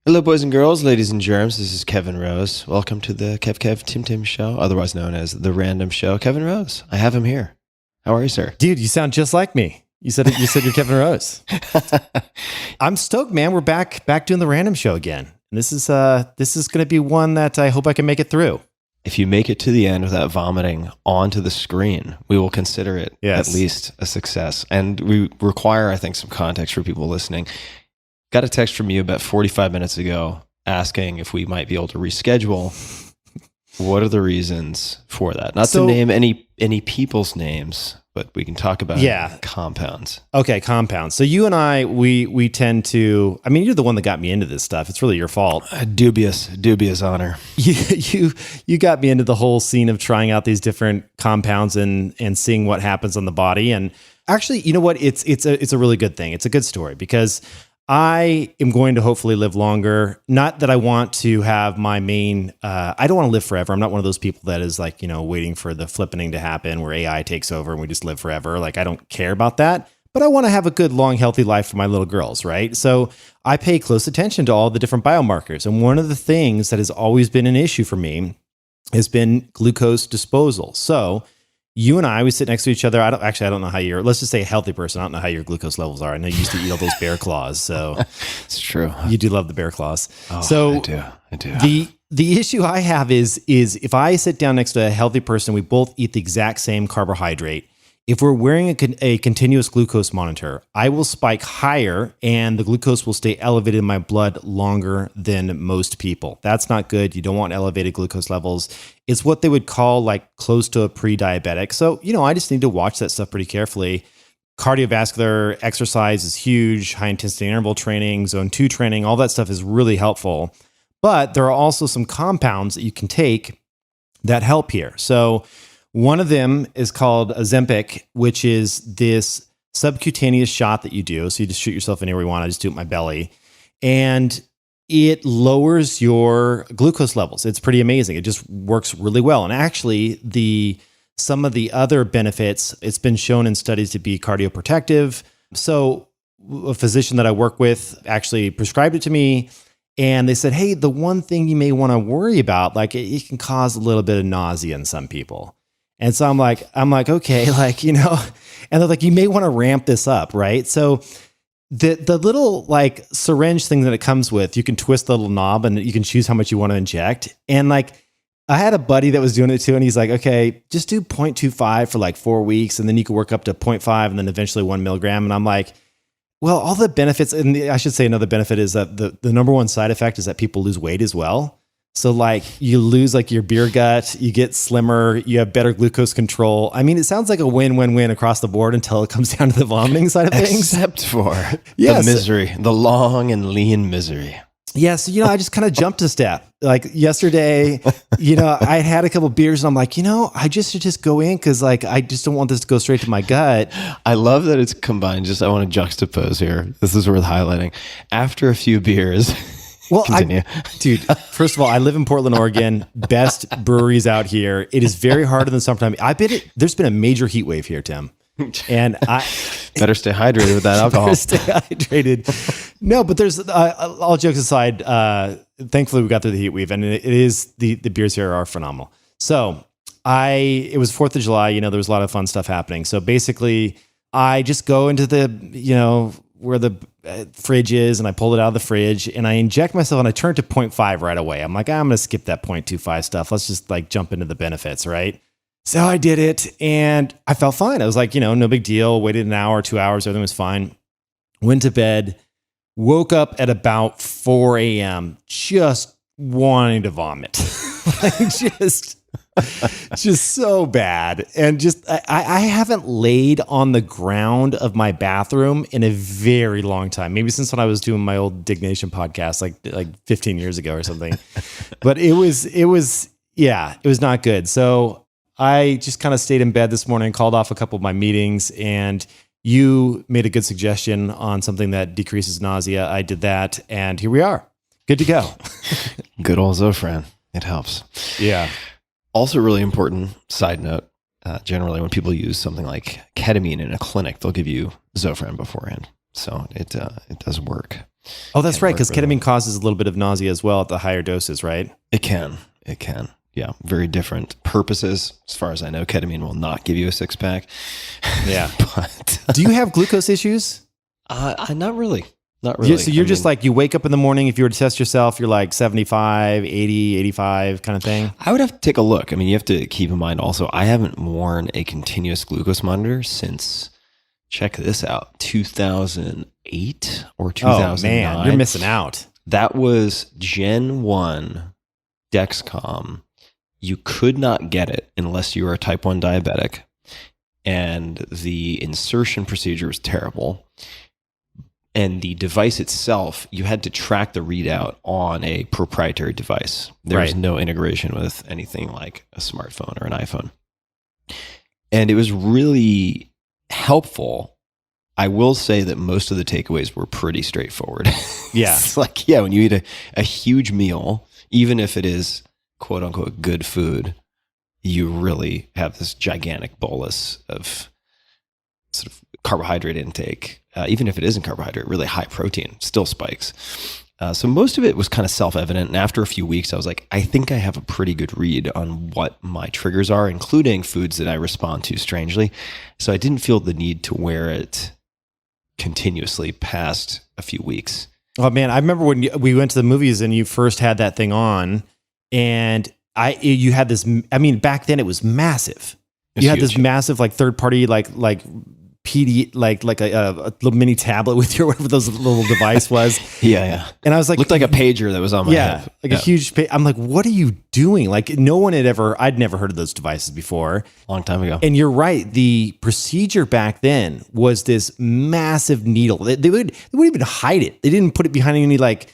Hello, boys and girls, ladies and germs. This is Kevin Rose. Welcome to the Kev Tim Tim Show, otherwise known as the Random Show. Kevin Rose, I have him here. How are you, sir? Dude, you sound just like me. You said you're Kevin Rose. I'm stoked, man. We're back doing the Random Show again. And this is going to be one that I hope I can make it through. If you make it to the end without vomiting onto the screen, we will consider it at least a success. And we require, I think, some context for people listening. Got a text from you about 45 minutes ago asking if we might be able to reschedule. What are the reasons for that? Not to name any people's names, but we can talk about compounds. Okay, compounds. So you and I, we tend to, I mean, you're the one that got me into this stuff. It's really your fault. Dubious honor. You got me into the whole scene of trying out these different compounds and seeing what happens on the body. And actually, you know what? It's a really good thing. It's a good story because I am going to hopefully live longer. Not that I want to have my main, I don't want to live forever. I'm not one of those people that is like, waiting for the flippening to happen where AI takes over and we just live forever. Like, I don't care about that, but I want to have a good, long, healthy life for my little girls, right? So I pay close attention to all the different biomarkers. And one of the things that has always been an issue for me has been glucose disposal. So you and I, we sit next to each other. I don't know how let's just say a healthy person. I don't know how your glucose levels are. I know you used to eat all those bear claws. So it's true. You do love the bear claws. Oh, so I do. The issue I have is if I sit down next to a healthy person, we both eat the exact same carbohydrate. If we're wearing a continuous glucose monitor, I will spike higher and the glucose will stay elevated in my blood longer than most people. That's not good. You don't want elevated glucose levels. It's what they would call like close to a pre-diabetic. So, I just need to watch that stuff pretty carefully. Cardiovascular exercise is huge. High intensity interval training, zone 2 training, all that stuff is really helpful. But there are also some compounds that you can take that help here. So one of them is called Ozempic, which is this subcutaneous shot that you do. So you just shoot yourself anywhere you want. I just do it in my belly. And it lowers your glucose levels. It's pretty amazing. It just works really well. And actually, some of the other benefits, it's been shown in studies to be cardioprotective. So a physician that I work with actually prescribed it to me. And they said, hey, the one thing you may want to worry about, like it can cause a little bit of nausea in some people. And so I'm like, okay, and they're like, you may want to ramp this up, right? So the little like syringe thing that it comes with, you can twist the little knob and you can choose how much you want to inject. And like, I had a buddy that was doing it too. And he's like, okay, just do 0.25 for like 4 weeks. And then you can work up to 0.5 and then eventually 1 milligram. And I'm like, well, all the benefits, and I should say another benefit is that the number one side effect is that people lose weight as well. So like you lose like your beer gut, you get slimmer, you have better glucose control. I mean, it sounds like a win-win-win across the board until it comes down to the vomiting side of things. Except for the misery, the long and lean misery. Yeah, so, I just kind of jumped a step. Like yesterday, I had a couple beers and I'm like, I just should just go in because like, I just don't want this to go straight to my gut. I love that it's combined. I want to juxtapose here. This is worth highlighting. After a few beers... Well, dude, first of all, I live in Portland, Oregon, best breweries out here. It is very hard in the summertime. There's been a major heat wave here, Tim. And I better stay hydrated with that alcohol. Better stay hydrated. No, but there's all jokes aside, thankfully we got through the heat wave and it is the beers here are phenomenal. So it was 4th of July, there was a lot of fun stuff happening. So basically I just go into the, where the fridge is and I pulled it out of the fridge and I inject myself and I turn to 0.5 right away. I'm like, I'm going to skip that 0.25 stuff. Let's just like jump into the benefits, right? So I did it and I felt fine. I was like, no big deal. Waited an hour, 2 hours. Everything was fine. Went to bed, woke up at about 4 a.m. just wanting to vomit. just so bad. And just, I haven't laid on the ground of my bathroom in a very long time. Maybe since when I was doing my old Dignation podcast, like 15 years ago or something. But it was not good. So I just kind of stayed in bed this morning, called off a couple of my meetings, and you made a good suggestion on something that decreases nausea. I did that, and here we are. Good to go. Good old Zofran. It helps. Yeah. Also, really important side note, generally when people use something like ketamine in a clinic, they'll give you Zofran beforehand. So it does work. Oh, that's right, because ketamine causes a little bit of nausea as well at the higher doses, right? It can. Yeah, very different purposes. As far as I know, ketamine will not give you a six-pack. Yeah. But do you have glucose issues? Not really. Not really. So you're just like, you wake up in the morning, if you were to test yourself, you're like 75, 80, 85 kind of thing? I would have to take a look. I mean, you have to keep in mind also, I haven't worn a continuous glucose monitor since, check this out, 2008 or 2009. Oh man, you're missing out. That was Gen 1 Dexcom. You could not get it unless you were a type 1 diabetic. And the insertion procedure was terrible. And the device itself, you had to track the readout on a proprietary device. There was no integration with anything like a smartphone or an iPhone. And it was really helpful. I will say that most of the takeaways were pretty straightforward. Yeah. It's like, yeah, when you eat a huge meal, even if it is quote unquote good food, you really have this gigantic bolus of sort of carbohydrate intake. Even if it isn't carbohydrate, really high protein still spikes. So most of it was kind of self-evident. And after a few weeks, I was like, I think I have a pretty good read on what my triggers are, including foods that I respond to strangely. So I didn't feel the need to wear it continuously past a few weeks. Oh man, I remember when we went to the movies and you first had that thing on, and you had this. I mean, back then it was massive. You had this massive like third party like PD like a little mini tablet with your whatever those little device was. Yeah. And I was like, looked like a pager that was on my head. Like a huge. I'm like, what are you doing? Like no one I'd never heard of those devices before. Long time ago. And you're right. The procedure back then was this massive needle. They wouldn't even hide it. They didn't put it behind any like,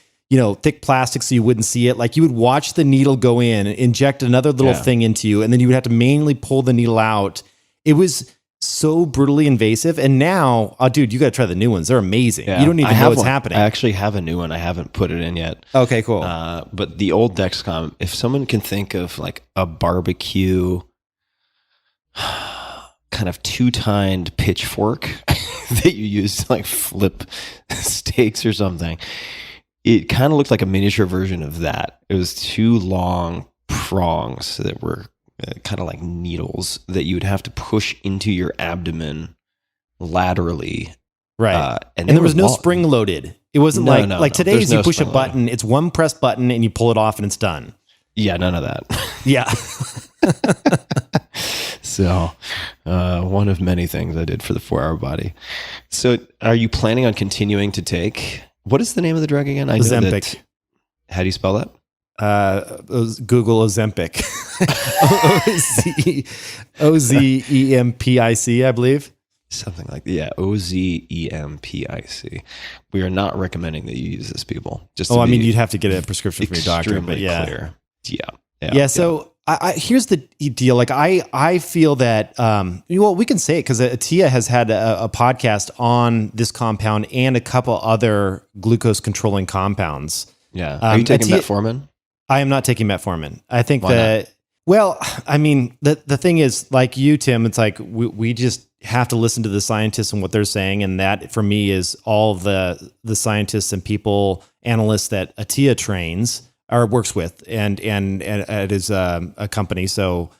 thick plastic so you wouldn't see it. Like you would watch the needle go in, inject another little thing into you, and then you would have to manually pull the needle out. It was so brutally invasive. And now, dude, you got to try the new ones. They're amazing. Yeah. You don't even know what's happening. I actually have a new one. I haven't put it in yet. Okay, cool. But the old Dexcom, if someone can think of like a barbecue kind of two-tined pitchfork that you use to like flip steaks or something, it kind of looked like a miniature version of that. It was two long prongs that were kind of like needles that you would have to push into your abdomen laterally. Right. And there was no spring loaded. It wasn't like today's you push a button, it's one press button and you pull it off and it's done. Yeah, none of that. Yeah. So one of many things I did for the 4-hour body. So are you planning on continuing to take, what is the name of the drug again? Ozempic. How do you spell that? Google Ozempic. Ozempic, I believe. Something like that. Yeah, Ozempic. We are not recommending that you use this, people. I mean, you'd have to get a prescription from your doctor, but yeah. Clear. Yeah. So I here's the deal. Like I feel that, we can say it because Atia has had a podcast on this compound and a couple other glucose controlling compounds. Yeah. Are you taking metformin? I am not taking metformin. I think that, well, I mean, the thing is, like you, Tim, it's like we just have to listen to the scientists and what they're saying. And that for me is all the scientists and people, analysts that Atia trains or works with and it is a company. So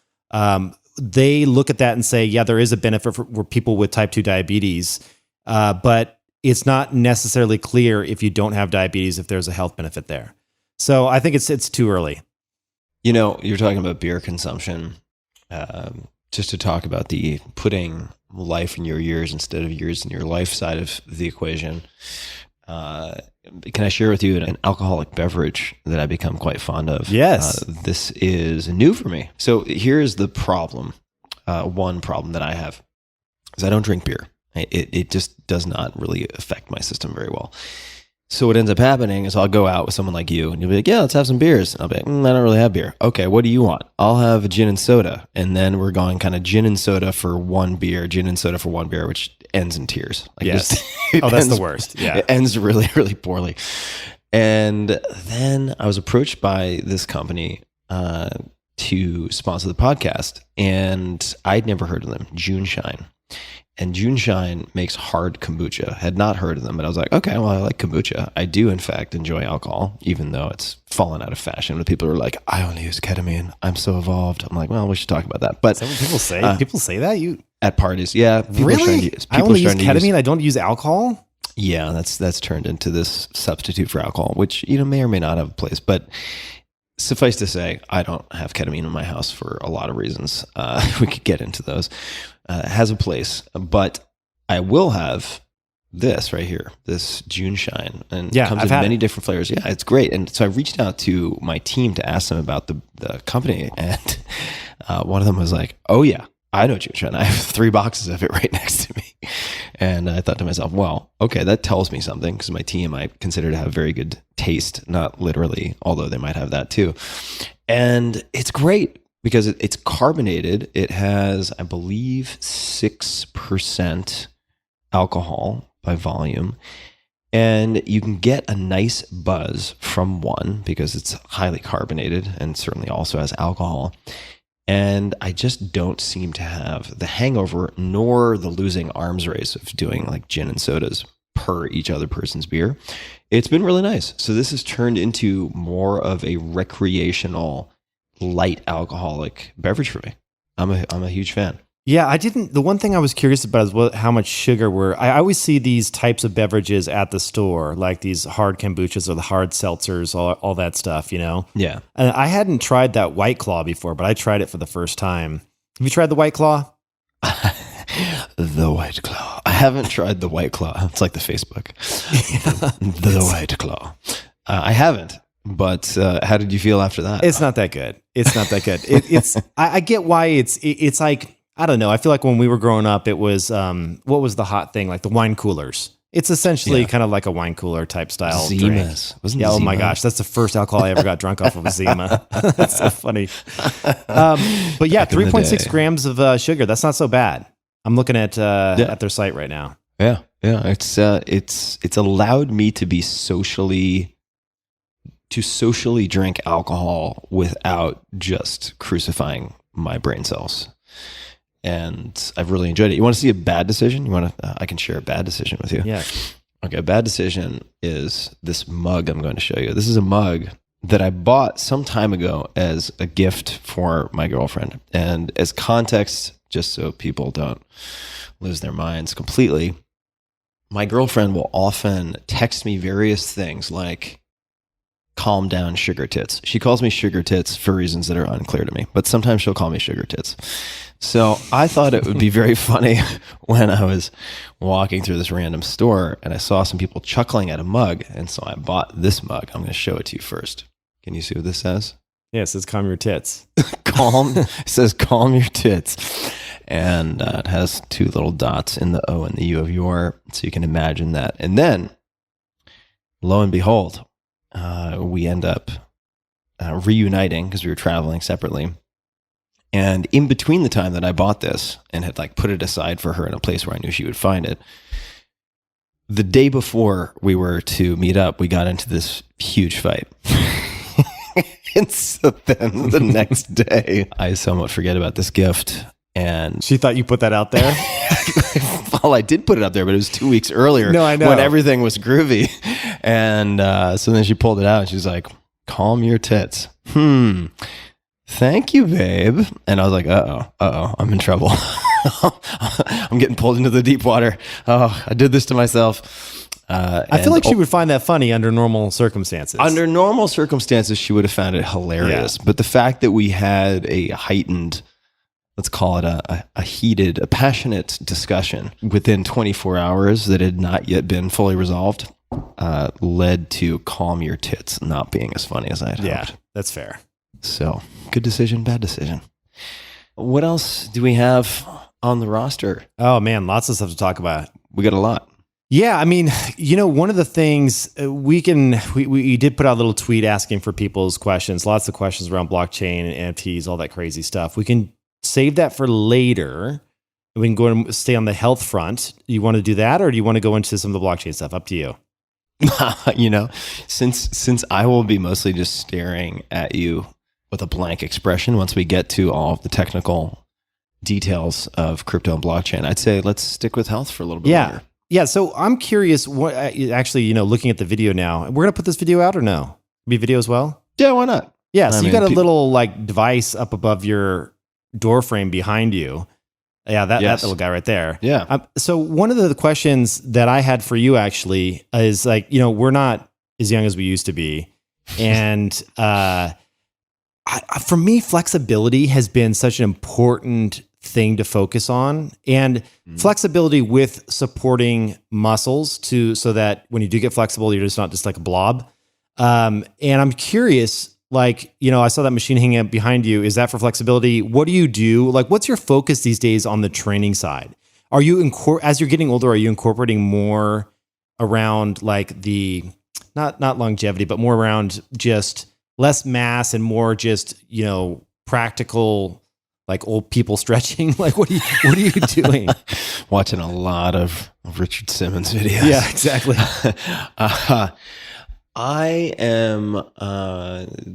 they look at that and say, yeah, there is a benefit for people with type 2 diabetes, but it's not necessarily clear if you don't have diabetes, if there's a health benefit there. So I think it's too early. You're talking about beer consumption. Just to talk about the putting life in your years instead of years in your life side of the equation. Can I share with you an alcoholic beverage that I've become quite fond of? Yes. This is new for me. So here's the problem. One problem that I have is I don't drink beer. It just does not really affect my system very well. So what ends up happening is I'll go out with someone like you and you'll be like, yeah, let's have some beers. And I'll be like, I don't really have beer. Okay, what do you want? I'll have a gin and soda. And then we're going kind of gin and soda for one beer, which ends in tears. Like yes. That's the worst. Yeah. It ends really, really poorly. And then I was approached by this company to sponsor the podcast. And I'd never heard of them, June Shine. And Juneshine makes hard kombucha. Had not heard of them, but I was like, okay, well, I like kombucha. I do, in fact, enjoy alcohol, even though it's fallen out of fashion. When people are like, I only use ketamine. I'm so evolved. I'm like, well, we should talk about that. But is that what people say? People say that? At parties, yeah. Really? I only use ketamine. I don't use alcohol? Yeah, that's turned into this substitute for alcohol, which may or may not have a place. But suffice to say, I don't have ketamine in my house for a lot of reasons. We could get into those. It has a place, but I will have this right here, this Juneshine, and it comes in many different flavors. Yeah, it's great. And so I reached out to my team to ask them about the company, and one of them was like, "Oh yeah, I know Juneshine. I have 3 boxes of it right next to me." And I thought to myself, well, okay, that tells me something, because my team I consider to have very good taste, not literally, although they might have that too. And it's great because it's carbonated. It has, I believe, 6% alcohol by volume. And you can get a nice buzz from one because it's highly carbonated and certainly also has alcohol. And I just don't seem to have the hangover nor the losing arms race of doing like gin and sodas per each other person's beer. It's been really nice. So this has turned into more of a recreational, light alcoholic beverage for me. I'm a huge fan. Yeah, the one thing I was curious about is how much sugar I always see these types of beverages at the store, like these hard kombuchas or the hard seltzers, all that stuff, Yeah. And I hadn't tried that White Claw before, but I tried it for the first time. Have you tried the White Claw? The White Claw. I haven't tried the White Claw. It's like the Facebook. the White Claw. I haven't. But how did you feel after that? It's not that good. I get why it's like, I don't know. I feel like when we were growing up, it was, what was the hot thing? Like the wine coolers. It's essentially kind of like a wine cooler type style drink. Wasn't yeah, Zima? Oh my gosh. That's the first alcohol I ever got drunk off of, a Zima. That's so funny. But yeah, 3.6 grams of sugar. That's not so bad. I'm looking at their site right now. Yeah. It's allowed me to socially drink alcohol without just crucifying my brain cells. And I've really enjoyed it. You want to see a bad decision? I can share a bad decision with you. Yeah. Okay. A bad decision is this mug I'm going to show you. This is a mug that I bought some time ago as a gift for my girlfriend. And as context, just so people don't lose their minds completely, my girlfriend will often text me various things like, calm down, sugar tits. She calls me sugar tits for reasons that are unclear to me, but sometimes she'll call me sugar tits. So I thought it would be very funny when I was walking through this random store and I saw some people chuckling at a mug. And so I bought this mug. I'm going to show it to you first. Can you see what this says? Yeah, it says calm your tits. It says calm your tits. And it has 2 little dots in the O and the U of your, so you can imagine that. And then, lo and behold, we end up reuniting because we were traveling separately. And in between the time that I bought this and had like put it aside for her in a place where I knew she would find it, the day before we were to meet up, we got into this huge fight. And so then the next day, I somewhat forget about this gift. And she thought you put that out there? Well, I did put it up there, but it was 2 weeks earlier. No, I know. When everything was groovy. And so then she pulled it out and she's like, calm your tits. Thank you, babe. And I was like, uh-oh, I'm in trouble. I'm getting pulled into the deep water. Oh, I did this to myself. I feel like she would find that funny under normal circumstances. Under normal circumstances, she would have found it hilarious. Yeah. But the fact that we had a heightened, let's call it a passionate discussion within 24 hours that had not yet been fully resolved, led to calm your tits not being as funny as I had hoped. Yeah, that's fair. So, good decision, bad decision. What else do we have on the roster? Oh man, lots of stuff to talk about. We got a lot. Yeah, I mean, one of the things we did put out a little tweet asking for people's questions, lots of questions around blockchain and NFTs, all that crazy stuff. We can save that for later. We can go and stay on the health front. You want to do that, or do you want to go into some of the blockchain stuff? Up to you. Since I will be mostly just staring at you with a blank expression once we get to all of the technical details of crypto and blockchain, I'd say let's stick with health for a little bit longer. Yeah. So I'm curious. What actually, looking at the video now, we're gonna put this video out or no? Be video as well? Yeah, why not? Yeah. So you got a little like device up above your door frame behind you. Yeah, that little guy right there. Yeah. So one of the questions that I had for you actually is like, we're not as young as we used to be, and for me, flexibility has been such an important thing to focus on, and flexibility with supporting muscles so that when you do get flexible, you're just not just like a blob. And I'm curious, like, I saw that machine hanging up behind you. Is that for flexibility? What do you do? Like, what's your focus these days on the training side? Are you, as you're getting older, are you incorporating more around like the, not longevity, but more around just less mass and more just, practical, like old people stretching? Like, what are you doing? Watching a lot of Richard Simmons videos. Yeah, exactly. I am,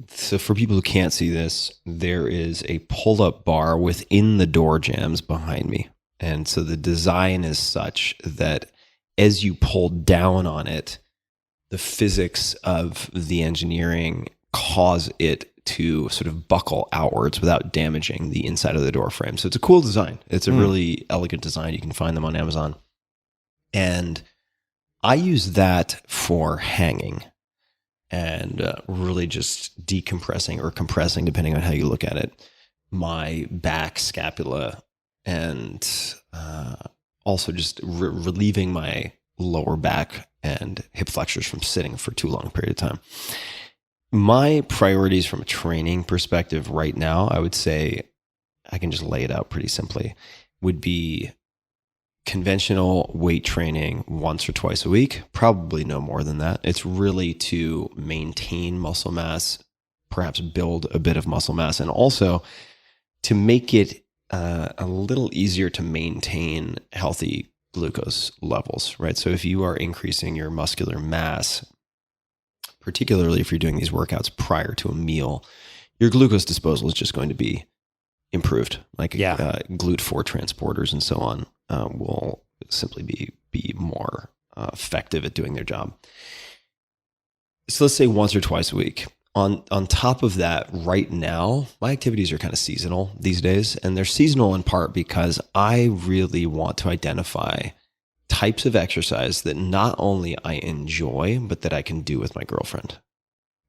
so for people who can't see this, there is a pull-up bar within the door jambs behind me. And so the design is such that as you pull down on it, the physics of the engineering cause it to sort of buckle outwards without damaging the inside of the door frame. So it's a cool design. It's a really elegant design. You can find them on Amazon. And I use that for hanging and really just decompressing or compressing, depending on how you look at it, my back, scapula, and also just relieving my lower back and hip flexors from sitting for too long a period of time. My priorities from a training perspective right now, I would say, I can just lay it out pretty simply, would be conventional weight training once or twice a week, probably no more than that. It's really to maintain muscle mass, perhaps build a bit of muscle mass, and also to make it a little easier to maintain healthy glucose levels, right? So if you are increasing your muscular mass, particularly if you're doing these workouts prior to a meal, your glucose disposal is just going to be improved. Like GLUT4 transporters and so on will simply be more effective at doing their job. So let's say once or twice a week. On top of that, right now, my activities are kind of seasonal these days, and they're seasonal in part because I really want to identify types of exercise that not only I enjoy, but that I can do with my girlfriend.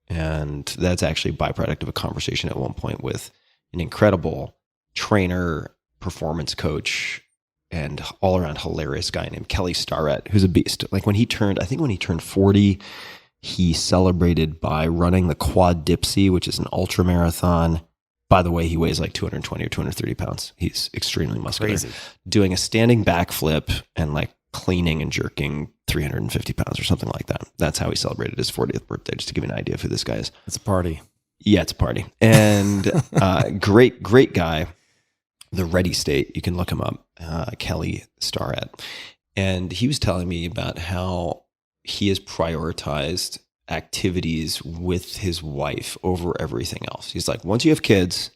And that's actually a byproduct of a conversation at one point with an incredible trainer, performance coach, and all around hilarious guy named Kelly Starrett, who's a beast. Like when he turned 40, he celebrated by running the Quad Dipsy, which is an ultra marathon. By the way, he weighs like 220 or 230 pounds. He's extremely muscular. Crazy. Doing a standing backflip and like cleaning and jerking 350 pounds or something like that. That's how he celebrated his 40th birthday, just to give you an idea of who this guy is. It's a party. Yeah, it's a party. And great guy. The Ready State, you can look him up, Kelly Starrett. And he was telling me about how he has prioritized activities with his wife over everything else. He's like, once you have kids,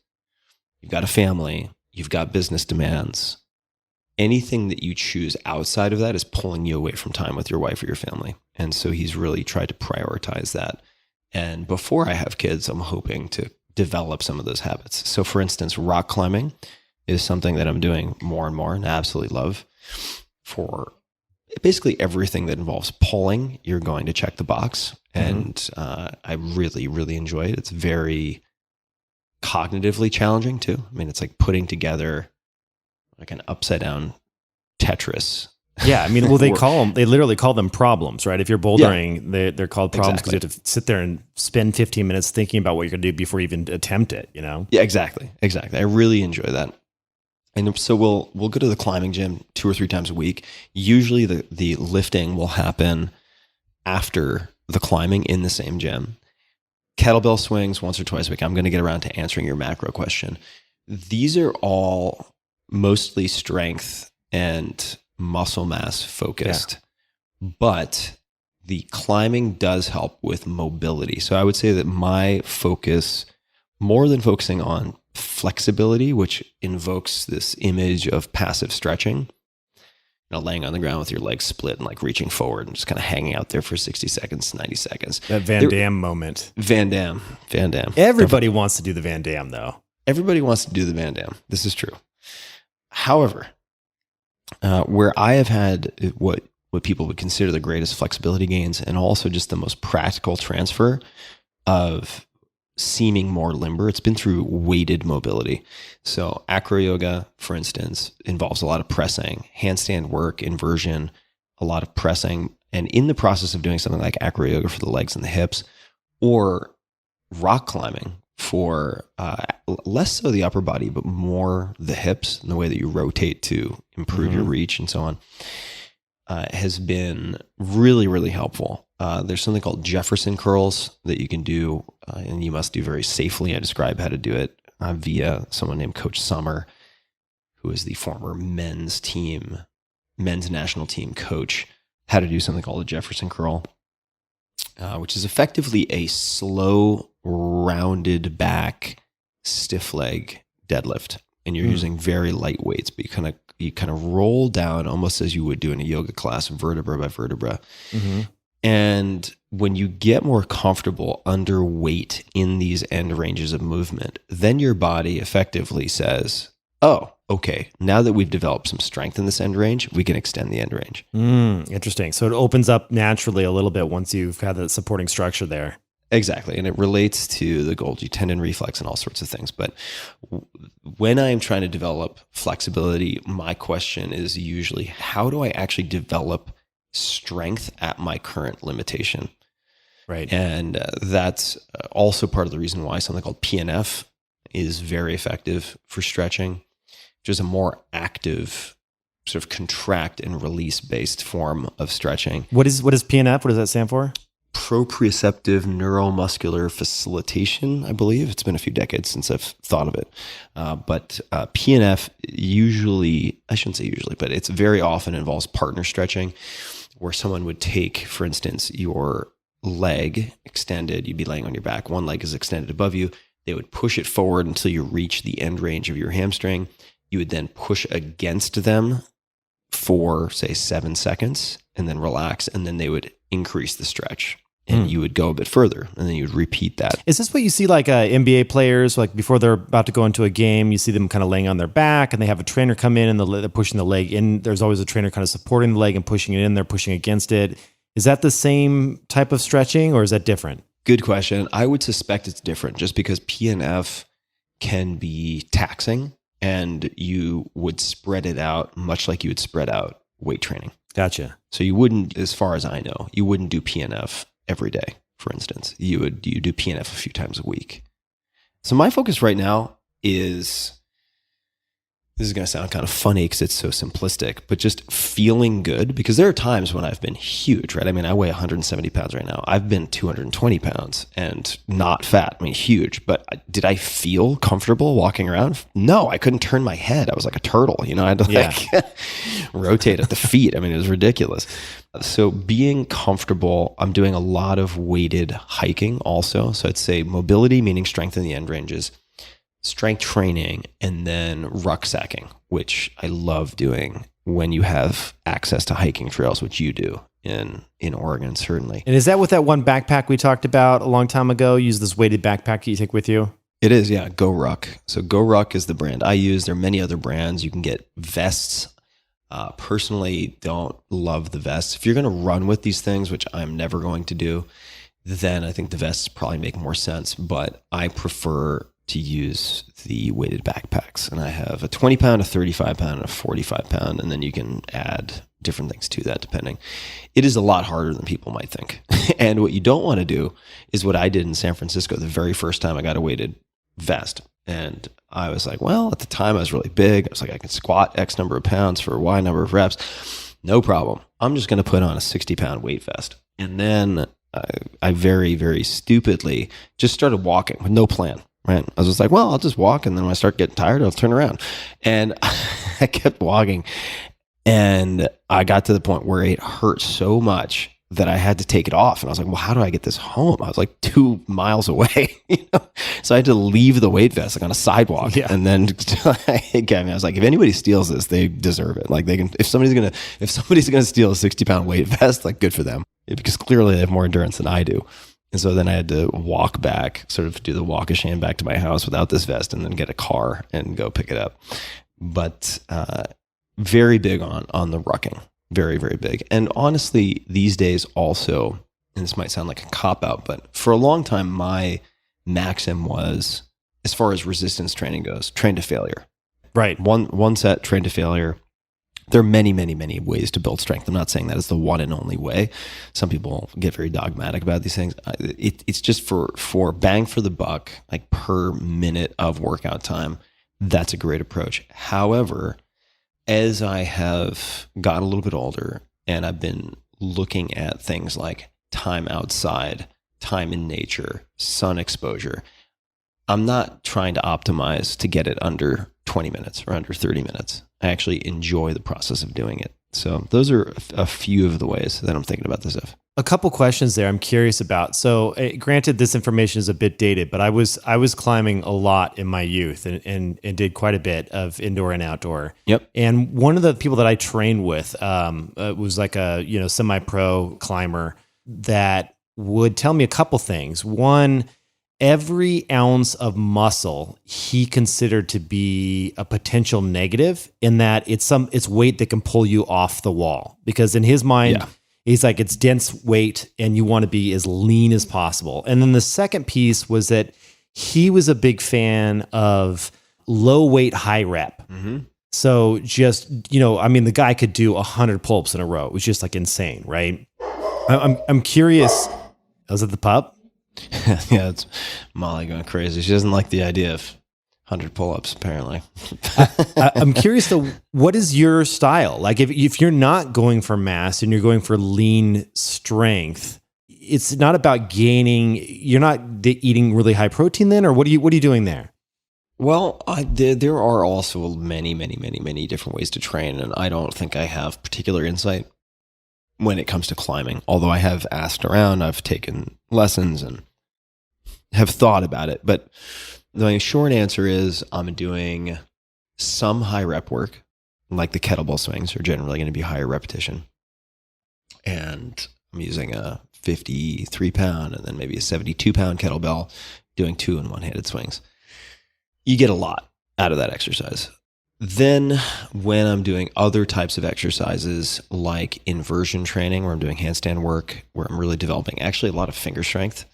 you've got a family, you've got business demands, anything that you choose outside of that is pulling you away from time with your wife or your family. And so he's really tried to prioritize that. And before I have kids, I'm hoping to develop some of those habits. So for instance, rock climbing is something that I'm doing more and more and absolutely love. For basically everything that involves pulling, you're going to check the box. And I really, really enjoy it. It's very cognitively challenging too. I mean, it's like putting together like an upside down Tetris. Yeah, I mean, well, they literally call them problems, right? If you're bouldering, they're called problems because you have to sit there and spend 15 minutes thinking about what you're going to do before you even attempt it, you know? Yeah, exactly. I really enjoy that. And so we'll go to the climbing gym 2 or 3 times a week. Usually the lifting will happen after the climbing in the same gym. Kettlebell swings once or twice a week. I'm going to get around to answering your macro question. These are all mostly strength and muscle mass focused, but the climbing does help with mobility. So I would say that my focus, more than focusing on flexibility, which invokes this image of passive stretching. Laying on the ground with your legs split and like reaching forward and just kind of hanging out there for 60 seconds, 90 seconds. That Van Damme moment. Van Damme. Everybody wants to do the Van Damme, though. Everybody wants to do the Van Damme. This is true. However, where I have had what people would consider the greatest flexibility gains and also just the most practical transfer of seeming more limber, it's been through weighted mobility. So acro yoga, for instance, involves a lot of pressing, handstand work, inversion, a lot of pressing. And in the process of doing something like acro yoga for the legs and the hips, or rock climbing for less so the upper body, but more the hips and the way that you rotate to improve your reach and so on, has been really, really helpful. There's something called Jefferson curls that you can do, and you must do very safely. I describe how to do it via someone named Coach Summer, who is the former men's national team coach, how to do something called a Jefferson curl, which is effectively a slow, rounded back, stiff leg deadlift. And you're using very light weights, but you kind of roll down almost as you would do in a yoga class, vertebra by vertebra. And when you get more comfortable under weight in these end ranges of movement, then your body effectively says, oh, okay, now that we've developed some strength in this end range, we can extend the end range. Interesting. So it opens up naturally a little bit once you've had the supporting structure there. Exactly. And it relates to the Golgi tendon reflex and all sorts of things. But when I am trying to develop flexibility, my question is usually, how do I actually develop strength at my current limitation? Right. And that's also part of the reason why something called PNF is very effective for stretching, which is a more active sort of contract and release based form of stretching. What is PNF? What does that stand for? Proprioceptive neuromuscular facilitation, I believe. It's been a few decades since I've thought of it. But PNF usually, I shouldn't say usually, but it's very often involves partner stretching, where someone would take, for instance, your leg extended, you'd be laying on your back, one leg is extended above you. They would push it forward until you reach the end range of your hamstring. You would then push against them for, say, 7 seconds and then relax, and then they would increase the stretch. And you would go a bit further, and then you would repeat that. Is this what you see like NBA players, like before they're about to go into a game, you see them kind of laying on their back and they have a trainer come in and they're pushing the leg in. There's always a trainer kind of supporting the leg and pushing it in. They're pushing against it. Is that the same type of stretching or is that different? Good question. I would suspect it's different just because PNF can be taxing and you would spread it out much like you would spread out weight training. Gotcha. So you wouldn't, as far as I know, you wouldn't do PNF every day, for instance. You do PNF a few times a week. So my focus right now is, this is going to sound kind of funny because it's so simplistic, but just feeling good, because there are times when I've been huge, right? I mean, I weigh 170 pounds right now. I've been 220 pounds and not fat. I mean, huge, but did I feel comfortable walking around? No, I couldn't turn my head. I was like a turtle, I had to rotate at the feet. I mean, it was ridiculous. So being comfortable, I'm doing a lot of weighted hiking also. So I'd say mobility, meaning strength in the end ranges, strength training, and then rucksacking, which I love doing when you have access to hiking trails, which you do in Oregon, certainly. And is that with that one backpack we talked about a long time ago? Use this weighted backpack you take with you? It is, yeah. Go Ruck. So Go Ruck is the brand I use. There are many other brands. You can get vests. Personally, don't love the vests. If you're going to run with these things, which I'm never going to do, then I think the vests probably make more sense. But I prefer to use the weighted backpacks. And I have a 20 pound, a 35 pound, and a 45 pound. And then you can add different things to that depending. It is a lot harder than people might think. And what you don't want to do is what I did in San Francisco the very first time I got a weighted vest. And I was like, well, at the time I was really big. I was like, I can squat X number of pounds for Y number of reps. No problem. I'm just going to put on a 60 pound weight vest. And then I very, very stupidly just started walking with no plan. Right. I was just like, well, I'll just walk. And then when I start getting tired, I'll turn around. And I kept walking. And I got to the point where it hurt so much that I had to take it off. And I was like, well, how do I get this home? I was like 2 miles away, So I had to leave the weight vest like on a sidewalk. Yeah. And then I was like, if anybody steals this, they deserve it. Like they can, if somebody's going to steal a 60-pound weight vest, like good for them, because clearly they have more endurance than I do. And so then I had to walk back, sort of do the walk of shame back to my house without this vest, and then get a car and go pick it up. But very big on the rucking. Very, very big. And honestly, these days also, and this might sound like a cop-out, but for a long time, my maxim was, as far as resistance training goes, train to failure. Right. One set, train to failure. There are many, many, many ways to build strength. I'm not saying that is the one and only way. Some people get very dogmatic about these things. It's just for bang for the buck, like per minute of workout time. That's a great approach. However, as I have gotten a little bit older and I've been looking at things like time outside, time in nature, sun exposure, I'm not trying to optimize to get it under 20 minutes or under 30 minutes. I actually enjoy the process of doing it. So those are a few of the ways that I'm thinking about this stuff. A couple questions there I'm curious about. So granted, this information is a bit dated, but I was climbing a lot in my youth and did quite a bit of indoor and outdoor. Yep. And one of the people that I trained with was like a semi-pro climber that would tell me a couple things. One, every ounce of muscle he considered to be a potential negative, in that it's weight that can pull you off the wall, because in his mind, yeah, he's like, it's dense weight and you want to be as lean as possible. And then the second piece was that he was a big fan of low weight, high rep. Mm-hmm. So just, the guy could do 100 pull-ups in a row. It was just like insane, right? I'm curious. Was it the pup? Yeah, it's Molly going crazy. She doesn't like the idea of 100 pull-ups, apparently. I'm curious though, what is your style? Like if you're not going for mass and you're going for lean strength, it's not about gaining, you're not eating really high protein then, or what are you doing there? Well, there are also many, many, many, many different ways to train, and I don't think I have particular insight when it comes to climbing. Although I have asked around, I've taken lessons and have thought about it. But the short answer is I'm doing some high rep work, like the kettlebell swings are generally going to be higher repetition. And I'm using a 53 pound and then maybe a 72 pound kettlebell doing 2 and 1-handed swings. You get a lot out of that exercise. Then when I'm doing other types of exercises like inversion training, where I'm doing handstand work, where I'm really developing actually a lot of finger strength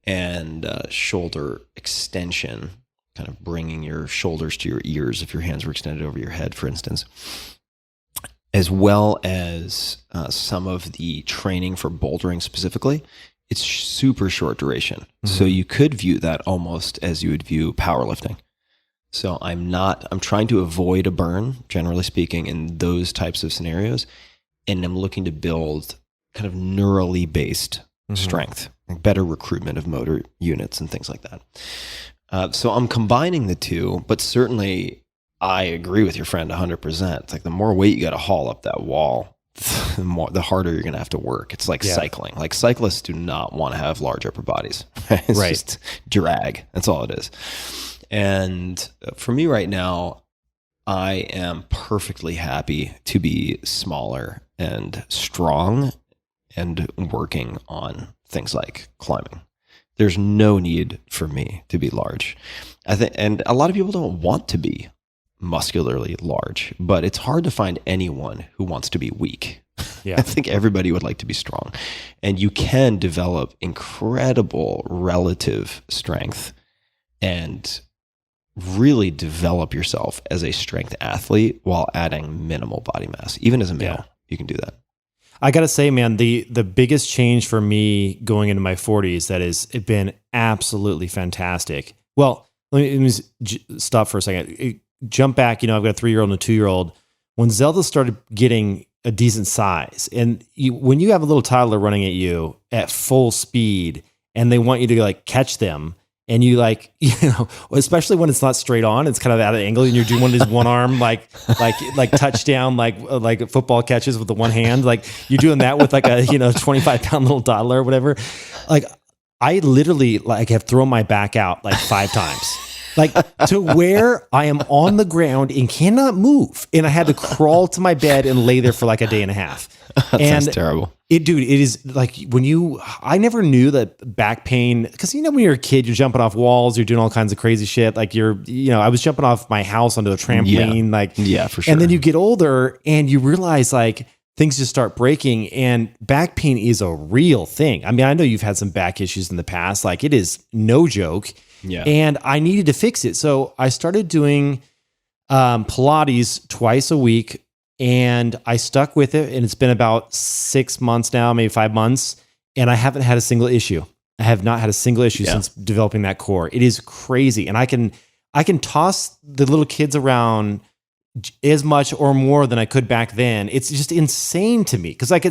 and shoulder extension, kind of bringing your shoulders to your ears if your hands were extended over your head, for instance, as well as some of the training for bouldering specifically, it's super short duration. Mm-hmm. So you could view that almost as you would view powerlifting. So I'm trying to avoid a burn, generally speaking, in those types of scenarios. And I'm looking to build kind of neurally based strength, better recruitment of motor units and things like that. So I'm combining the two, but certainly I agree with your friend 100%. It's like the more weight you got to haul up that wall, the harder you're going to have to work. It's like cycling. Like cyclists do not want to have large upper bodies. It's just drag. That's all it is. And for me right now, I am perfectly happy to be smaller and strong and working on things like climbing. There's no need for me to be large. I think, and a lot of people don't want to be muscularly large, but it's hard to find anyone who wants to be weak. Yeah. I think everybody would like to be strong. And you can develop incredible relative strength and really develop yourself as a strength athlete while adding minimal body mass. Even as a male, you can do that. I got to say, man, the biggest change for me going into my 40s that has been absolutely fantastic. Well, let me stop for a second. Jump back, I've got a 3-year-old and a 2-year-old. When Zelda started getting a decent size, and when you have a little toddler running at you at full speed and they want you to like catch them, And you like, especially when it's not straight on, it's kind of at an angle, and you're doing one of these one arm like touchdown like football catches with the one hand, like you're doing that with like a 25-pound little toddler or whatever. Like I literally like have thrown my back out like 5 times. Like to where I am on the ground and cannot move. And I had to crawl to my bed and lay there for like a day and a half. That sounds terrible. It is like I never knew that back pain, because when you're a kid, you're jumping off walls, you're doing all kinds of crazy shit. Like I was jumping off my house onto a trampoline. Yeah, for sure. And then you get older and you realize like things just start breaking, and back pain is a real thing. I mean, I know you've had some back issues in the past. Like it is no joke. Yeah. And I needed to fix it. So I started doing Pilates twice a week, and I stuck with it. And it's been about 6 months now, maybe 5 months. And I haven't had a single issue. I have not had a single issue since developing that core. It is crazy. And I can toss the little kids around as much or more than I could back then. It's just insane to me. Cause like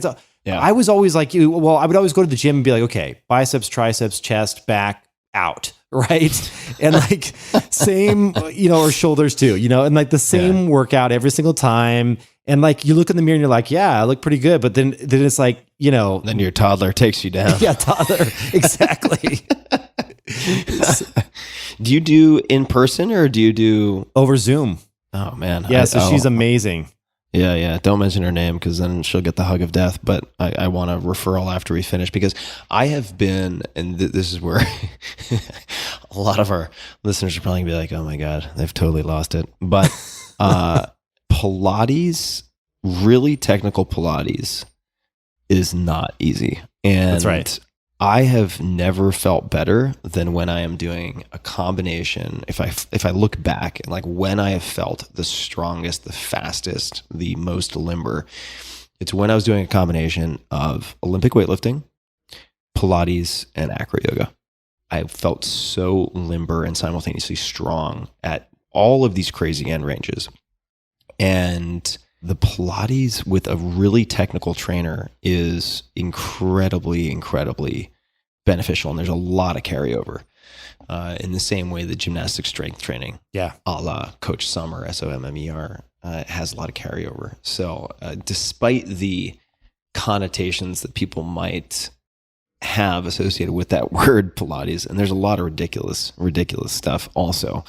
I was always like you. Well, I would always go to the gym and be like, okay, biceps, triceps, chest, back, out. Right. And like same, or shoulders too, and like the same workout every single time. And like you look in the mirror and you're like, yeah, I look pretty good. But then it's like, then your toddler takes you down. Yeah, toddler. Exactly. Do you do in person or do you do over Zoom? Oh man. Yeah. So she's amazing. Yeah. Don't mention her name because then she'll get the hug of death. But I want a referral after we finish, because I have been, and this is where a lot of our listeners are probably gonna be like, oh my God, they've totally lost it. But Pilates, really technical Pilates, is not easy. And that's right. I have never felt better than when I am doing a combination. If I look back and like when I have felt the strongest, the fastest, the most limber, it's when I was doing a combination of Olympic weightlifting, Pilates, and acro yoga. I felt so limber and simultaneously strong at all of these crazy end ranges. And the Pilates with a really technical trainer is incredibly, incredibly beneficial. And there's a lot of carryover in the same way that gymnastic strength training, a la Coach Summer, SOMMER, has a lot of carryover. So despite the connotations that people might have associated with that word Pilates, and there's a lot of ridiculous stuff also,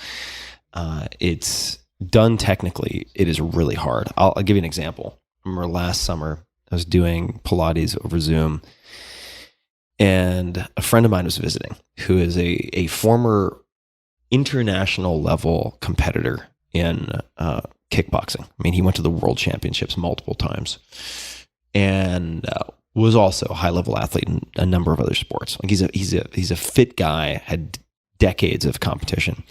it's done technically, it is really hard. I'll give you an example. I remember last summer, I was doing Pilates over Zoom, and a friend of mine was visiting who is a former international level competitor in kickboxing. I mean, he went to the world championships multiple times and was also a high level athlete in a number of other sports. Like he's a fit guy, had decades of competition.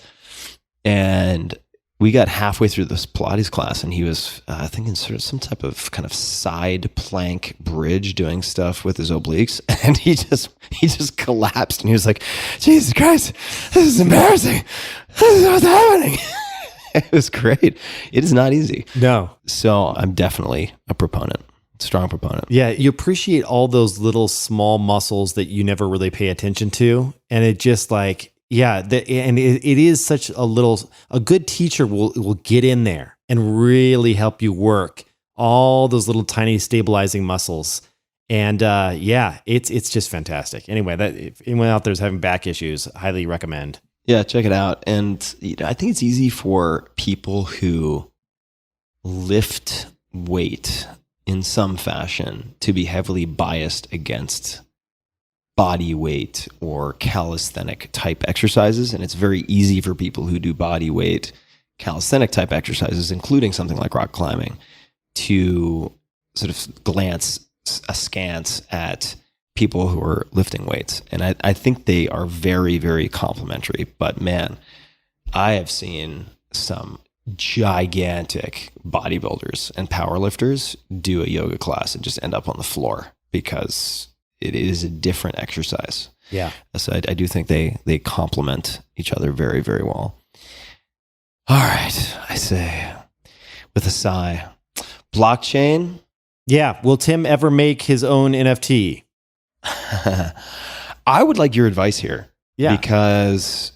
And we got halfway through this Pilates class, and he was thinking sort of some type of kind of side plank bridge, doing stuff with his obliques, and he just collapsed, and he was like, "Jesus Christ, this is embarrassing. This is what's happening." It was great. It is not easy. No. So I'm definitely a proponent. Strong proponent. Yeah, you appreciate all those little small muscles that you never really pay attention to, and it just like. Yeah, and it is such a good teacher will get in there and really help you work all those little tiny stabilizing muscles. And it's just fantastic. Anyway, that if anyone out there is having back issues, highly recommend. Yeah, check it out. And I think it's easy for people who lift weight in some fashion to be heavily biased against body weight or calisthenic type exercises. And it's very easy for people who do body weight, calisthenic type exercises, including something like rock climbing, to sort of glance askance at people who are lifting weights. And I think they are very, very complementary. But man, I have seen some gigantic bodybuilders and powerlifters do a yoga class and just end up on the floor because it is a different exercise. Yeah. So I do think they complement each other very, very well. All right. I say with a sigh, blockchain. Yeah. Will Tim ever make his own NFT? I would like your advice here. Yeah. Because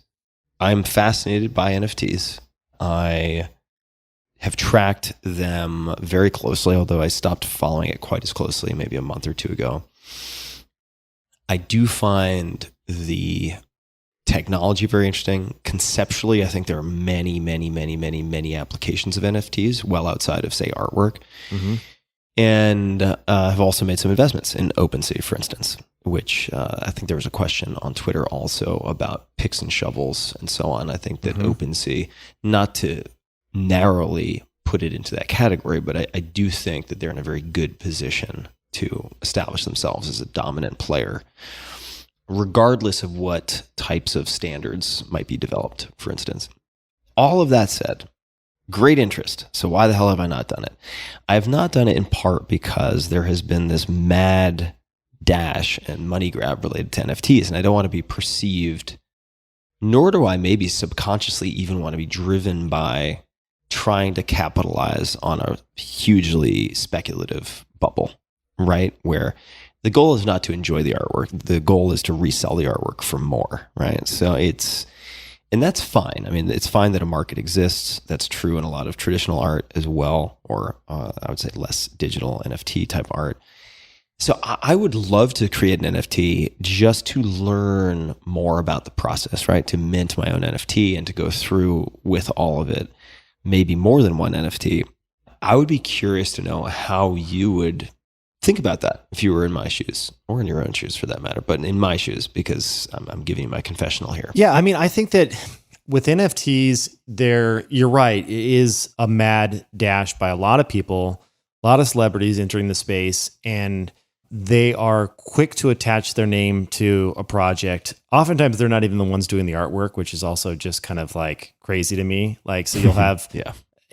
I'm fascinated by NFTs. I have tracked them very closely, although I stopped following it quite as closely maybe a month or two ago. I do find the technology very interesting. Conceptually, I think there are many, many, many, many, many applications of NFTs well outside of, say, artwork. Mm-hmm. And I've also made some investments in OpenSea, for instance, which I think there was a question on Twitter also about picks and shovels and so on. I think that OpenSea, not to narrowly put it into that category, but I do think that they're in a very good position to establish themselves as a dominant player, regardless of what types of standards might be developed, for instance. All of that said, great interest. So why the hell have I not done it? I have not done it in part because there has been this mad dash and money grab related to NFTs, and I don't want to be perceived, nor do I maybe subconsciously even want to be driven by trying to capitalize on a hugely speculative bubble, right? Where the goal is not to enjoy the artwork. The goal is to resell the artwork for more, right? So and that's fine. I mean, it's fine that a market exists. That's true in a lot of traditional art as well, or I would say less digital NFT type art. So I would love to create an NFT just to learn more about the process, right? To mint my own NFT and to go through with all of it, maybe more than one NFT. I would be curious to know how you would think about that if you were in my shoes, or in your own shoes for that matter, but in my shoes, because I'm giving you my confessional here. Yeah, I mean, I think that with NFTs, you're right, it is a mad dash by a lot of people, a lot of celebrities entering the space, and they are quick to attach their name to a project. Oftentimes, they're not even the ones doing the artwork, which is also just kind of like crazy to me. Like, so you'll have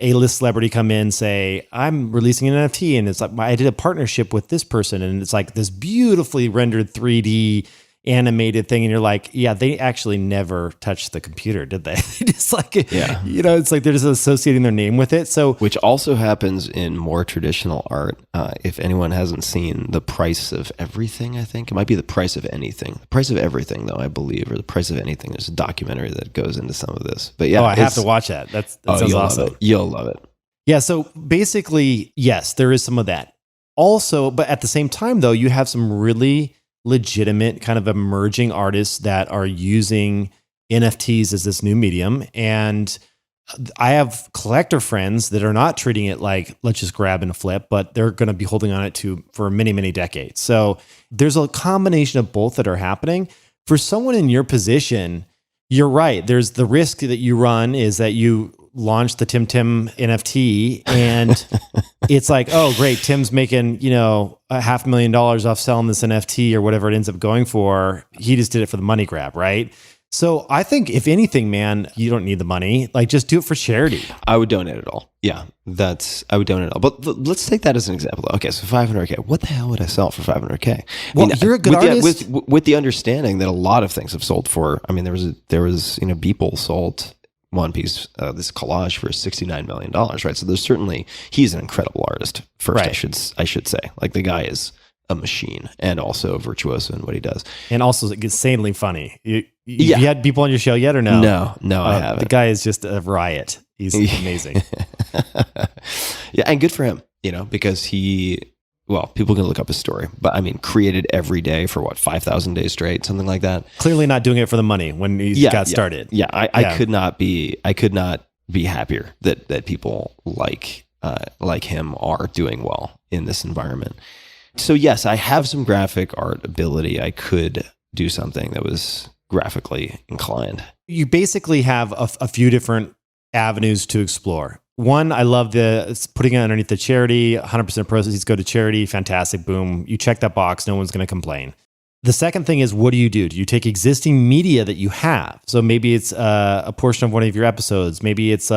A-list celebrity come in, say, I'm releasing an NFT, and it's like, I did a partnership with this person, and it's like this beautifully rendered 3D animated thing, and you're like, yeah, they actually never touched the computer, did they? Just like, it's like they're just associating their name with it. So, which also happens in more traditional art. If anyone hasn't seen The Price of Everything, I think it might be The Price of Anything. The Price of Everything, though, I believe, or The Price of Anything. There's a documentary that goes into some of this. But yeah, I have to watch that. That sounds awesome. You'll love it. Yeah. So basically, yes, there is some of that. Also, but at the same time, though, you have some really legitimate kind of emerging artists that are using NFTs as this new medium. And I have collector friends that are not treating it like, let's just grab and flip, but they're going to be holding on it for many, many decades. So there's a combination of both that are happening. For someone in your position, you're right. There's the risk that you run is that you launch the Tim NFT and it's like, oh great, Tim's making, $500,000 off selling this NFT or whatever it ends up going for. He just did it for the money grab, right? So I think if anything, man, you don't need the money. Like, just do it for charity. I would donate it all. Yeah, I would donate it all. But let's take that as an example. Okay, so $500K. What the hell would I sell for $500K? Well, you're a good artist. With the understanding that a lot of things have sold for. I mean, there was Beeple sold one piece, this collage for $69 million, right? So there's certainly, he's an incredible artist. First, right. I should say, like, the guy is a machine and also virtuoso in what he does, and also insanely funny. You had people on your show yet or no? No, I haven't. The guy is just a riot. He's amazing. Yeah, and good for him, because people can look up his story, but I mean, created every day for 5,000 days straight, something like that. Clearly not doing it for the money when he got started. Yeah, I could not be happier that people like him are doing well in this environment. So yes, I have some graphic art ability. I could do something that was graphically inclined. You basically have a few different avenues to explore. One, I love putting it underneath the charity, 100% proceeds go to charity. Fantastic. Boom. You check that box. No one's going to complain. The second thing is, what do? Do you take existing media that you have? So maybe it's a portion of one of your episodes. Maybe it's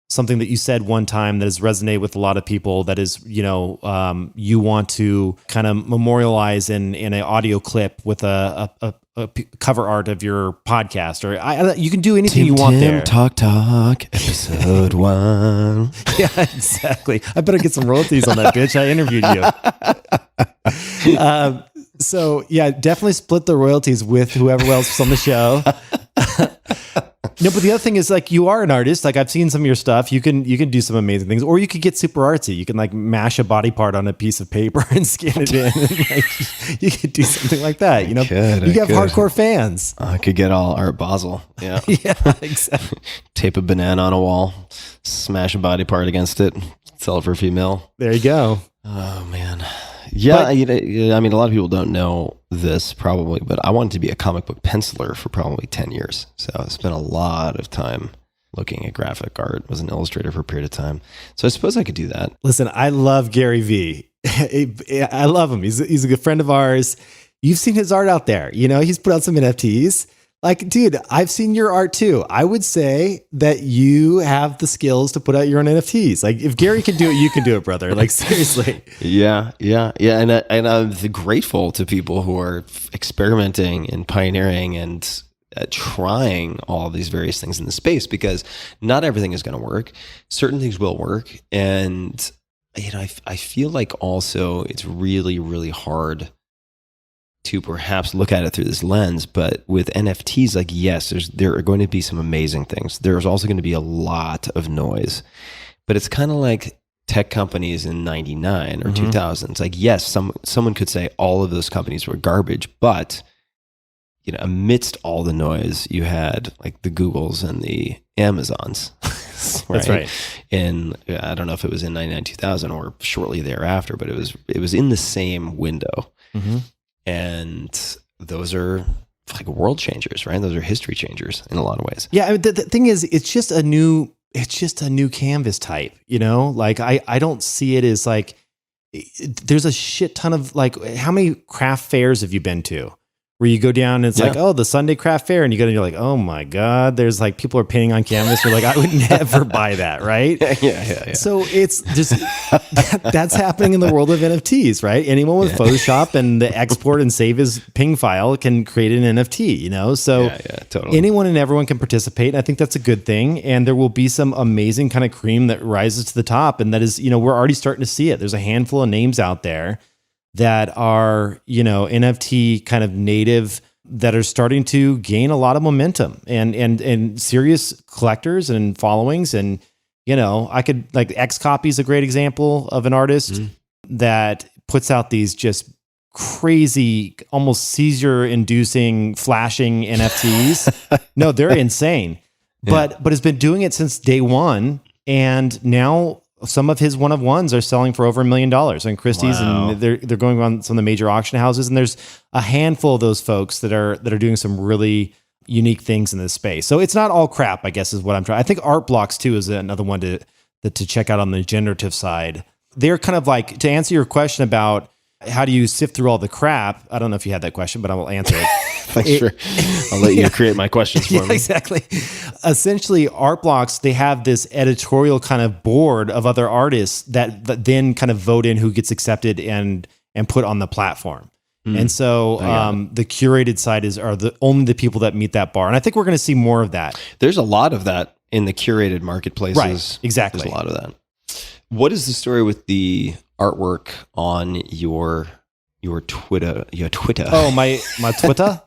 something that you said one time that has resonated with a lot of people that is, you want to kind of memorialize in an audio clip with a cover art of your podcast, or you can do anything you want there. Talk, episode 1. Yeah, exactly. I better get some royalties on that, bitch. I interviewed you. So yeah, definitely split the royalties with whoever else is on the show. No, but the other thing is like you are an artist. Like I've seen some of your stuff. You can do some amazing things, or you could get super artsy. You can like mash a body part on a piece of paper and scan it in. And, like, you could do something like that. You know, you have hardcore fans. I could get all Art Basel. Yeah, yeah, exactly. Tape a banana on a wall, smash a body part against it, sell it for a few mil. There you go. Oh man. Yeah, I mean, a lot of people don't know this probably, but I wanted to be a comic book penciler for probably 10 years. So I spent a lot of time looking at graphic art, was an illustrator for a period of time. So I suppose I could do that. Listen, I love Gary Vee. I love him. He's a good friend of ours. You've seen his art out there. You know, he's put out some NFTs. Like, dude, I've seen your art too. I would say that you have the skills to put out your own NFTs. Like, if Gary can do it, you can do it, brother. Like, seriously. Yeah. And I'm grateful to people who are experimenting and pioneering and trying all these various things in the space, because not everything is going to work. Certain things will work. And, you know, I feel like also it's really, really hard to perhaps look at it through this lens. But with NFTs, like, yes, there are going to be some amazing things. There's also going to be a lot of noise, but it's kind of like tech companies in 99 or 2000. It's like, yes, someone could say all of those companies were garbage, but you know, amidst all the noise, you had like the Googles and the Amazons. Right? That's right. And I don't know if it was in 99, 2000 or shortly thereafter, but it was in the same window. And those are like world changers, right? Those are history changers in a lot of ways. Yeah, I mean, the thing is, it's just a new canvas type, you know? Like I don't see it as like, there's a shit ton of like, how many craft fairs have you been to? Where you go down and it's like, oh, the Sunday craft fair. And you go and you're like, oh my God, there's like people are painting on canvas. You're like, I would never buy that, right? Yeah. So it's just, that's happening in the world of NFTs, right? Anyone with Photoshop and the export and save his ping file can create an NFT, you know? So totally. Anyone and everyone can participate. And I think that's a good thing. And there will be some amazing kind of cream that rises to the top. And that is, you know, we're already starting to see it. There's a handful of names out there that are, you know, NFT kind of native that are starting to gain a lot of momentum and serious collectors and followings. And, you know, I could like X Copy is a great example of an artist that puts out these just crazy, almost seizure inducing flashing NFTs. No, they're insane, but has been doing it since day one. And now some of his one-of-ones are selling for over $1 million on Christie's, and they're going on some of the major auction houses. And there's a handful of those folks that are doing some really unique things in this space. So it's not all crap, I guess, is what I'm trying. I think Art Blocks too is another one to check out on the generative side. They're kind of like, to answer your question about how do you sift through all the crap? I don't know if you had that question, but I will answer it. Thanks I'll let you create my questions for me. Exactly. Essentially, Art Blocks, they have this editorial kind of board of other artists that then kind of vote in who gets accepted and put on the platform. And so the curated side are only the people that meet that bar. And I think we're going to see more of that. There's a lot of that in the curated marketplaces. Right, exactly. There's a lot of that. What is the story with the artwork on your Twitter? Your Twitter. Oh, my Twitter?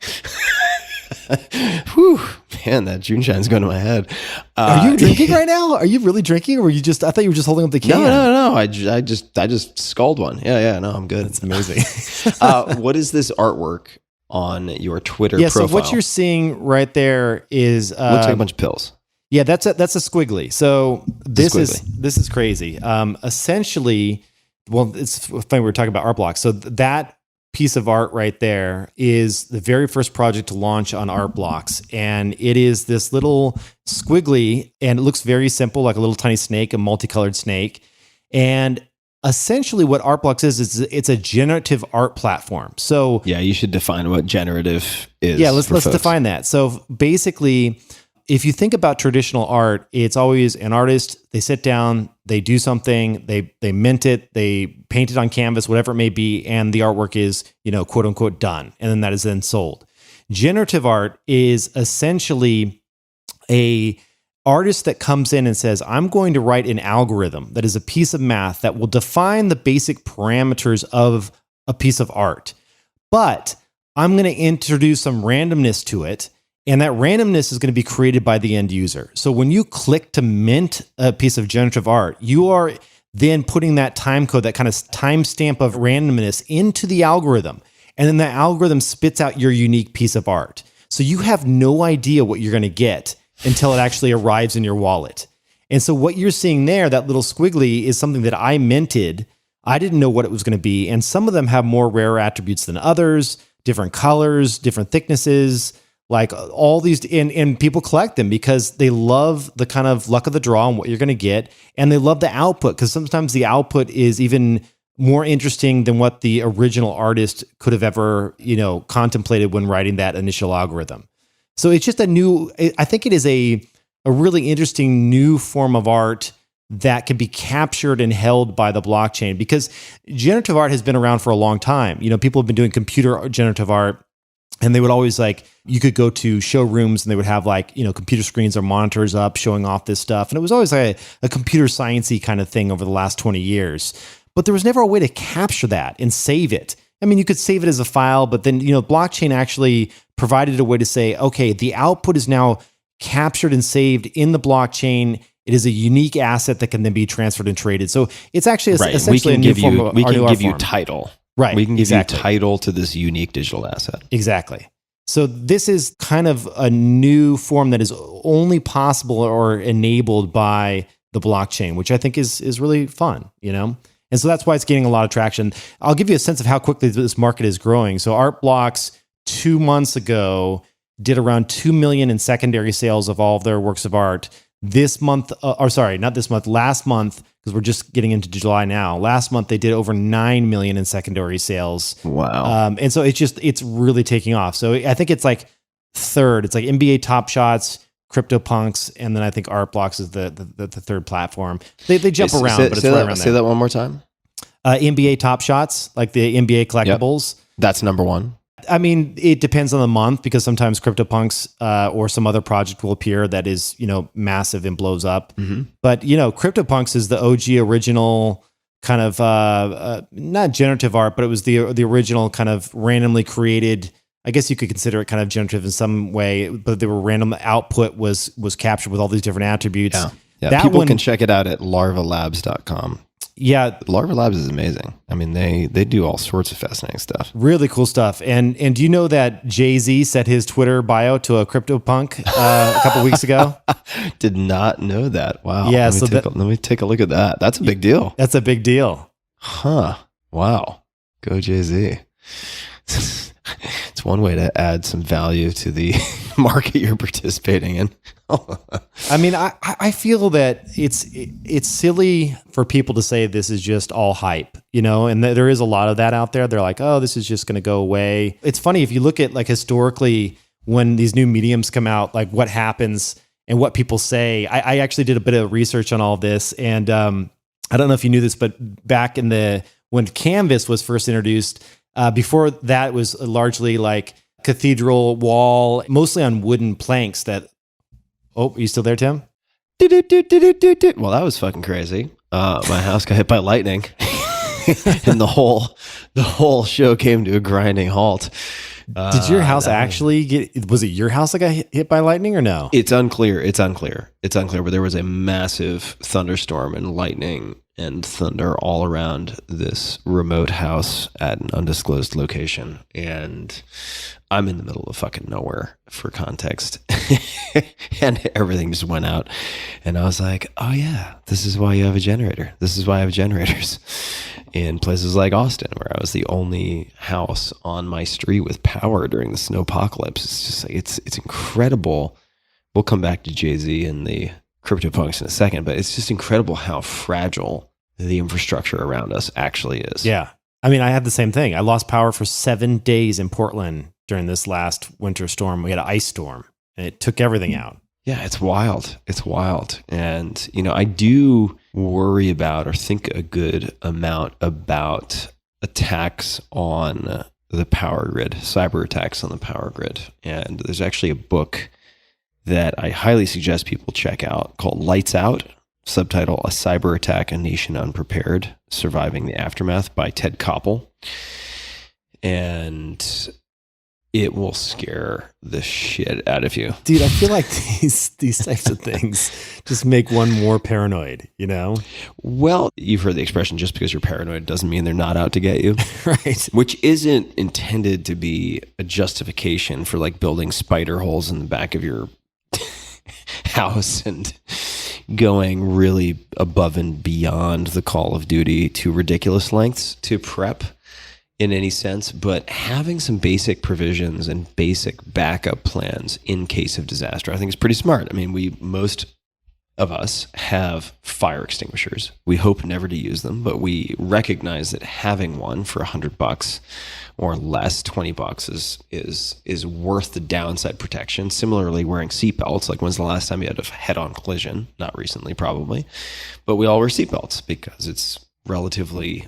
Whew, man, that June shine's going to my head. Are you drinking right now? Are you really drinking, or were you just? I thought you were just holding up the can. No. I just sculled one. Yeah. No, I'm good. That's amazing. What is this artwork on your Twitter So profile? what you're seeing right there is looks like a bunch of pills. Yeah, that's a squiggly. So this is crazy. Essentially, well, it's funny we were talking about art blocks. So that piece of art right there is the very first project to launch on Art Blocks, and it is this little squiggly, and it looks very simple, like a little tiny snake, a multicolored snake. And essentially, what Art Blocks is it's a generative art platform. So yeah, you should define what generative is. Yeah, let's define that. So basically, if you think about traditional art, it's always an artist, they sit down, they do something, they mint it, they paint it on canvas, whatever it may be, and the artwork is, you know, quote unquote done. And then that is then sold. Generative art is essentially a artist that comes in and says, I'm going to write an algorithm that is a piece of math that will define the basic parameters of a piece of art. but I'm going to introduce some randomness to it. And that randomness is going to be created by the end user. So when you click to mint a piece of generative art, you are then putting that time code, that kind of timestamp of randomness into the algorithm. And then the algorithm spits out your unique piece of art. So you have no idea what you're going to get until it actually arrives in your wallet. And so what you're seeing there, that little squiggly, is something that I minted. I didn't know what it was going to be. And some of them have more rare attributes than others, different colors, different thicknesses, like all these, and people collect them because they love the kind of luck of the draw and what you're going to get. And they love the output because sometimes the output is even more interesting than what the original artist could have ever, contemplated when writing that initial algorithm. So it's just I think it is a really interesting new form of art that can be captured and held by the blockchain, because generative art has been around for a long time. People have been doing computer generative art, and they would always you could go to showrooms and they would have computer screens or monitors up showing off this stuff. And it was always a computer science-y kind of thing over the last 20 years. But there was never a way to capture that and save it. I mean, you could save it as a file, but then, blockchain actually provided a way to say, okay, the output is now captured and saved in the blockchain. It is a unique asset that can then be transferred and traded. So it's actually essentially a new form of art. We can give you title. Right. We can give you title to this unique digital asset. Exactly. So this is kind of a new form that is only possible or enabled by the blockchain, which I think is really fun, And so that's why it's gaining a lot of traction. I'll give you a sense of how quickly this market is growing. So Art Blocks 2 months ago did around 2 million in secondary sales of all of their works of art. This month, last month, because we're just getting into July now. Last month, they did over 9 million in secondary sales. Wow. And so it's really taking off. So I think it's third. It's NBA Top Shots, CryptoPunks, and then I think Art Blocks is the third platform. They jump around, but it's right around there. Say that one more time. NBA Top Shots, like the NBA collectibles. Yep. That's number one. I mean, it depends on the month, because sometimes CryptoPunks or some other project will appear that is, massive and blows up. Mm-hmm. But, CryptoPunks is the OG original kind of, not generative art, but it was the original kind of randomly created. I guess you could consider it kind of generative in some way, but they were random output was captured with all these different attributes. Yeah. People can check it out at larvalabs.com. Yeah. Larva Labs is amazing. I mean, they do all sorts of fascinating stuff. Really cool stuff. And do you know that Jay-Z set his Twitter bio to a CryptoPunk a couple weeks ago? Did not know that. Wow. Yeah. Let me take a look at that. That's a big deal. That's a big deal. Huh. Wow. Go Jay-Z. It's one way to add some value to the market you're participating in. I mean, I feel that it's silly for people to say this is just all hype, and there is a lot of that out there. They're like, oh, this is just going to go away. It's funny if you look at historically when these new mediums come out, what happens and what people say. I actually did a bit of research on all of this, and I don't know if you knew this, but back when Canvas was first introduced, before that was largely cathedral wall, mostly on wooden planks that. Oh, are you still there, Tim? Well, that was fucking crazy. My house got hit by lightning, and the whole show came to a grinding halt. Did your house actually was it your house that got hit by lightning or no? It's unclear. But there was a massive thunderstorm and lightning and thunder all around this remote house at an undisclosed location. And I'm in the middle of fucking nowhere, for context. And everything just went out. And I was like, oh yeah, this is why you have a generator. This is why I have generators. In places like Austin, where I was the only house on my street with power during the snowpocalypse. It's just it's incredible. We'll come back to Jay-Z and the CryptoPunks in a second, but it's just incredible how fragile the infrastructure around us actually is. Yeah. I mean, I had the same thing. I lost power for 7 days in Portland during this last winter storm. We had an ice storm and it took everything out. Yeah, it's wild. It's wild. And, I do worry about or think a good amount about attacks on the power grid, cyber attacks on the power grid. And there's actually a book that I highly suggest people check out called Lights Out, subtitle A Cyber Attack, A Nation Unprepared, Surviving the Aftermath by Ted Koppel. and it will scare the shit out of you. Dude, I feel like these types of things just make one more paranoid, you know? Well, you've heard the expression, just because you're paranoid doesn't mean they're not out to get you. Right. Which isn't intended to be a justification for like building spider holes in the back of your house and going really above and beyond the call of duty to ridiculous lengths to prep in any sense, but having some basic provisions and basic backup plans in case of disaster, I think is pretty smart. I mean, most of us have fire extinguishers. We hope never to use them, but we recognize that having one for $100 or less, $20 is worth the downside protection. Similarly, wearing seatbelts, like when's the last time you had a head-on collision? Not recently, probably, but we all wear seatbelts because it's relatively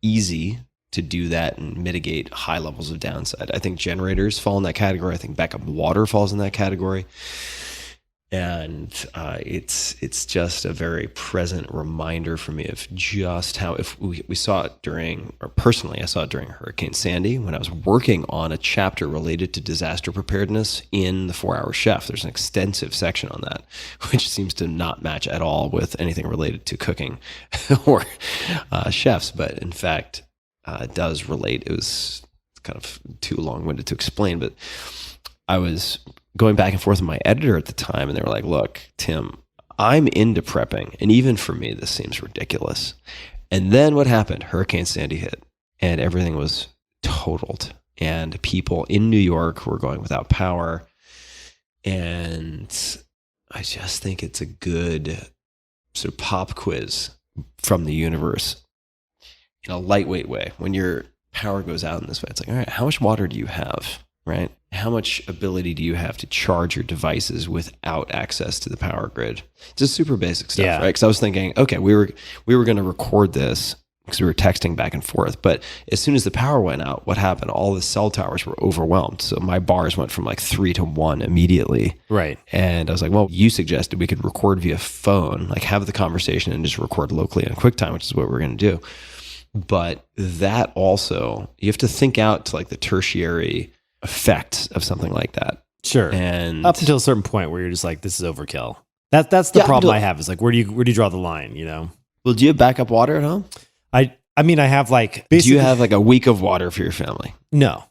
easy to do that and mitigate high levels of downside. I think generators fall in that category. I think backup water falls in that category. And it's just a very present reminder for me of just how, if we saw it during, or personally I saw it during Hurricane Sandy when I was working on a chapter related to disaster preparedness in the 4-Hour Chef. There's an extensive section on that, which seems to not match at all with anything related to cooking or chefs, but in fact it does relate. It was kind of too long-winded to explain, but I was going back and forth with my editor at the time, and they were like, look, Tim, I'm into prepping, and even for me, this seems ridiculous. And then what happened? Hurricane Sandy hit, and everything was totaled, and people in New York were going without power. And I just think it's a good sort of pop quiz from the universe in a lightweight way. When your power goes out in this way, it's like, all right, how much water do you have, right? How much ability do you have to charge your devices without access to the power grid? Just super basic stuff, right? Because I was thinking, okay, we were going to record this because we were texting back and forth. But as soon as the power went out, what happened? All the cell towers were overwhelmed. So my bars went from like 3 to 1 immediately. Right. And I was like, well, you suggested we could record via phone, like have the conversation and just record locally in QuickTime, which is what we're going to do. But that also, you have to think out to like the tertiary effects of something like that. Sure. And up until a certain point where you're just like, this is overkill. That's the problem I have, is like, where do you draw the line, you know? Well, do you have backup water at home? I mean, I have like, basically, do you have like a week of water for your family? No,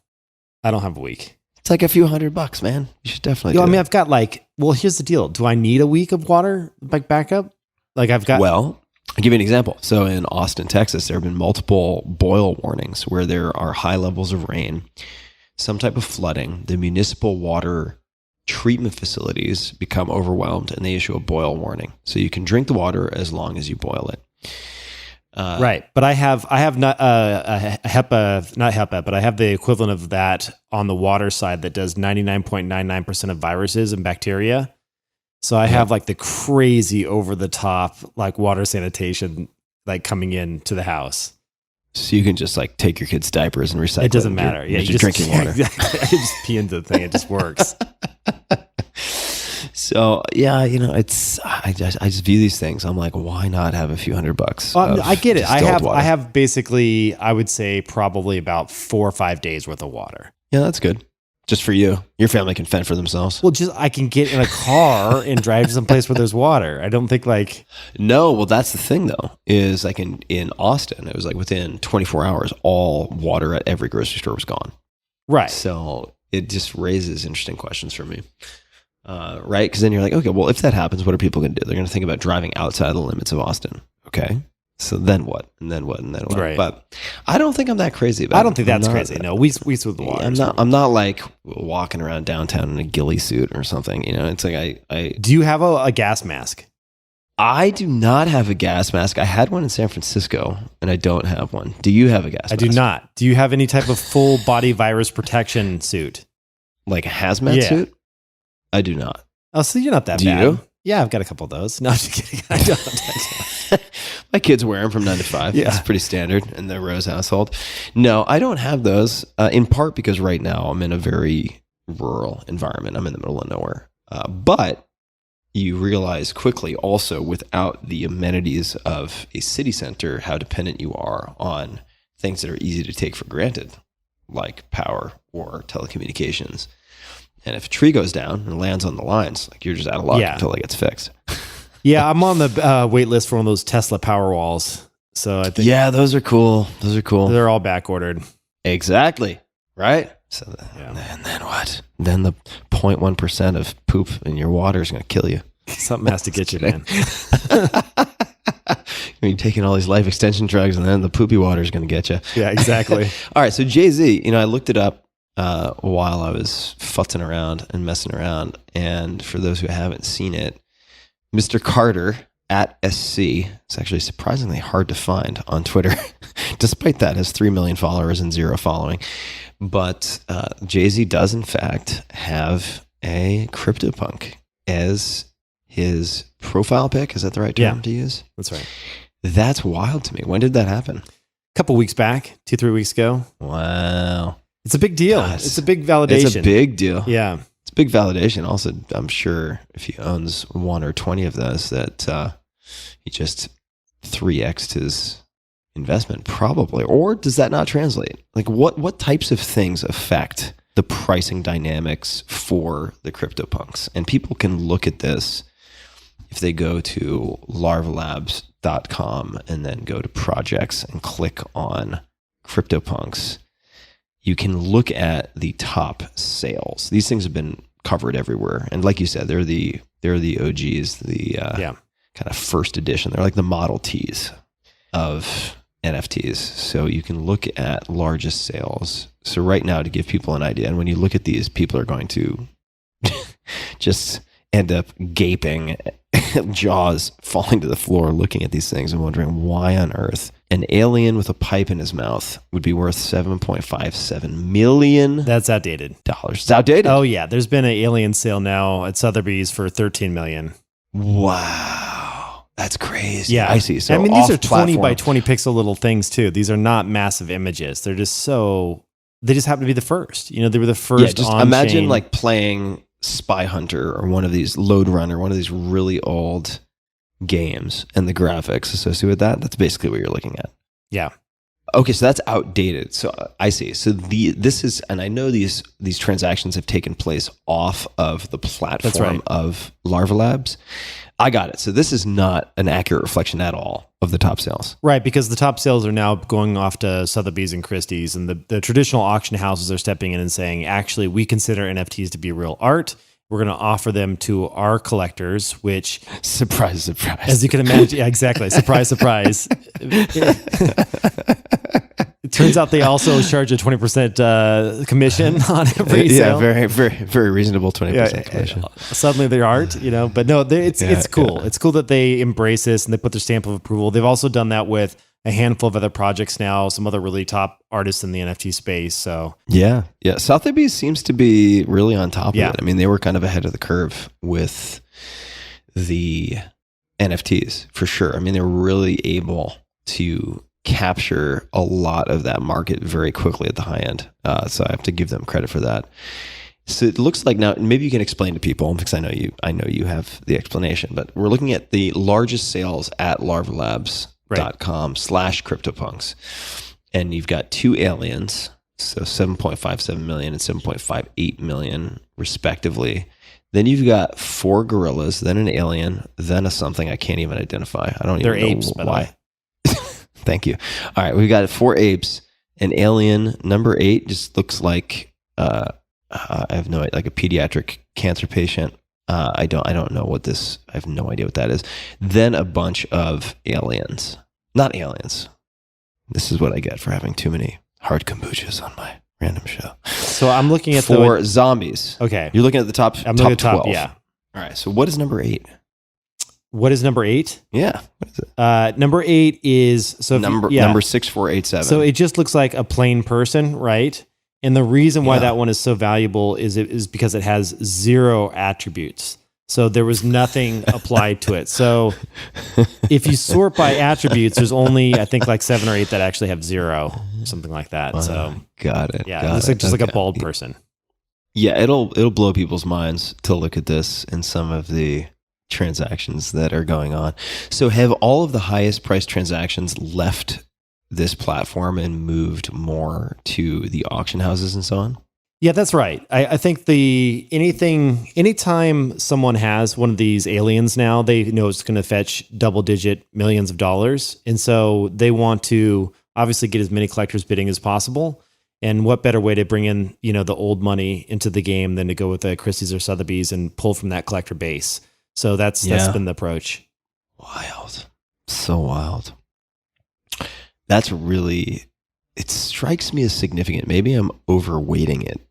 I don't have a week. It's like a few $100, man. You should definitely do I mean, I've got like, well, here's the deal. Do I need a week of water, like backup? Like I've got... Well, I'll give you an example. So in Austin, Texas, there have been multiple boil warnings where there are high levels of rain, some type of flooding. The municipal water treatment facilities become overwhelmed and they issue a boil warning. So you can drink the water as long as you boil it. Right. But I have not HEPA, not HEPA, but I have the equivalent of that on the water side that does 99.99% of viruses and bacteria. So I have like the crazy over the top, like water sanitation, like coming in to the house. So you can just like take your kids' diapers and recycle. It doesn't matter. Yeah, you're just drinking water. Exactly. I just pee into the thing. It just works. So yeah, you know, it's I just view these things. I'm like, why not have a few $100? I get it. I water? have basically, I would say probably about 4 or 5 days worth of water. Yeah, that's good. Just for you. Your family can fend for themselves. Well, just I can get in a car and drive to some place where there's water. I don't think like... No, well, that's the thing, though, is like in Austin, it was like within 24 hours, all water at every grocery store was gone. Right. So it just raises interesting questions for me. Right? Because then you're like, okay, well, if that happens, what are people going to do? They're going to think about driving outside the limits of Austin. Okay. So then what? And then what? And then what? Right. But I don't think I'm that crazy about it. I don't think that's crazy. No, we swim the water. I'm not like walking around downtown in a ghillie suit or something. You know, it's like I Do you have a gas mask? I do not have a gas mask. I had one in San Francisco and I don't have one. Do you have a gas mask? I do not. Do you have any type of full body virus protection suit? Like a hazmat suit? I do not. Oh, so you're not that bad. Do you? Yeah, I've got a couple of those. No, I'm just kidding. I don't. My kids wear them from 9 to 5. Yeah. It's pretty standard in the Rose household. No, I don't have those, in part because right now I'm in a very rural environment. I'm in the middle of nowhere. But you realize quickly also without the amenities of a city center how dependent you are on things that are easy to take for granted. like power or telecommunications. And if a tree goes down and lands on the lines, like you're just out of luck until it gets fixed. Yeah, I'm on the wait list for one of those Tesla Powerwalls. So I think those are cool. They're all back ordered. Exactly. Right. So then what? Then the 0.1% of poop in your water is going to kill you. Something has to get you, man. You're taking all these life extension drugs, and then the poopy water is going to get you. Yeah, exactly. All right. So Jay-Z, I looked it up while I was futzing around and messing around. And for those who haven't seen it, Mr. Carter at SC, it's actually surprisingly hard to find on Twitter. Despite that, has 3 million followers and 0 following. But Jay-Z does, in fact, have a CryptoPunk as his profile pic. Is that the right term to use? That's right. That's wild to me. When did that happen? A couple weeks back, 2-3 weeks ago. Wow. It's a big deal. Gosh. It's a big validation. It's a big deal. Yeah. It's a big validation. Also, I'm sure if he owns 1 or 20 of those, that he just 3x'd his investment, probably. Or does that not translate? Like, what types of things affect the pricing dynamics for the CryptoPunks? And people can look at this if they go to larvalabs.com and then go to projects and click on CryptoPunks. You can look at the top sales. These things have been covered everywhere, and like you said, they're the OGs, the kind of first edition. They're like the Model Ts of NFTs. So you can look at largest sales. So right now, to give people an idea, and when you look at these, people are going to just end up gaping, jaws falling to the floor, looking at these things and wondering why on earth an alien with a pipe in his mouth would be worth $7.57 million. That's outdated. It's outdated. Oh yeah, there's been an alien sale now at Sotheby's for $13 million. Wow, that's crazy. Yeah, I see. So I mean, these are 20 by 20 pixel little things too. These are not massive images. They're just they just happen to be the first. They were the first. Yeah, just imagine like playing Spy Hunter or one of these Lode Runner, one of these really old games, and the graphics associated with that. That's basically what you're looking at. Yeah. Okay, so that's outdated. So I see. So this is, and I know these transactions have taken place off of the platform of Larva Labs. I got it. So this is not an accurate reflection at all of the top sales. Right, because the top sales are now going off to Sotheby's and Christie's, and the traditional auction houses are stepping in and saying, actually, we consider NFTs to be real art. We're going to offer them to our collectors, which... Surprise, surprise. As you can imagine, yeah, exactly. Surprise, surprise. It turns out they also charge a 20% commission on every sale. Yeah, very, very, very reasonable 20% commission. Suddenly they're art, but no, it's cool. Yeah. It's cool that they embrace this and they put their stamp of approval. They've also done that with a handful of other projects now, some other really top artists in the NFT space. So yeah. Sotheby's seems to be really on top of it. I mean, they were kind of ahead of the curve with the NFTs for sure. I mean, they were really able to capture a lot of that market very quickly at the high end. So I have to give them credit for that. So it looks like now, maybe you can explain to people, because I know you have the explanation, but we're looking at the largest sales at larvalabs.com/CryptoPunks. And you've got 2 aliens, so 7.57 million and 7.58 million respectively. Then you've got 4 gorillas, then an alien, then a something I can't even identify. I don't even know apes, why. Thank you. All right, we've got 4 apes. An alien, number 8, just looks like I have no idea, like a pediatric cancer patient. I don't know what this. I have no idea what that is. Then a bunch of aliens, not aliens. This is what I get for having too many hard kombuchas on my random show. So I'm looking at 4 zombies. Okay, you're looking at the top. I'm looking at top 12. Yeah. All right. So what is number 8? What is number 8? Yeah. What is it? Number 8 is number 6487. So it just looks like a plain person, right? And the reason why that one is so valuable is because it has 0 attributes. So there was nothing applied to it. So if you sort by attributes, there's only, I think, like 7 or 8 that actually have 0, something like that. So got it. Yeah, it looks like just like a bald person. Yeah, it'll blow people's minds to look at this in some of the transactions that are going on. So have all of the highest priced transactions left this platform and moved more to the auction houses and so on? Yeah, that's right. I think anytime someone has one of these aliens now, they know it's going to fetch double-digit millions of dollars. And so they want to obviously get as many collectors bidding as possible. And what better way to bring in, the old money into the game than to go with the Christie's or Sotheby's and pull from that collector base. So that's been the approach. Wild. So wild. That's really, it strikes me as significant. Maybe I'm overweighting it,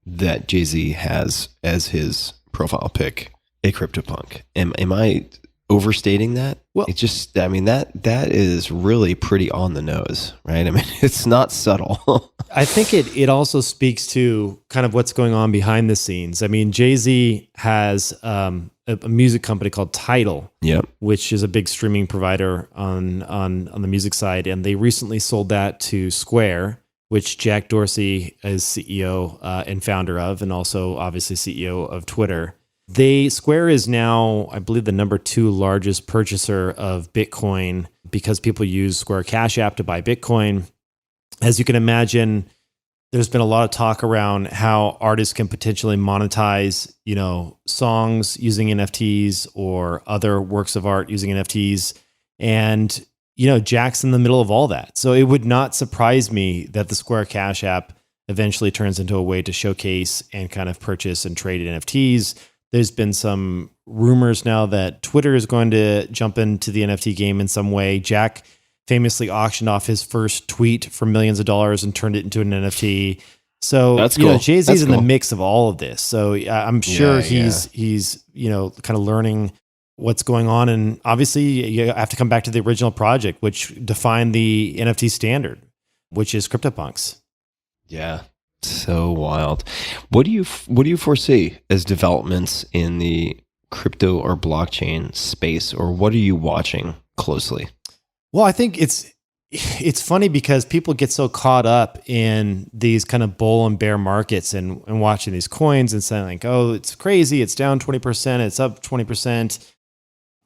that Jay-Z has as his profile pic a CryptoPunk. Am I overstating that? Well, it just, that is really pretty on the nose, right? I mean, it's not subtle. I think it also speaks to kind of what's going on behind the scenes. I mean, Jay-Z has a music company called Tidal, which is a big streaming provider on the music side, and they recently sold that to Square, which Jack Dorsey is CEO and founder of, and also obviously CEO of Twitter. Square is now, I believe, the number 2 largest purchaser of Bitcoin because people use Square Cash App to buy Bitcoin. As you can imagine, there's been a lot of talk around how artists can potentially monetize, songs using NFTs or other works of art using NFTs. And, Jack's in the middle of all that. So it would not surprise me that the Square Cash App eventually turns into a way to showcase and kind of purchase and trade NFTs. There's been some rumors now that Twitter is going to jump into the NFT game in some way. Jack famously auctioned off his first tweet for millions of dollars and turned it into an NFT. So that's cool. Jay-Z's in the mix of all of this. So I'm sure he's kind of learning what's going on. And obviously you have to come back to the original project, which defined the NFT standard, which is CryptoPunks. Yeah. So wild. What do you foresee as developments in the crypto or blockchain space, or what are you watching closely? Well, I think it's funny because people get so caught up in these kind of bull and bear markets and watching these coins and saying like, oh, it's crazy. It's down 20%. It's up 20%.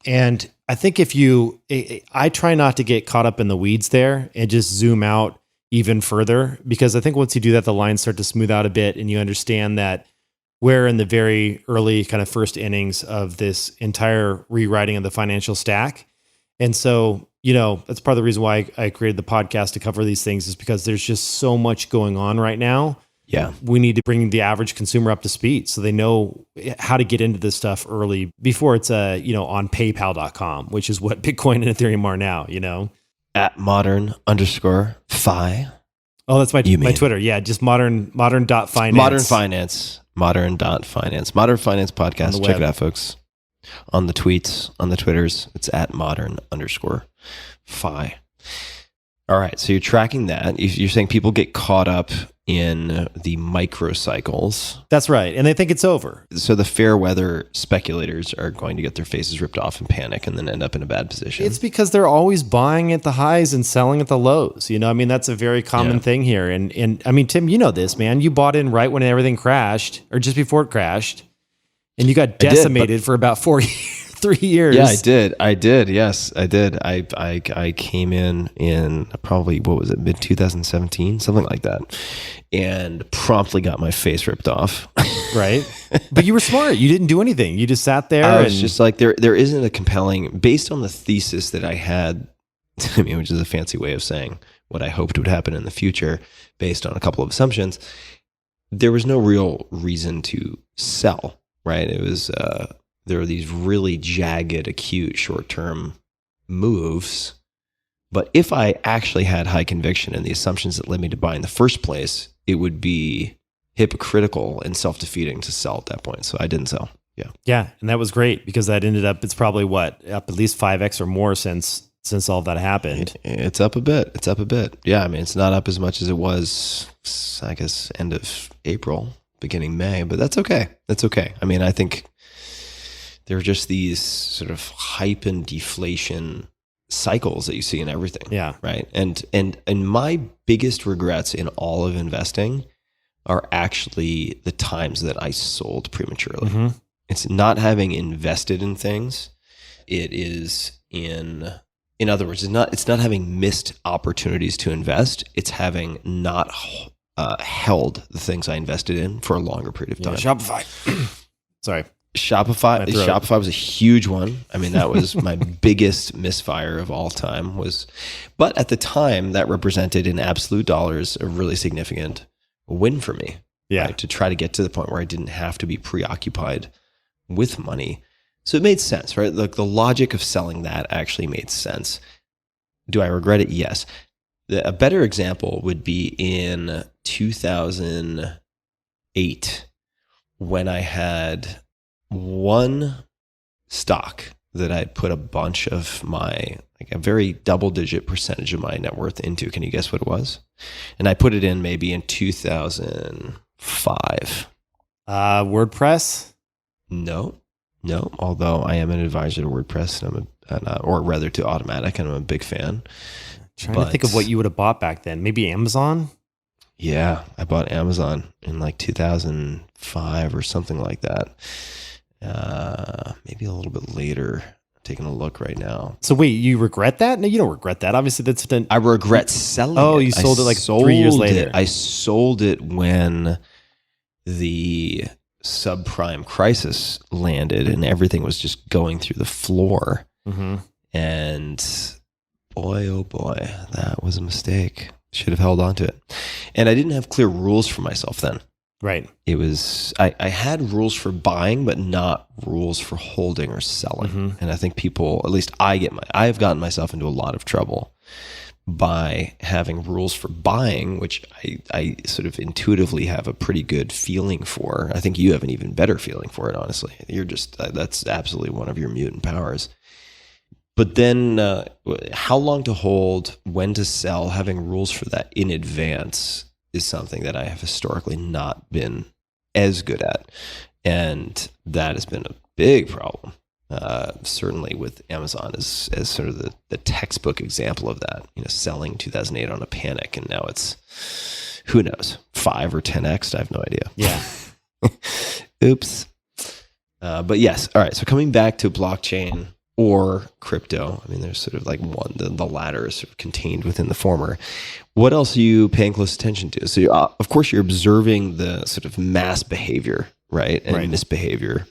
And I think I try not to get caught up in the weeds there and just zoom out even further, because I think once you do that, the lines start to smooth out a bit and you understand that we're in the very early kind of first innings of this entire rewriting of the financial stack. And so, that's part of the reason why I created the podcast to cover these things, is because there's just so much going on right now. Yeah. We need to bring the average consumer up to speed so they know how to get into this stuff early before it's on PayPal.com, which is what Bitcoin and Ethereum are now, At modern_fi. Oh, that's my Twitter. Yeah, just modern.finance. Modern Finance. Modern Finance podcast. Check it out, folks. On the tweets, on the Twitters, it's at modern_fi. All right, so you're tracking that. You're saying people get caught up in the microcycles. That's right, and they think it's over. So the fair weather speculators are going to get their faces ripped off and panic and then end up in a bad position. It's because they're always buying at the highs and selling at the lows. That's a very common thing here. And I mean, Tim, you know this, man. You bought in right when everything crashed, or just before it crashed, and you got decimated for about 3 years. Yeah, I did. Yes, I did. I came in probably, what was it, mid 2017, something like that, and promptly got my face ripped off. Right. But you were smart. You didn't do anything. You just sat there. I was just like, there isn't a compelling, based on the thesis that I had, which is a fancy way of saying what I hoped would happen in the future based on a couple of assumptions, there was no real reason to sell, right? It was, there were these really jagged, acute, short-term moves. But if I actually had high conviction in the assumptions that led me to buy in the first place, it would be hypocritical and self-defeating to sell at that point. So I didn't sell. Yeah. Yeah. And that was great, because that ended up, it's probably up at least 5x or more since all that happened. It's up a bit. Yeah. I mean, it's not up as much as it was, I guess, end of April, beginning May, but that's okay. I mean, I think there are just these sort of hype and deflation cycles that you see in everything. Yeah. Right. And my biggest regrets in all of investing are actually the times that I sold prematurely. Mm-hmm. It's not having invested in things. It is in In other words, it's not having missed opportunities to invest. It's having not held the things I invested in for a longer period of time. Shopify. Sorry. Shopify was a huge one. I mean, that was my biggest misfire of all time but at the time that represented in absolute dollars a really significant win for me. Yeah. Right? To try to get to the point where I didn't have to be preoccupied with money. So it made sense, right? Like the logic of selling that actually made sense. Do I regret it? Yes. A better example would be in 2008 when I had one stock that I'd put a bunch of a very double-digit percentage of my net worth into. Can you guess what it was? And I put it in maybe in 2005. WordPress? No. Although I am an advisor to WordPress, or rather to Automatic, and I'm a big fan. Trying to think of what you would have bought back then. Maybe Amazon? Yeah, I bought Amazon in like 2005 or something like that. Maybe a little bit later. I'm taking a look right now. So wait, you regret that? No, you don't regret that. Obviously, that's been. I regret selling. Oh, you sold it 3 years later. I sold it when the subprime crisis landed and everything was just going through the floor. Mm-hmm. And boy, oh boy, that was a mistake. Should have held on to it. And I didn't have clear rules for myself then. Right. It was, I had rules for buying, but not rules for holding or selling. Mm-hmm. And I think people, at least I have gotten myself into a lot of trouble by having rules for buying, which I sort of intuitively have a pretty good feeling for. I think you have an even better feeling for it, honestly. You're just, that's absolutely one of your mutant powers. But then how long to hold, when to sell, having rules for that in advance is something that I have historically not been as good at. And that has been a big problem. Certainly with Amazon as sort of the textbook example of that, selling 2008 on a panic. And now it's, who knows, 5 or 10x. I have no idea. Yeah. Oops. But yes. All right. So coming back to blockchain or crypto, I mean, there's sort of like the latter is sort of contained within the former. What else are you paying close attention to? So of course you're observing the sort of mass behavior, right? And misbehavior.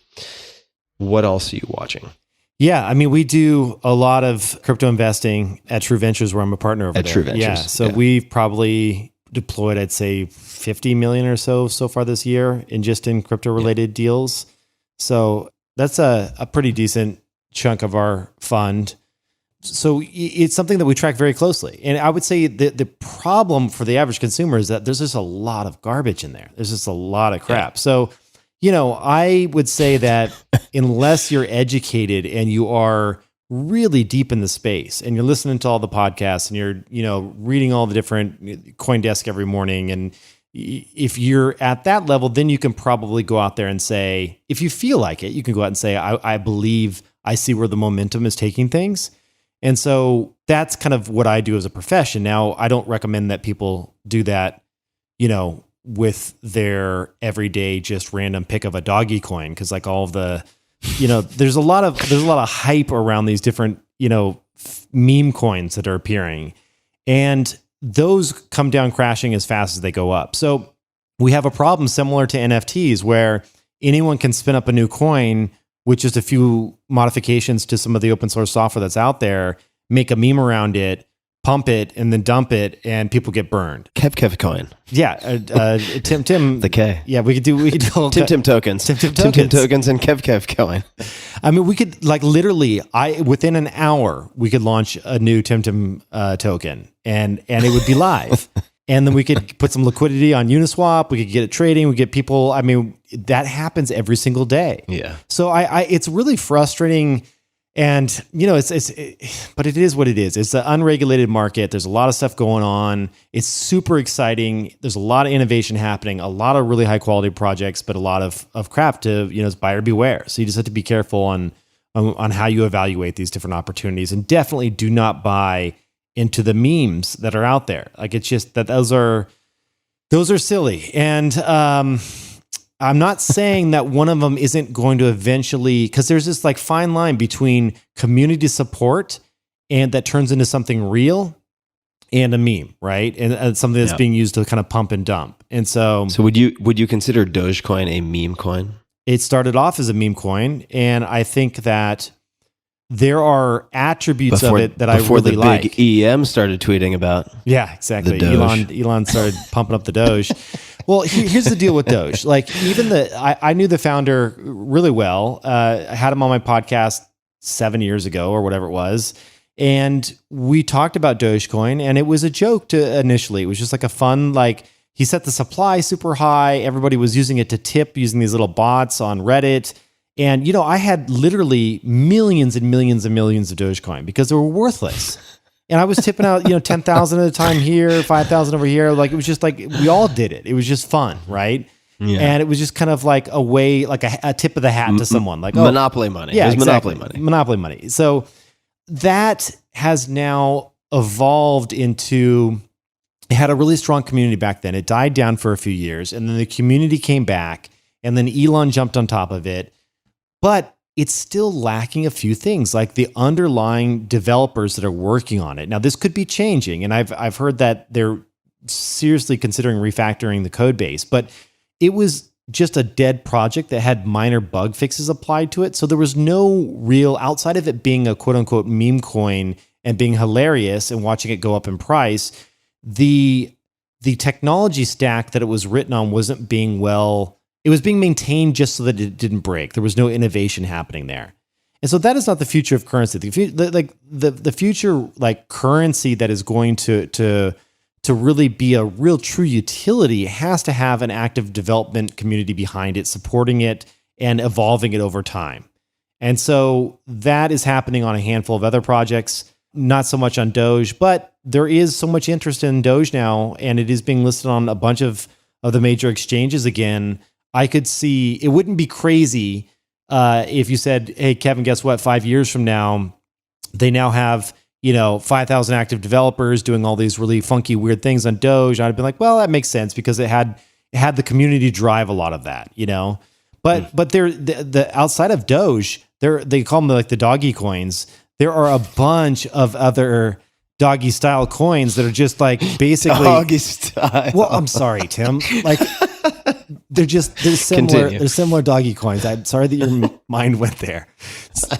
What else are you watching? Yeah, I mean, we do a lot of crypto investing at True Ventures, where I'm a partner over there. At True Ventures. Yeah, so we've probably deployed, I'd say, 50 million or so far this year in crypto-related deals. So that's a pretty decent chunk of our fund. So it's something that we track very closely. And I would say the problem for the average consumer is that there's just a lot of garbage in there. There's just a lot of crap. Yeah. So I would say that unless you're educated and you are really deep in the space and you're listening to all the podcasts and you're, reading all the different CoinDesk every morning, and if you're at that level, then you can probably go out there and say, if you feel like it, you can go out and say, I believe I see where the momentum is taking things. And so that's kind of what I do as a profession. Now, I don't recommend that people do that, with their everyday just random pick of a Dogecoin, because like all of the, there's a lot of hype around these different, meme coins that are appearing, and those come down crashing as fast as they go up. So we have a problem similar to NFTs where anyone can spin up a new coin with just a few modifications to some of the open source software that's out there, make a meme around it, pump it, and then dump it, and people get burned. Kev coin. Yeah, Tim. The K. Yeah, we could do Tim tokens. Tim tokens and Kev coin. I mean, we could literally, within an hour, we could launch a new Tim token, and it would be live. And then we could put some liquidity on Uniswap. We could get it trading. We get people. I mean, that happens every single day. Yeah. So it's really frustrating. And, but it is what it is. It's an unregulated market. There's a lot of stuff going on. It's super exciting. There's a lot of innovation happening, a lot of really high quality projects, but a lot of crap to, it's buyer beware. So you just have to be careful on how you evaluate these different opportunities, and definitely do not buy into the memes that are out there. Like, it's just that those are silly. And, I'm not saying that one of them isn't going to eventually, because there's this like fine line between community support and that turns into something real and a meme, right? And something that's being used to kind of pump and dump. And so would you consider Dogecoin a meme coin? It started off as a meme coin, and I think that there are attributes of it that I really like. Before the big EM started tweeting about. Yeah, exactly. The Doge. Elon started pumping up the Doge. Well, here's the deal with Doge. Like, even I knew the founder really well. I had him on my podcast 7 years ago or whatever it was. And we talked about Dogecoin, and it was a joke initially. It was just like a fun, like, he set the supply super high. Everybody was using it to tip using these little bots on Reddit. And, I had literally millions and millions and millions of Dogecoin because they were worthless. And I was tipping out, 10,000 at a time here, 5,000 over here. Like, it was just like, we all did it. It was just fun, right? Yeah. And it was just kind of like a way, like a tip of the hat to someone. Like, Monopoly money. Yeah, it was exactly. Monopoly money. Monopoly money. So that has now evolved into, it had a really strong community back then. It died down for a few years, and then the community came back, and then Elon jumped on top of it. But it's still lacking a few things, like the underlying developers that are working on it. Now, this could be changing, and I've heard that they're seriously considering refactoring the code base, but it was just a dead project that had minor bug fixes applied to it. So there was no real, outside of it being a quote unquote meme coin and being hilarious and watching it go up in price, the technology stack that it was written on wasn't being it was being maintained just so that it didn't break. There was no innovation happening there. And so that is not the future of currency. The future, like, currency that is going to really be a real true utility has to have an active development community behind it, supporting it and evolving it over time. And so that is happening on a handful of other projects, not so much on Doge, but there is so much interest in Doge now, and it is being listed on a bunch of the major exchanges again. I could see, it wouldn't be crazy if you said, hey, Kevin, guess what? 5 years from now, they now have 5,000 active developers doing all these really funky, weird things on Doge. I'd be like, well, that makes sense because it had the community drive a lot of that, But they're the outside of Doge, they call them like the doggy coins. There are a bunch of other doggy style coins that are just like basically doggy style. Well, I'm sorry, Tim. Like, they're similar. Continue. They're similar doggy coins. I'm sorry that your mind went there,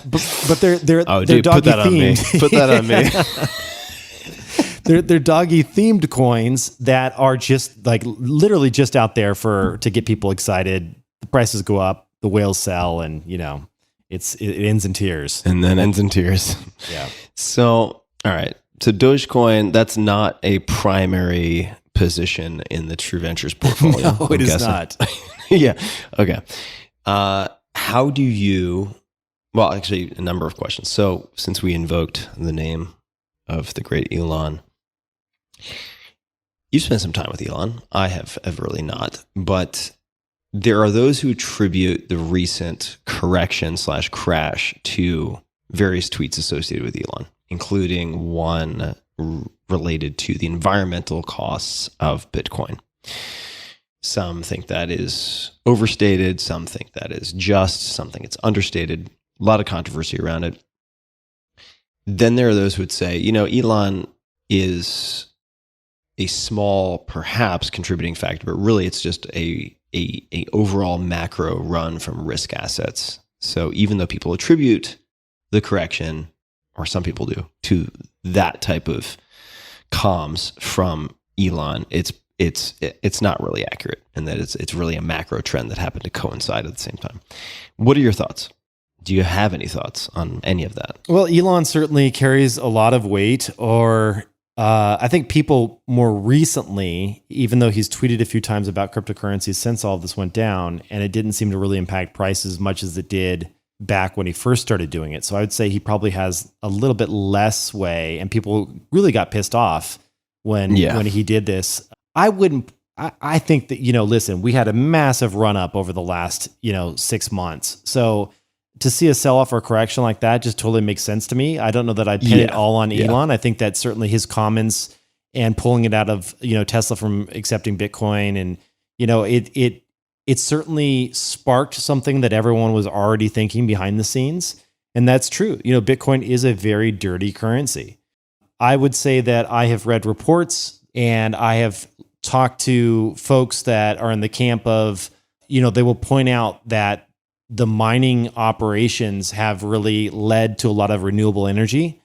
but they're dude, doggy put that themed. Put that on me. They're doggy themed coins that are just like literally just out there to get people excited. The prices go up, the whales sell, and it ends in tears. And then ends in tears. Yeah. So, all right. So Dogecoin, that's not a primary position in the True Ventures portfolio. No, it is not. Yeah. Okay. How do you, well, actually a number of questions. So since we invoked the name of the great Elon, you spent some time with Elon. I have really not, but there are those who attribute the recent correction / crash to various tweets associated with Elon, including one related to the environmental costs of Bitcoin. Some think that is overstated. Some think that is just. Some think it's understated. A lot of controversy around it. Then there are those who would say, Elon is a small, perhaps contributing factor, but really it's just a overall macro run from risk assets. So even though people attribute the correction, or some people do, to that type of comms from Elon, it's not really accurate, and that it's really a macro trend that happened to coincide at the same time. What are your thoughts? Do you have any thoughts on any of that? Well, Elon certainly carries a lot of weight, or I think people more recently, even though he's tweeted a few times about cryptocurrencies since all of this went down, and it didn't seem to really impact prices as much as it did back when he first started doing it. So I would say he probably has a little bit less sway, and people really got pissed off when he did this. I think that, listen, we had a massive run up over the last, 6 months. So to see a sell off or correction like that just totally makes sense to me. I don't know that I'd pin it all on Elon. I think that certainly his comments and pulling it out of, Tesla from accepting Bitcoin, and, it certainly sparked something that everyone was already thinking behind the scenes. And that's true. Bitcoin is a very dirty currency. I would say that I have read reports and I have talked to folks that are in the camp of, they will point out that the mining operations have really led to a lot of renewable energy.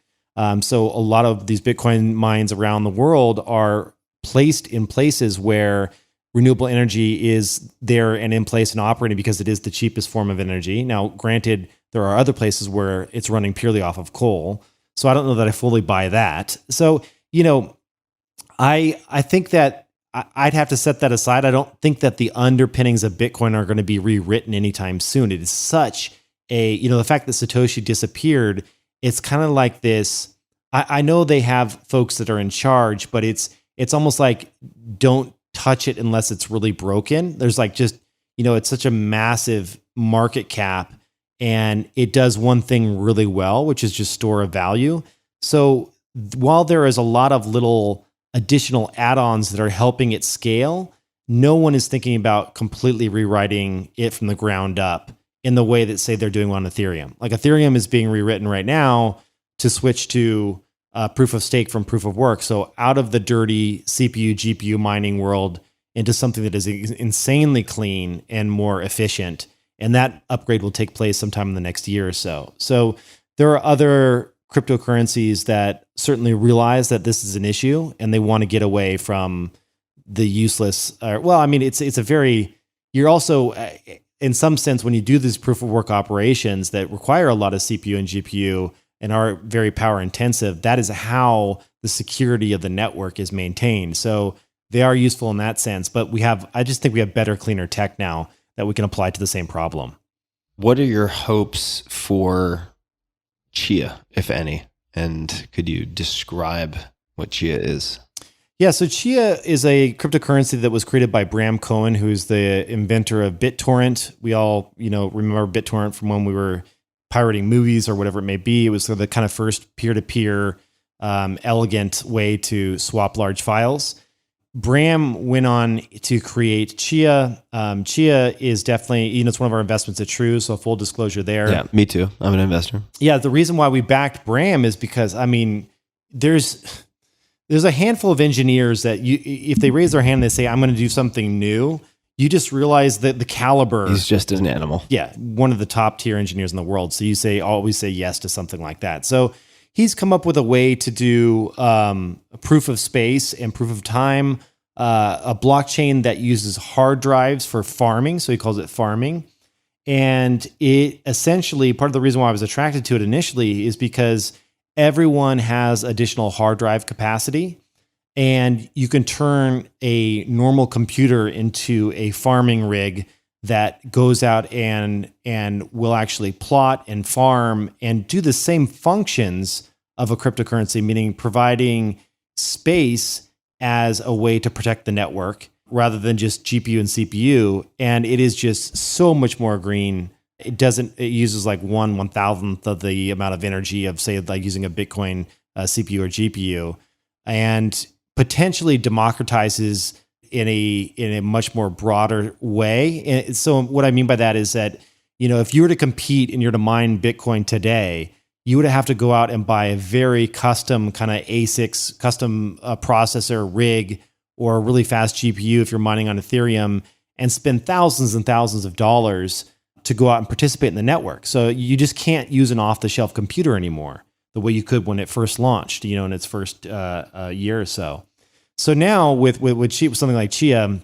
So a lot of these Bitcoin mines around the world are placed in places where renewable energy is there and in place and operating because it is the cheapest form of energy. Now, granted, there are other places where it's running purely off of coal. So I don't know that I fully buy that. So, I think that I'd have to set that aside. I don't think that the underpinnings of Bitcoin are going to be rewritten anytime soon. It is such the fact that Satoshi disappeared, it's kind of like this. I know they have folks that are in charge, but it's almost like don't touch it unless it's really broken. There's like just, it's such a massive market cap and it does one thing really well, which is just store a value. So while there is a lot of little additional add-ons that are helping it scale, no one is thinking about completely rewriting it from the ground up in the way that, say, they're doing on Ethereum. Like Ethereum is being rewritten right now to switch to proof of stake from proof of work. So out of the dirty CPU, GPU mining world into something that is insanely clean and more efficient. And that upgrade will take place sometime in the next year or so. So there are other cryptocurrencies that certainly realize that this is an issue and they want to get away from the useless. You're also, in some sense, when you do these proof of work operations that require a lot of CPU and GPU and are very power intensive, that is how the security of the network is maintained. So they are useful in that sense, but I just think we have better, cleaner tech now that we can apply to the same problem. What are your hopes for Chia, if any? And could you describe what Chia is? Yeah, so Chia is a cryptocurrency that was created by Bram Cohen, who's the inventor of BitTorrent. We all, remember BitTorrent from when we were pirating movies or whatever it may be. It was the kind of first peer-to-peer, elegant way to swap large files. Bram went on to create Chia. Chia is definitely, it's one of our investments at True, so full disclosure there. Yeah, me too. I'm an investor. Yeah, the reason why we backed Bram is because, there's a handful of engineers that if they raise their hand and they say, I'm going to do something new, you just realize that the caliber. He's just an animal. Yeah, one of the top tier engineers in the world. So you always say yes to something like that. So he's come up with a way to do a proof of space and proof of time, a blockchain that uses hard drives for farming. So he calls it farming. And it essentially, part of the reason why I was attracted to it initially is because everyone has additional hard drive capacity. And you can turn a normal computer into a farming rig that goes out and will actually plot and farm and do the same functions of a cryptocurrency, meaning providing space as a way to protect the network rather than just GPU and CPU. And it is just so much more green. It uses like 1/1000th of the amount of energy of, say, like using a Bitcoin CPU or GPU, and potentially democratizes in a much more broader way. And so what I mean by that is that, if you were to compete and you're to mine Bitcoin today, you would have to go out and buy a very custom kind of ASICs, custom processor rig, or a really fast GPU if you're mining on Ethereum, and spend thousands and thousands of dollars to go out and participate in the network. So you just can't use an off-the-shelf computer anymore the way you could when it first launched, in its first year or so. So now with something like Chia,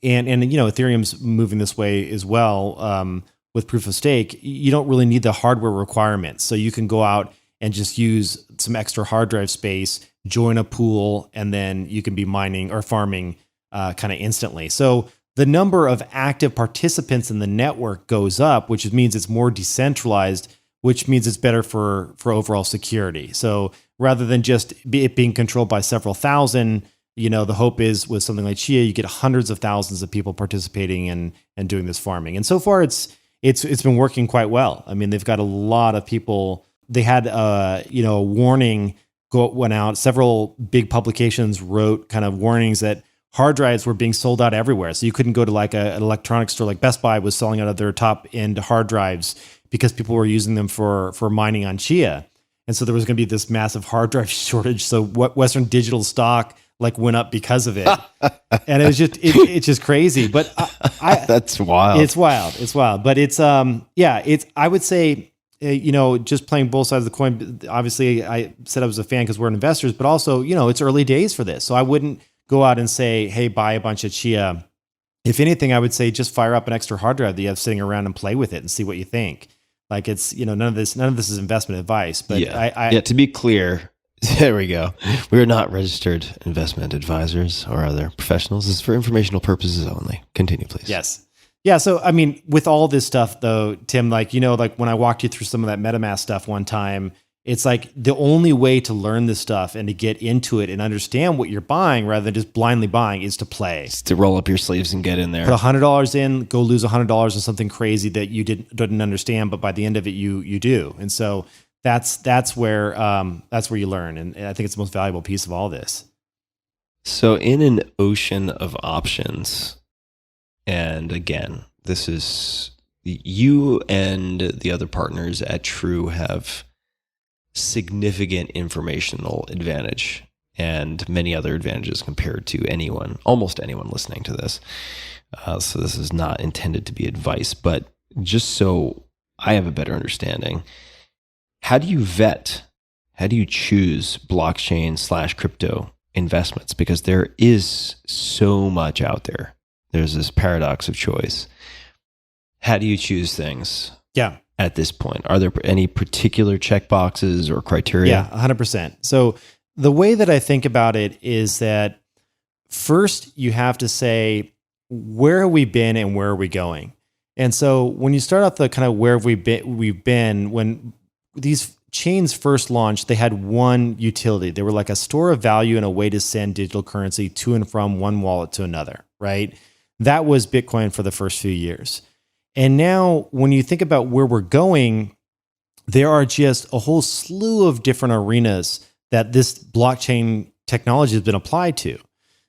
and Ethereum's moving this way as well with proof of stake, you don't really need the hardware requirements. So you can go out and just use some extra hard drive space, join a pool, and then you can be mining or farming kind of instantly. So the number of active participants in the network goes up, which means it's more decentralized, which means it's better for overall security. So rather than just it being controlled by several thousand, the hope is with something like Chia, you get hundreds of thousands of people participating and doing this farming. And so far, it's been working quite well. They've got a lot of people. They had a warning went out. Several big publications wrote kind of warnings that hard drives were being sold out everywhere. So you couldn't go to like an electronics store like Best Buy was selling out of their top end hard drives. because people were using them for mining on Chia. And so there was going to be this massive hard drive shortage. So what Western Digital stock like went up because of it. And it was just, it's just crazy. But that's wild. It's wild. But it's, I would say, just playing both sides of the coin. Obviously I said I was a fan because we're investors, but also, it's early days for this. So I wouldn't go out and say, hey, buy a bunch of Chia. If anything, I would say just fire up an extra hard drive that you have sitting around and play with it and see what you think. Like it's, none of this is investment advice, but to be clear, there we go. We're not registered investment advisors or other professionals. This is for informational purposes only. Continue, please. Yes. Yeah. So, I mean, with all this stuff though, Tim, like when I walked you through some of that MetaMask stuff one time, it's like the only way to learn this stuff and to get into it and understand what you're buying rather than just blindly buying is to play. It's to roll up your sleeves and get in there. Put $100 in, go lose $100 on something crazy that you didn't understand, but by the end of it, you do. And so that's where you learn. And I think it's the most valuable piece of all this. So in an ocean of options, and again, this is you and the other partners at True have significant informational advantage and many other advantages compared to almost anyone listening to this. So this is not intended to be advice, but just so I have a better understanding, how do you choose blockchain/crypto investments? Because there is so much out there. There's this paradox of choice. How do you choose things? Yeah. At this point, are there any particular checkboxes or criteria? Yeah, 100%. So the way that I think about it is that first you have to say, where have we been and where are we going? And so when you start off the kind of where have we've been, when these chains first launched, they had one utility. They were like a store of value and a way to send digital currency to and from one wallet to another, right? That was Bitcoin for the first few years. And now when you think about where we're going, there are just a whole slew of different arenas that this blockchain technology has been applied to.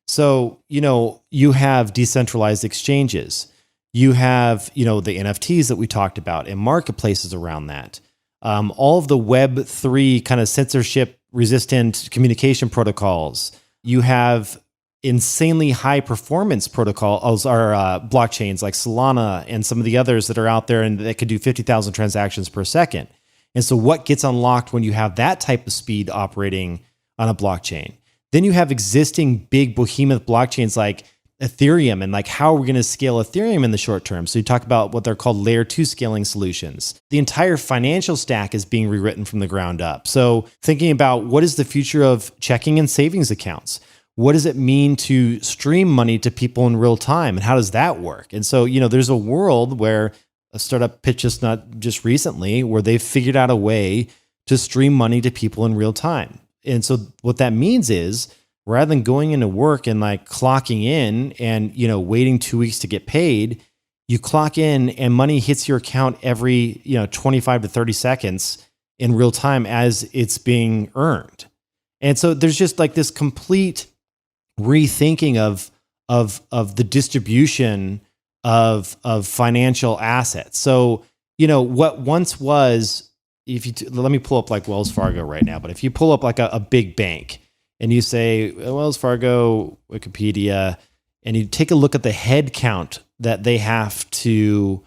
So, you have decentralized exchanges. You have, the NFTs that we talked about and marketplaces around that. All of the Web3 kind of censorship resistant communication protocols. You have insanely high performance protocols or blockchains like Solana and some of the others that are out there and that could do 50,000 transactions per second. And so what gets unlocked when you have that type of speed operating on a blockchain? Then you have existing big behemoth blockchains like Ethereum and like how are we going to scale Ethereum in the short term? So you talk about what they're called layer 2 scaling solutions. The entire financial stack is being rewritten from the ground up. So thinking about what is the future of checking and savings accounts? What does it mean to stream money to people in real time? And how does that work? And so, there's a world where a startup pitched not just recently, where they've figured out a way to stream money to people in real time. And so what that means is rather than going into work and like clocking in and, waiting 2 weeks to get paid, you clock in and money hits your account every, 25 to 30 seconds in real time as it's being earned. And so there's just like this complete rethinking of the distribution of financial assets. So, what once was, let me pull up like Wells Fargo right now, but if you pull up like a big bank and you say Wells Fargo, Wikipedia, and you take a look at the head count that they have to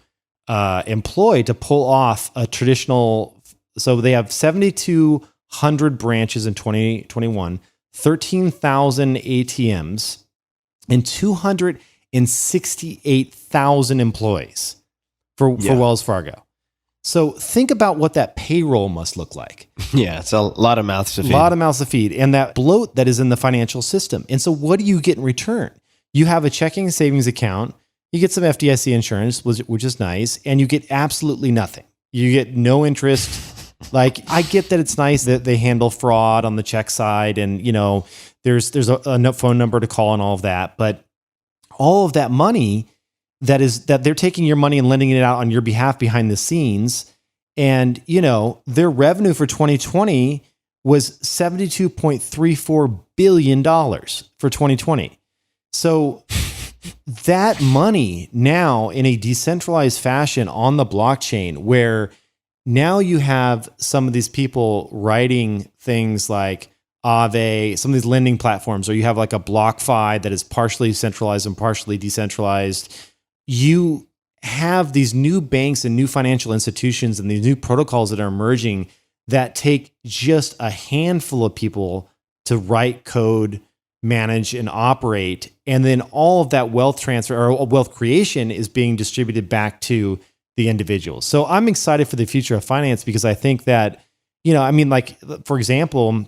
employ to pull off a traditional, so they have 7,200 branches in 2021, 13,000 ATMs, and 268,000 employees for Wells Fargo. So think about what that payroll must look like. Yeah, it's a lot of mouths to feed. A lot of mouths to feed, and that bloat that is in the financial system. And so what do you get in return? You have a checking and savings account, you get some FDIC insurance, which is nice, and you get absolutely nothing. You get no interest. Like, I get that it's nice that they handle fraud on the check side and, there's a phone number to call and all of that. But all of that money that they're taking your money and lending it out on your behalf behind the scenes. And, their revenue for 2020 was $72.34 billion for 2020. So that money now in a decentralized fashion on the blockchain where now you have some of these people writing things like Aave, some of these lending platforms, or you have like a BlockFi that is partially centralized and partially decentralized. You have these new banks and new financial institutions and these new protocols that are emerging that take just a handful of people to write code, manage, and operate. And then all of that wealth transfer or wealth creation is being distributed back to the individuals. So I'm excited for the future of finance because I think that, like, for example,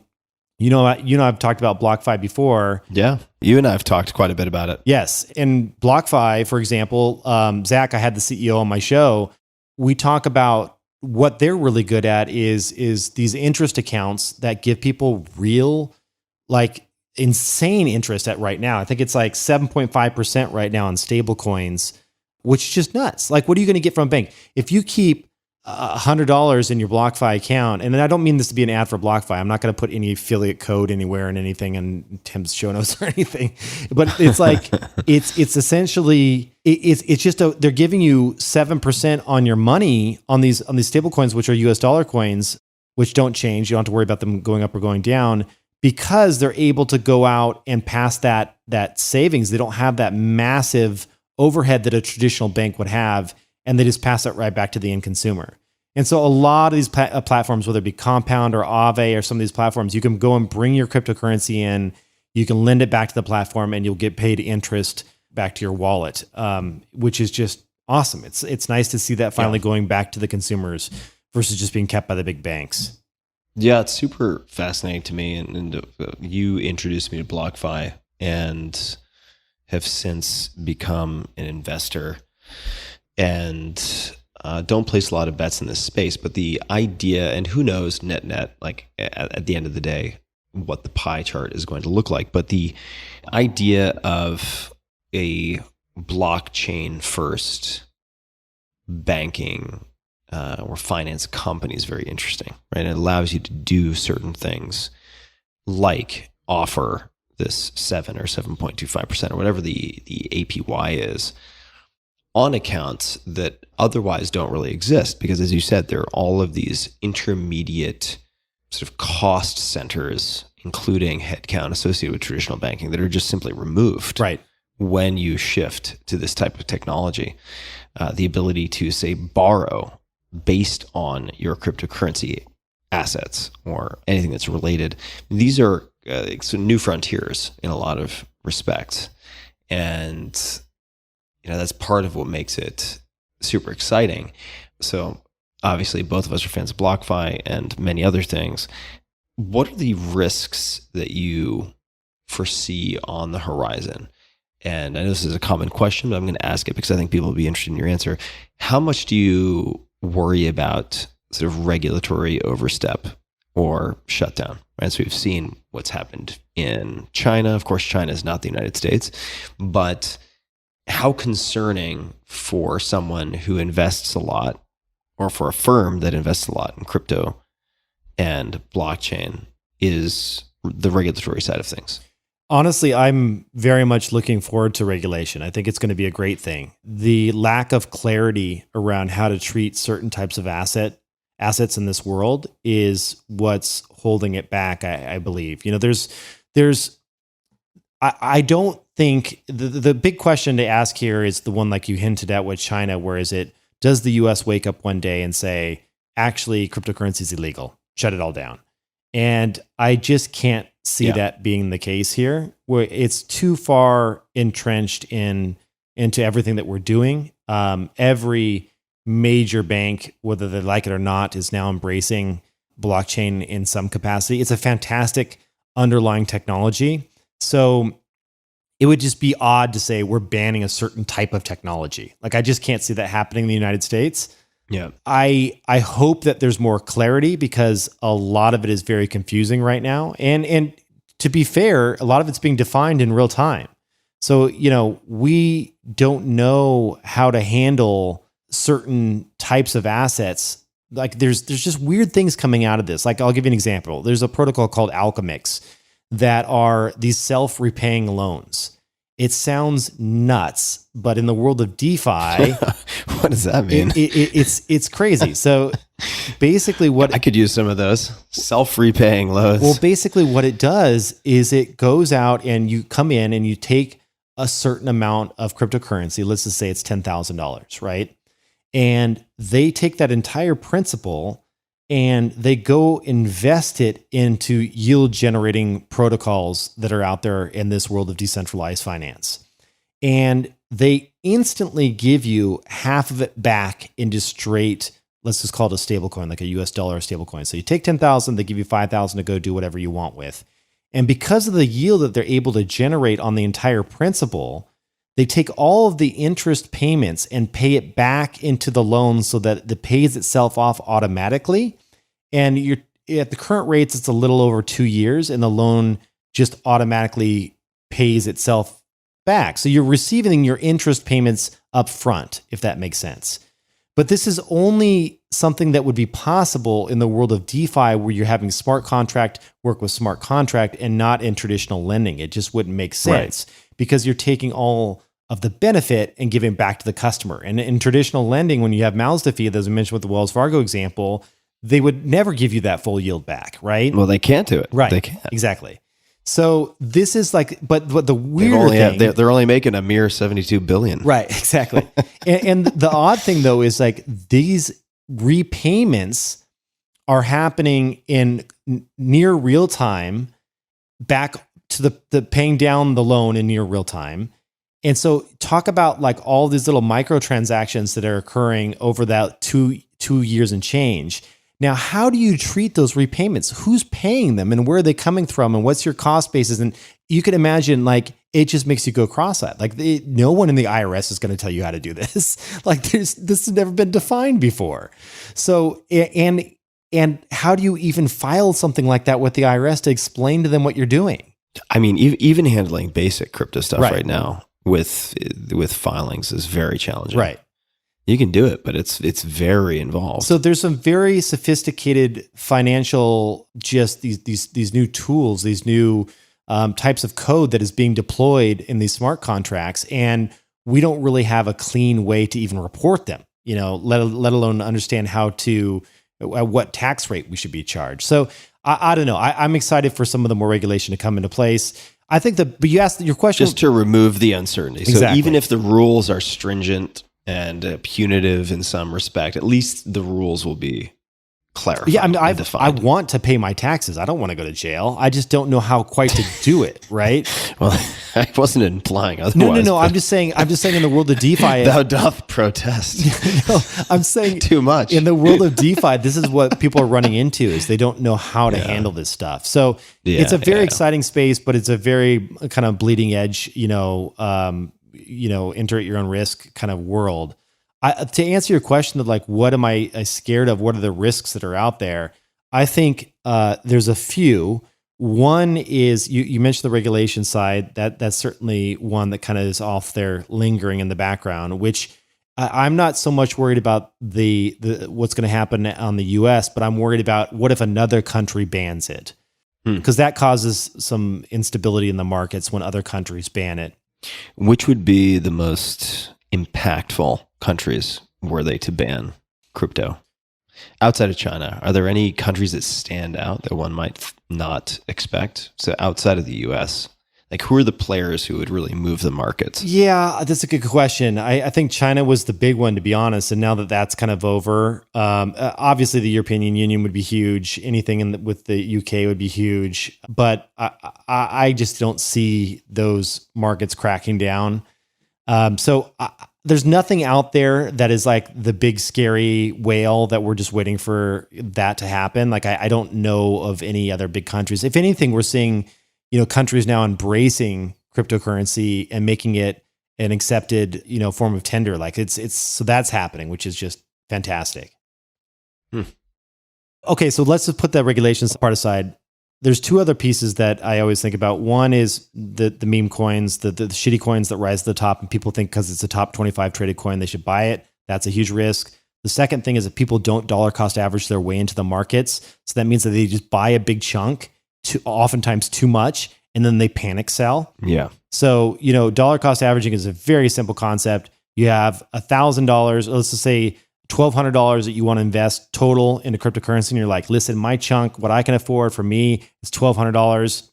I've talked about BlockFi before. Yeah. You and I have talked quite a bit about it. Yes. And BlockFi, for example, Zach, I had the CEO on my show. We talk about what they're really good at is these interest accounts that give people real, like, insane interest at right now. I think it's like 7.5% right now on stable coins, which is just nuts. Like, what are you going to get from a bank? If you keep $100 in your BlockFi account, and I don't mean this to be an ad for BlockFi. I'm not going to put any affiliate code anywhere in anything in Tim's show notes or anything. But it's like it's essentially it's just they're giving you 7% on your money on these stable coins, which are US dollar coins, which don't change. You don't have to worry about them going up or going down because they're able to go out and pass that savings. They don't have that massive overhead that a traditional bank would have, and they just pass it right back to the end consumer. And so a lot of these platforms, whether it be Compound or Aave or some of these platforms, you can go and bring your cryptocurrency in, you can lend it back to the platform, and you'll get paid interest back to your wallet, which is just awesome. It's nice to see that finally going back to the consumers versus just being kept by the big banks. Yeah, it's super fascinating to me. And you introduced me to BlockFi and have since become an investor. And don't place a lot of bets in this space, but the idea, and who knows, net, like at the end of the day, what the pie chart is going to look like. But the idea of a blockchain first banking or finance company is very interesting, right? It allows you to do certain things like offer this 7 or 7.25% or whatever the APY is on accounts that otherwise don't really exist, because as you said, there are all of these intermediate sort of cost centers, including headcount associated with traditional banking, that are just simply removed when you shift to this type of technology. The ability to, say, borrow based on your cryptocurrency assets or anything that's related. These are new frontiers in a lot of respects. And that's part of what makes it super exciting. So obviously both of us are fans of BlockFi and many other things. What are the risks that you foresee on the horizon? And I know this is a common question, but I'm going to ask it because I think people will be interested in your answer. How much do you worry about sort of regulatory overstep or shutdown? Right? So we've seen what's happened in China. Of course, China is not the United States, but how concerning for someone who invests a lot, or for a firm that invests a lot in crypto and blockchain, is the regulatory side of things? Honestly, I'm very much looking forward to regulation. I think it's going to be a great thing. The lack of clarity around how to treat certain types of assets in this world is what's holding it back, I believe. I don't think the big question to ask here is the one like you hinted at with China, where is it, does the US wake up one day and say, actually, cryptocurrency is illegal, shut it all down? And I just can't see that being the case here, where it's too far entrenched into everything that we're doing. Every major bank, whether they like it or not, is now embracing blockchain in some capacity. It's a fantastic underlying technology. So it would just be odd to say we're banning a certain type of technology. Like, I just can't see that happening in the United States. Yeah. I hope that there's more clarity, because a lot of it is very confusing right now. And to be fair, a lot of it's being defined in real time. So, we don't know how to handle certain types of assets. Like, there's just weird things coming out of this. Like, I'll give you an example. There's a protocol called Alchemix that are these self-repaying loans. It sounds nuts, but in the world of DeFi, what does that mean? It's crazy. So basically what I could use some of those self-repaying loans. Well, basically what it does is it goes out and you come in and you take a certain amount of cryptocurrency. Let's just say it's $10,000, right? And they take that entire principal and they go invest it into yield generating protocols that are out there in this world of decentralized finance. And they instantly give you half of it back into straight, let's just call it a stable coin, like a US dollar stable coin. So you take 10,000, they give you 5,000 to go do whatever you want with. And because of the yield that they're able to generate on the entire principal, they take all of the interest payments and pay it back into the loan so that it pays itself off automatically. And you're at the current rates, it's a little over 2 years, and the loan just automatically pays itself back. So you're receiving your interest payments up front, if that makes sense. But this is only something that would be possible in the world of DeFi, where you're having smart contract work with smart contract and not in traditional lending. It just wouldn't make sense because you're taking all of the benefit and giving back to the customer. And in traditional lending, when you have mouths to feed, as we mentioned with the Wells Fargo example, they would never give you that full yield back, right? Well, they can't do it. Right. They can't. Exactly. So this is like, but the weird thing, they're only making a mere 72 billion. Right, exactly. and the odd thing though is like these repayments are happening in near real time back to the paying down the loan in near real time. And so talk about like all these little microtransactions that are occurring over that two years and change. Now, how do you treat those repayments? Who's paying them and where are they coming from and what's your cost basis? And you can imagine like it just makes you go cross-eyed. Like no one in the IRS is going to tell you how to do this. Like this has never been defined before. So, and how do you even file something like that with the IRS to explain to them what you're doing? I mean, even handling basic crypto stuff right now with filings is very challenging. Right. You can do it, but it's very involved. So there's some very sophisticated financial, just these new tools, these new types of code that is being deployed in these smart contracts, and we don't really have a clean way to even report them. You know, let alone understand how to at what tax rate we should be charged. So I don't know. I'm excited for some of the more regulation to come into place. I think but you asked your question just to remove the uncertainty. Exactly. So even if the rules are stringent and punitive in some respect, at least the rules will be clarified. Yeah, I mean, I defined. want to pay my taxes. I don't want to go to jail. I just don't know how quite to do it. Right? Well, I wasn't implying otherwise. No. I'm just saying in the world of DeFi, thou doth protest. No, I'm saying too much. In the world of DeFi, this is what people are running into: is they don't know how to handle this stuff. So it's a very exciting space, but it's a very kind of bleeding edge. Enter at your own risk kind of world. To answer your question of like, what am I scared of? What are the risks that are out there? I think there's a few. One is you mentioned the regulation side. That's certainly one that kind of is off there lingering in the background, which I'm not so much worried about the what's going to happen on the US, but I'm worried about what if another country bans it? Because that causes some instability in the markets when other countries ban it. Which would be the most impactful countries were they to ban crypto? Outside of China, are there any countries that stand out that one might not expect? So outside of the US, like who are the players who would really move the markets? Yeah, that's a good question. I think China was the big one, to be honest. And now that that's kind of over, obviously the European Union would be huge. Anything with the UK would be huge. But I just don't see those markets cracking down. There's nothing out there that is like the big scary whale that we're just waiting for that to happen. Like I don't know of any other big countries. If anything, we're seeing, countries now embracing cryptocurrency and making it an accepted, form of tender. Like so that's happening, which is just fantastic. Okay. So let's just put that regulations part aside. There's two other pieces that I always think about. One is the meme coins, the shitty coins that rise to the top, and people think because it's a top 25 traded coin, they should buy it. That's a huge risk. The second thing is that people don't dollar cost average their way into the markets. So that means that they just buy a big chunk, oftentimes too much, and then they panic sell. Yeah. So, dollar cost averaging is a very simple concept. You have $1,000, let's just say $1,200 that you want to invest total into cryptocurrency. And you're like, listen, my chunk, what I can afford for me is $1,200.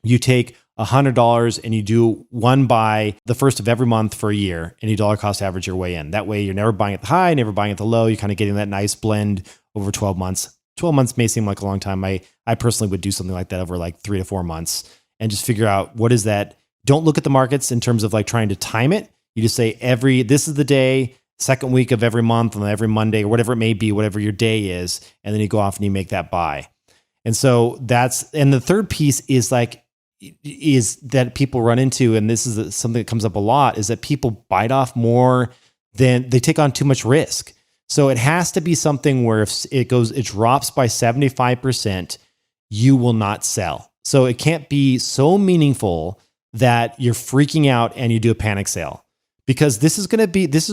You take $100 and you do one buy the first of every month for a year, and you dollar cost average your way in. That way you're never buying at the high, never buying at the low. You're kind of getting that nice blend over 12 months. 12 months may seem like a long time. I personally would do something like that over like 3 to 4 months and just figure out what is that. Don't look at the markets in terms of like trying to time it. You just say this is the day, second week of every month, on every Monday or whatever it may be, whatever your day is. And then you go off and you make that buy. And so and the third piece is that people run into, and this is something that comes up a lot, is that people bite off more than they take on too much risk. So it has to be something where if it drops by 75%, you will not sell. So it can't be so meaningful that you're freaking out and you do a panic sale, because this is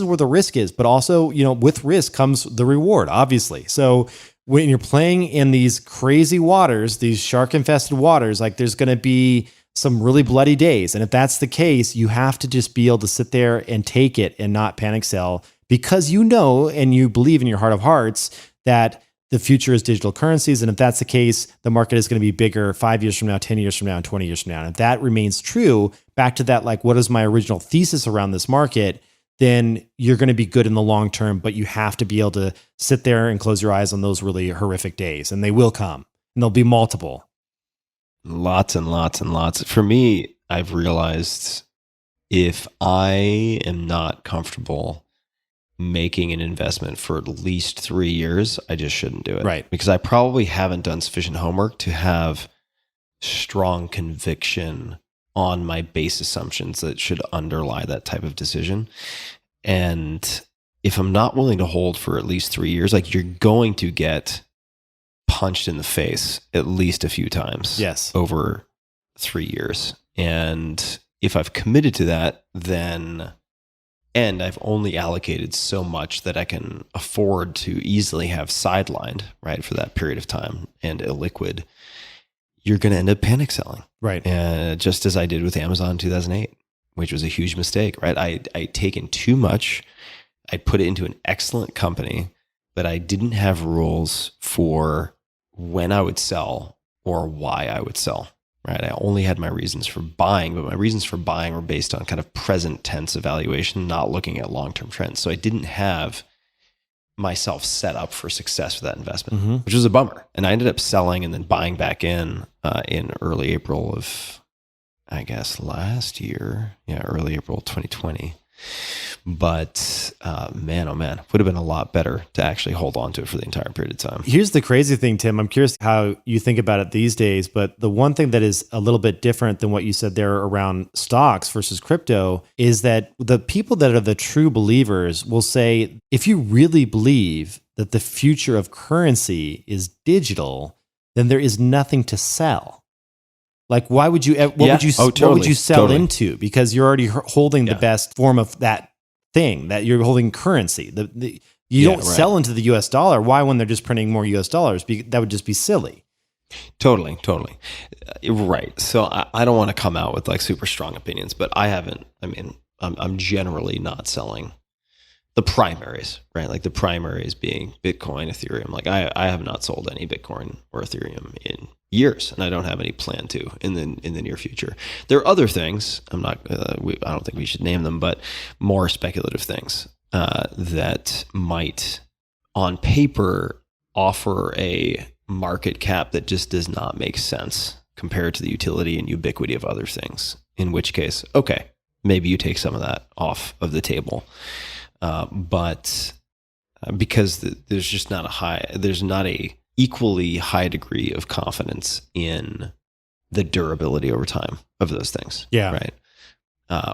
where the risk is. But also, with risk comes the reward, obviously. So when you're playing in these crazy waters, these shark infested waters, like there's going to be some really bloody days. And if that's the case, you have to just be able to sit there and take it and not panic sell, because and you believe in your heart of hearts that the future is digital currencies. And if that's the case, the market is going to be bigger 5 years from now, 10 years from now, and 20 years from now. And if that remains true, back to that, like, what is my original thesis around this market? Then you're going to be good in the long term, but you have to be able to sit there and close your eyes on those really horrific days. And they will come, and there'll be multiple. Lots and lots and lots. For me, I've realized if I am not comfortable making an investment for at least 3 years, I just shouldn't do it. Right. Because I probably haven't done sufficient homework to have strong conviction on my base assumptions that should underlie that type of decision. And if I'm not willing to hold for at least 3 years, like, you're going to get punched in the face at least a few times. Yes. Over 3 years. And if I've committed to that, and I've only allocated so much that I can afford to easily have sidelined, right, for that period of time and illiquid, you're going to end up panic selling. Right. Just as I did with Amazon in 2008, which was a huge mistake, right? I'd taken too much. I'd put it into an excellent company, but I didn't have rules for when I would sell or why I would sell. Right. I only had my reasons for buying, but my reasons for buying were based on kind of present tense evaluation, not looking at long-term trends. So I didn't have myself set up for success with that investment, which was a bummer. And I ended up selling and then buying back in early April of, I guess, last year. Yeah, early April 2020. But man, oh man, would have been a lot better to actually hold on to it for the entire period of time. Here's the crazy thing, Tim. I'm curious how you think about it these days, but the one thing that is a little bit different than what you said there around stocks versus crypto is that the people that are the true believers will say, if you really believe that the future of currency is digital, then there is nothing to sell. Like, why would you? What would you sell into? Because you're already holding the best form of that thing. That you're holding currency. You don't sell into the U.S. dollar. Why, when they're just printing more U.S. dollars? That would just be silly. Totally. Right. So I don't want to come out with like super strong opinions, but I haven't. I mean, I'm generally not selling the primaries, right? Like the primaries being Bitcoin, Ethereum. Like I have not sold any Bitcoin or Ethereum in years, and I don't have any plan to in the near future. There are other things. I don't think we should name them, but more speculative things that might, on paper, offer a market cap that just does not make sense compared to the utility and ubiquity of other things. In which case, okay, maybe you take some of that off of the table. But because there's just not a equally high degree of confidence in the durability over time of those things. Yeah. Right.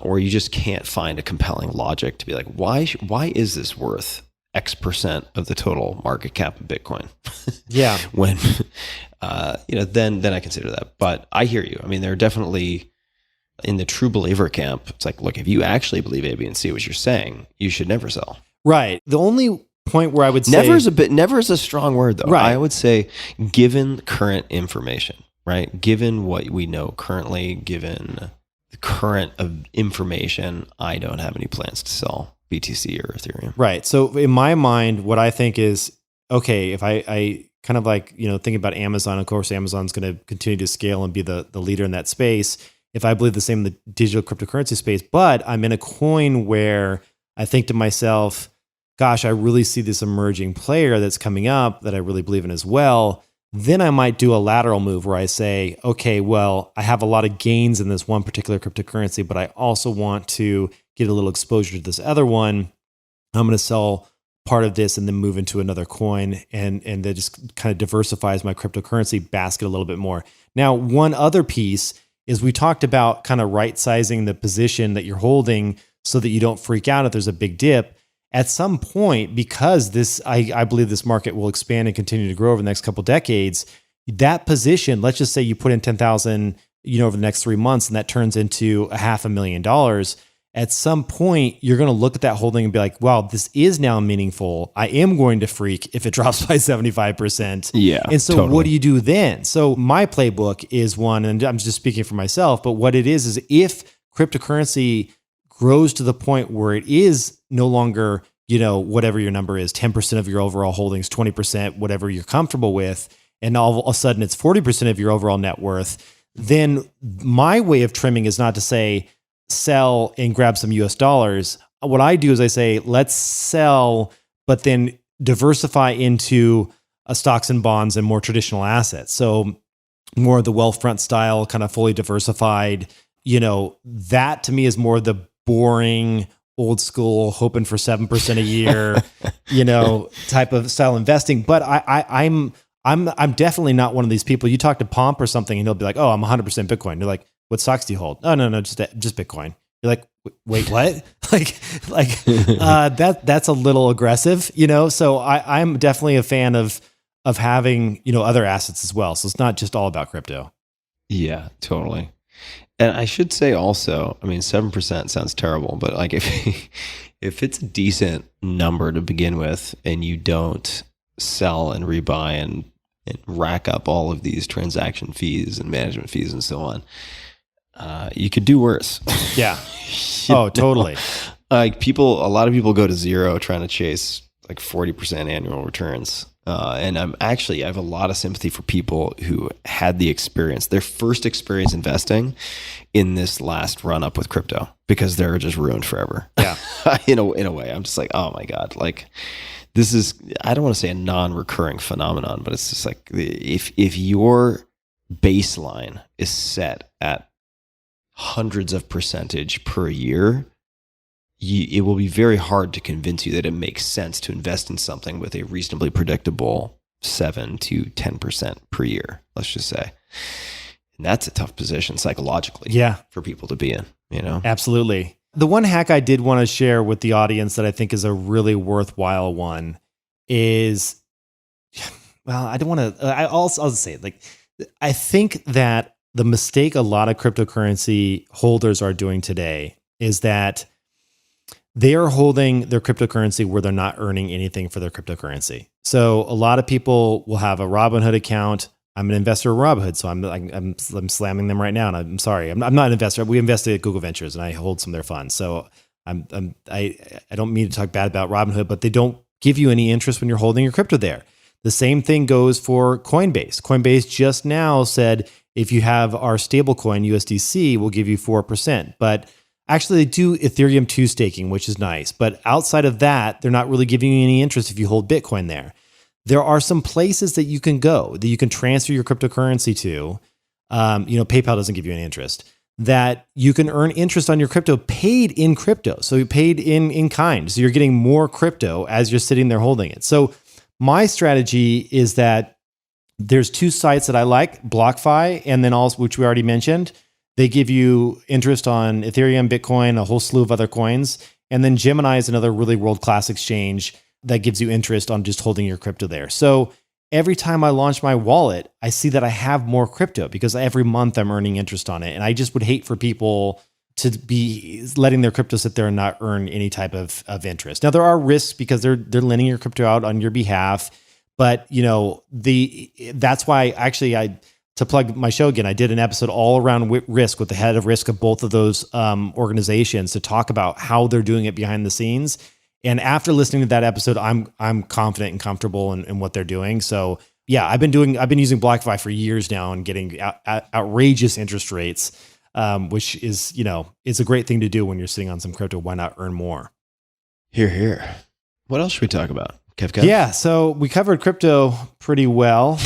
Or you just can't find a compelling logic to be like, why is this worth X percent of the total market cap of Bitcoin? Yeah. When, then I consider that. But I hear you. I mean, there are definitely, in the true believer camp, it's like, look, if you actually believe A, B, and C, what you're saying, you should never sell. Right. The only point where I would say never is a strong word though. Right. I would say, given current information, right? Given what we know currently, given the current information, I don't have any plans to sell BTC or Ethereum. Right. So in my mind, what I think is, okay, if I kind of like, thinking about Amazon, of course, Amazon's going to continue to scale and be the leader in that space. If I believe the same in the digital cryptocurrency space, but I'm in a coin where I think to myself, gosh, I really see this emerging player that's coming up that I really believe in as well. Then I might do a lateral move where I say, okay, well, I have a lot of gains in this one particular cryptocurrency, but I also want to get a little exposure to this other one. I'm going to sell part of this and then move into another coin, and that just kind of diversifies my cryptocurrency basket a little bit more. Now, one other piece is we talked about kind of right sizing the position that you're holding so that you don't freak out if there's a big dip. At some point, because I believe this market will expand and continue to grow over the next couple of decades, that position, let's just say you put in 10,000, over the next 3 months, and that turns into $500,000. At some point, you're going to look at that holding and be like, wow, this is now meaningful. I am going to freak if it drops by 75%. Yeah. And so totally. What do you do then? So my playbook is one, and I'm just speaking for myself, but what it is if cryptocurrency grows to the point where it is no longer, whatever your number is, 10% of your overall holdings, 20%, whatever you're comfortable with, and all of a sudden it's 40% of your overall net worth, then my way of trimming is not to say, sell and grab some US dollars. What I do is I say, let's sell, but then diversify into stocks and bonds and more traditional assets. So more of the Wealthfront style, kind of fully diversified, that to me is more the boring, old school, hoping for 7% a year, type of style investing. But I'm definitely not one of these people. You talk to Pomp or something and he'll be like, oh, I'm 100% Bitcoin. You're like, what stocks do you hold? Oh, no, just Bitcoin. You're like, wait, what? That's a little aggressive, So I'm definitely a fan of having, other assets as well. So it's not just all about crypto. Yeah, totally. And I should say also, 7% sounds terrible, but like if it's a decent number to begin with and you don't sell and rebuy and rack up all of these transaction fees and management fees and so on, you could do worse. Yeah. Oh, totally. Like a lot of people go to zero trying to chase like 40% annual returns. And I have a lot of sympathy for people who had their first experience investing in this last run up with crypto, because they're just ruined forever. Yeah. in a way, I'm just like, oh my God, like this is, I don't want to say a non-recurring phenomenon, but it's just like, if your baseline is set at hundreds of percentage per year, it will be very hard to convince you that it makes sense to invest in something with a reasonably predictable 7 to 10% per year, let's just say. And that's a tough position psychologically for people to be in, Absolutely. The one hack I did want to share with the audience that I think is a really worthwhile one is, well, I don't want to, I'll just say it. Like, I think that the mistake a lot of cryptocurrency holders are doing today is that they are holding their cryptocurrency where they're not earning anything for their cryptocurrency. So a lot of people will have a Robinhood account. I'm an investor in Robinhood, so I'm slamming them right now. And I'm sorry, I'm not an investor. We invested at Google Ventures, and I hold some of their funds. So I don't mean to talk bad about Robinhood, but they don't give you any interest when you're holding your crypto there. The same thing goes for Coinbase. Coinbase just now said if you have our stablecoin USDC, we'll give you 4%. But actually, they do Ethereum 2 staking, which is nice. But outside of that, they're not really giving you any interest if you hold Bitcoin there. There are some places that you can go, that you can transfer your cryptocurrency to. PayPal doesn't give you any interest. That you can earn interest on your crypto paid in crypto. So you paid in kind. So you're getting more crypto as you're sitting there holding it. So my strategy is that there's 2 sites that I like, BlockFi, and then also, which we already mentioned. They give you interest on Ethereum, Bitcoin, a whole slew of other coins. And then Gemini is another really world-class exchange that gives you interest on just holding your crypto there. So every time I launch my wallet, I see that I have more crypto because every month I'm earning interest on it. And I just would hate for people to be letting their crypto sit there and not earn any type of interest. Now, there are risks because they're lending your crypto out on your behalf. But, that's why actually to plug my show again, I did an episode all around risk with the head of risk of both of those organizations to talk about how they're doing it behind the scenes. And after listening to that episode, I'm confident and comfortable in what they're doing. So yeah, I've been using BlockFi for years now and getting outrageous interest rates, which is, it's a great thing to do when you're sitting on some crypto. Why not earn more? Hear, hear. What else should we talk about? Kev? Yeah, so we covered crypto pretty well.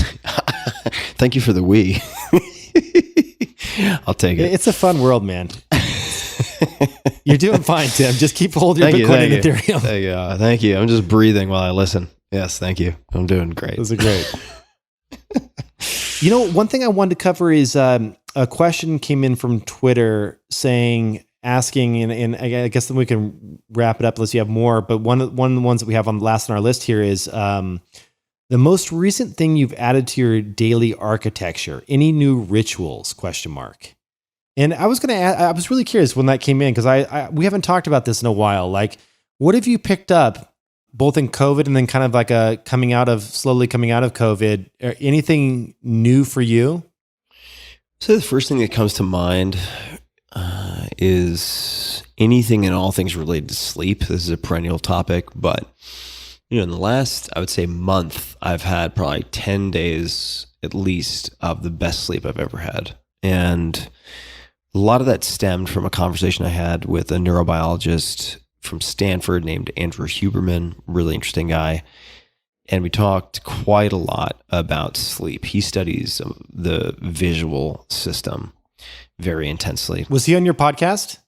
Thank you for the we. I'll take it. It's a fun world, man. You're doing fine, Tim. Just keep holding your Bitcoin and Ethereum. Thank you. I'm just breathing while I listen. Yes, thank you. I'm doing great. Those are great. One thing I wanted to cover is a question came in from Twitter asking, and I guess then we can wrap it up unless you have more. But one of the ones that we have last on our list here is the most recent thing you've added to your daily architecture. Any new rituals? ? And I was I was really curious when that came in because we haven't talked about this in a while. Like, what have you picked up both in COVID and then kind of like slowly coming out of COVID? Anything new for you? So the first thing that comes to mind is anything and all things related to sleep. This is a perennial topic, but in the last, I would say, month, I've had probably 10 days at least of the best sleep I've ever had. And a lot of that stemmed from a conversation I had with a neurobiologist from Stanford named Andrew Huberman, really interesting guy. And we talked quite a lot about sleep. He studies the visual system very intensely. Was he on your podcast?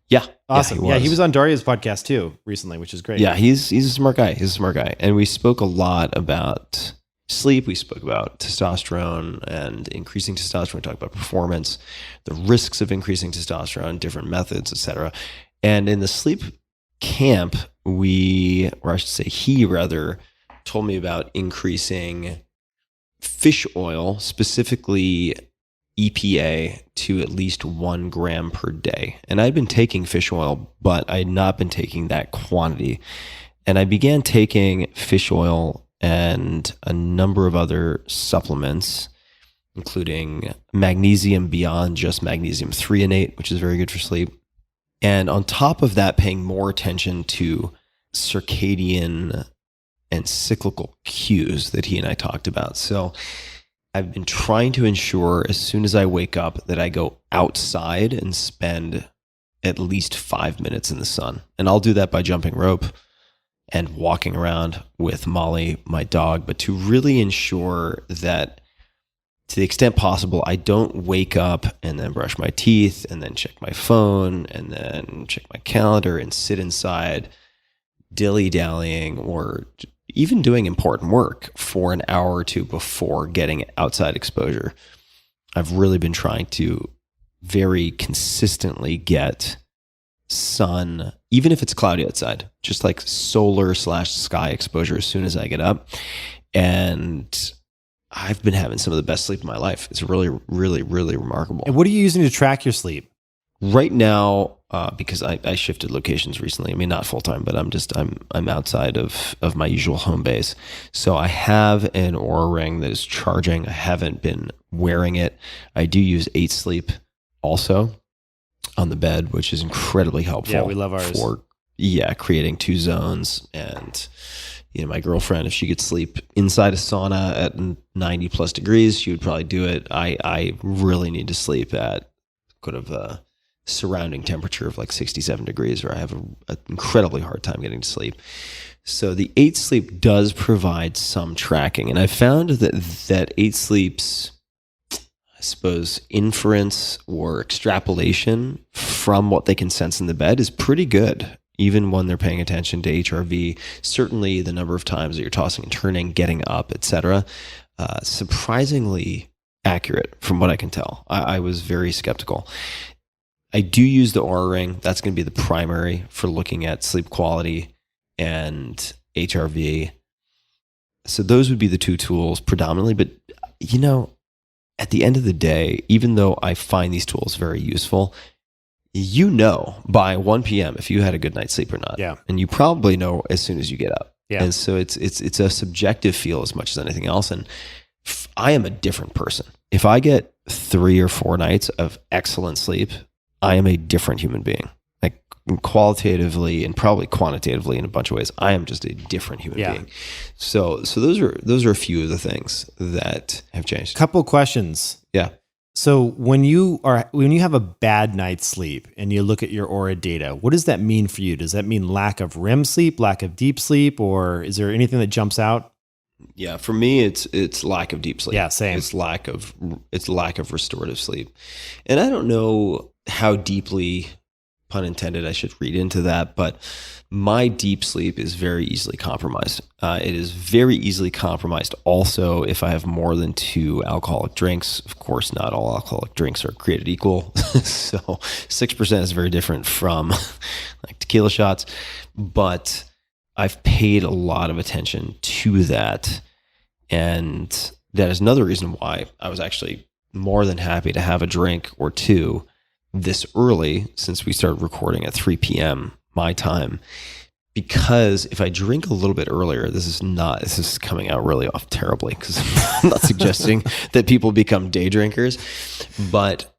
Yeah. Awesome. Yeah, he was on Darya's podcast too recently, which is great. Yeah, he's a smart guy. And we spoke a lot about sleep. We spoke about testosterone and increasing testosterone. We talked about performance, the risks of increasing testosterone, different methods, etc. And in the sleep camp, he told me about increasing fish oil, specifically EPA, to at least 1 gram per day. And I'd been taking fish oil, but I had not been taking that quantity. And I began taking fish oil and a number of other supplements, including magnesium beyond just magnesium threonate, which is very good for sleep. And on top of that, paying more attention to circadian and cyclical cues that he and I talked about. So I've been trying to ensure as soon as I wake up that I go outside and spend at least 5 minutes in the sun. And I'll do that by jumping rope and walking around with Molly, my dog, but to really ensure that to the extent possible, I don't wake up and then brush my teeth and then check my phone and then check my calendar and sit inside dilly-dallying or even doing important work for an hour or two before getting outside exposure. I've really been trying to very consistently get sun, even if it's cloudy outside, just like solar/sky exposure as soon as I get up. And I've been having some of the best sleep of my life. It's really, really, really remarkable. And what are you using to track your sleep? Right now, because I shifted locations recently. I mean, not full time, but I'm outside of my usual home base. So I have an Oura ring that is charging. I haven't been wearing it. I do use 8 Sleep also on the bed, which is incredibly helpful. Yeah, we love ours. For creating 2 zones. And my girlfriend, if she could sleep inside a sauna at 90 plus degrees, she would probably do it. I really need to sleep at kind of a surrounding temperature of like 67 degrees, or I have an incredibly hard time getting to sleep. So the 8 Sleep does provide some tracking. And I found that 8 Sleep's, I suppose, inference or extrapolation from what they can sense in the bed is pretty good, even when they're paying attention to HRV. Certainly the number of times that you're tossing and turning, getting up, etc. Surprisingly accurate from what I can tell. I was very skeptical. I do use the Oura Ring. That's going to be the primary for looking at sleep quality and HRV. So those would be the 2 tools predominantly. But, at the end of the day, even though I find these tools very useful, by 1 p.m. if you had a good night's sleep or not. Yeah. And you probably know as soon as you get up. Yeah. And so it's a subjective feel as much as anything else. And I am a different person. If I get 3 or 4 nights of excellent sleep, I am a different human being. Like qualitatively and probably quantitatively in a bunch of ways, I am just a different human being. So those are a few of the things that have changed. Couple questions. Yeah. So when you have a bad night's sleep and you look at your Aura data, what does that mean for you? Does that mean lack of REM sleep, lack of deep sleep, or is there anything that jumps out? Yeah, for me, it's lack of deep sleep. Yeah, same. It's lack of restorative sleep, and I don't know how deeply, pun intended, I should read into that, but my deep sleep is very easily compromised. It is very easily compromised also if I have more than 2 alcoholic drinks. Of course, not all alcoholic drinks are created equal. So 6% is very different from like tequila shots. But I've paid a lot of attention to that. And that is another reason why I was actually more than happy to have a drink or 2 this early, since we started recording at 3 p.m. my time, because if I drink a little bit earlier, this is coming out really off terribly because I'm not suggesting that people become day drinkers, but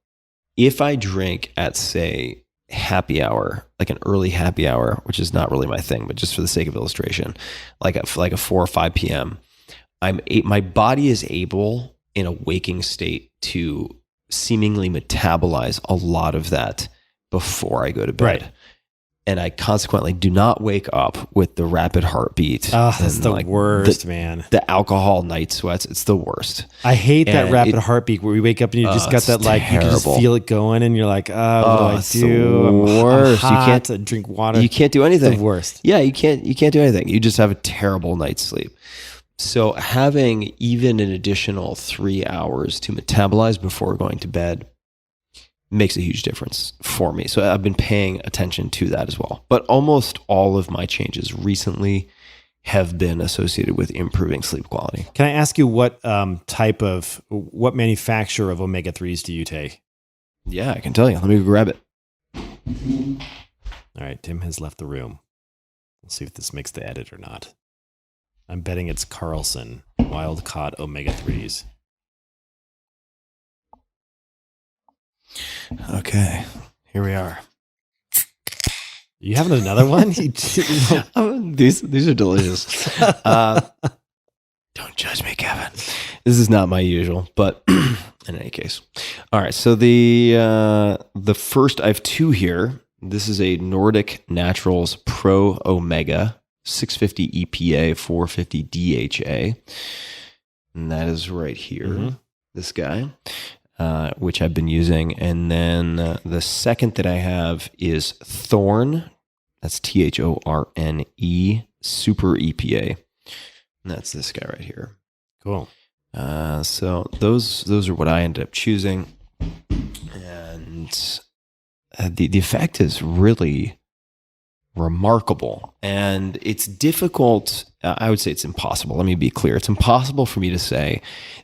if I drink at, say, happy hour, like an early happy hour, which is not really my thing, but just for the sake of illustration, like a 4 or 5 p.m., my body is able in a waking state to seemingly metabolize a lot of that before I go to bed. Right. And I consequently do not wake up with the rapid heartbeat. Oh, that's the worst, man. The alcohol night sweats. It's the worst. I hate that rapid heartbeat where you wake up and you just got that, like, terrible. You can just feel it going and you're like, what do I do? The worst. I'm hot, you can't drink water. You can't do anything. It's the worst. Yeah, you can't do anything. You just have a terrible night's sleep. So having even an additional 3 hours to metabolize before going to bed makes a huge difference for me. So I've been paying attention to that as well. But almost all of my changes recently have been associated with improving sleep quality. Can I ask you what manufacturer of omega-3s do you take? Yeah, I can tell you. Let me go grab it. All right, Tim has left the room. We'll see if this makes the edit or not. I'm betting it's Carlson Wild Caught Omega-3s. Okay, here we are. You having another one? These are delicious. Don't judge me, Kevin. This is not my usual, but in any case. All right, so the first, I have 2 here. This is a Nordic Naturals Pro Omega, 650 EPA, 450 DHA. And that is right here, this guy, which I've been using. And then the second that I have is Thorne. That's THORNE, Super EPA. And that's this guy right here. Cool. So those are what I ended up choosing. And the effect is really remarkable, and it's difficult. I would say it's impossible. Let me be clear. It's impossible for me to say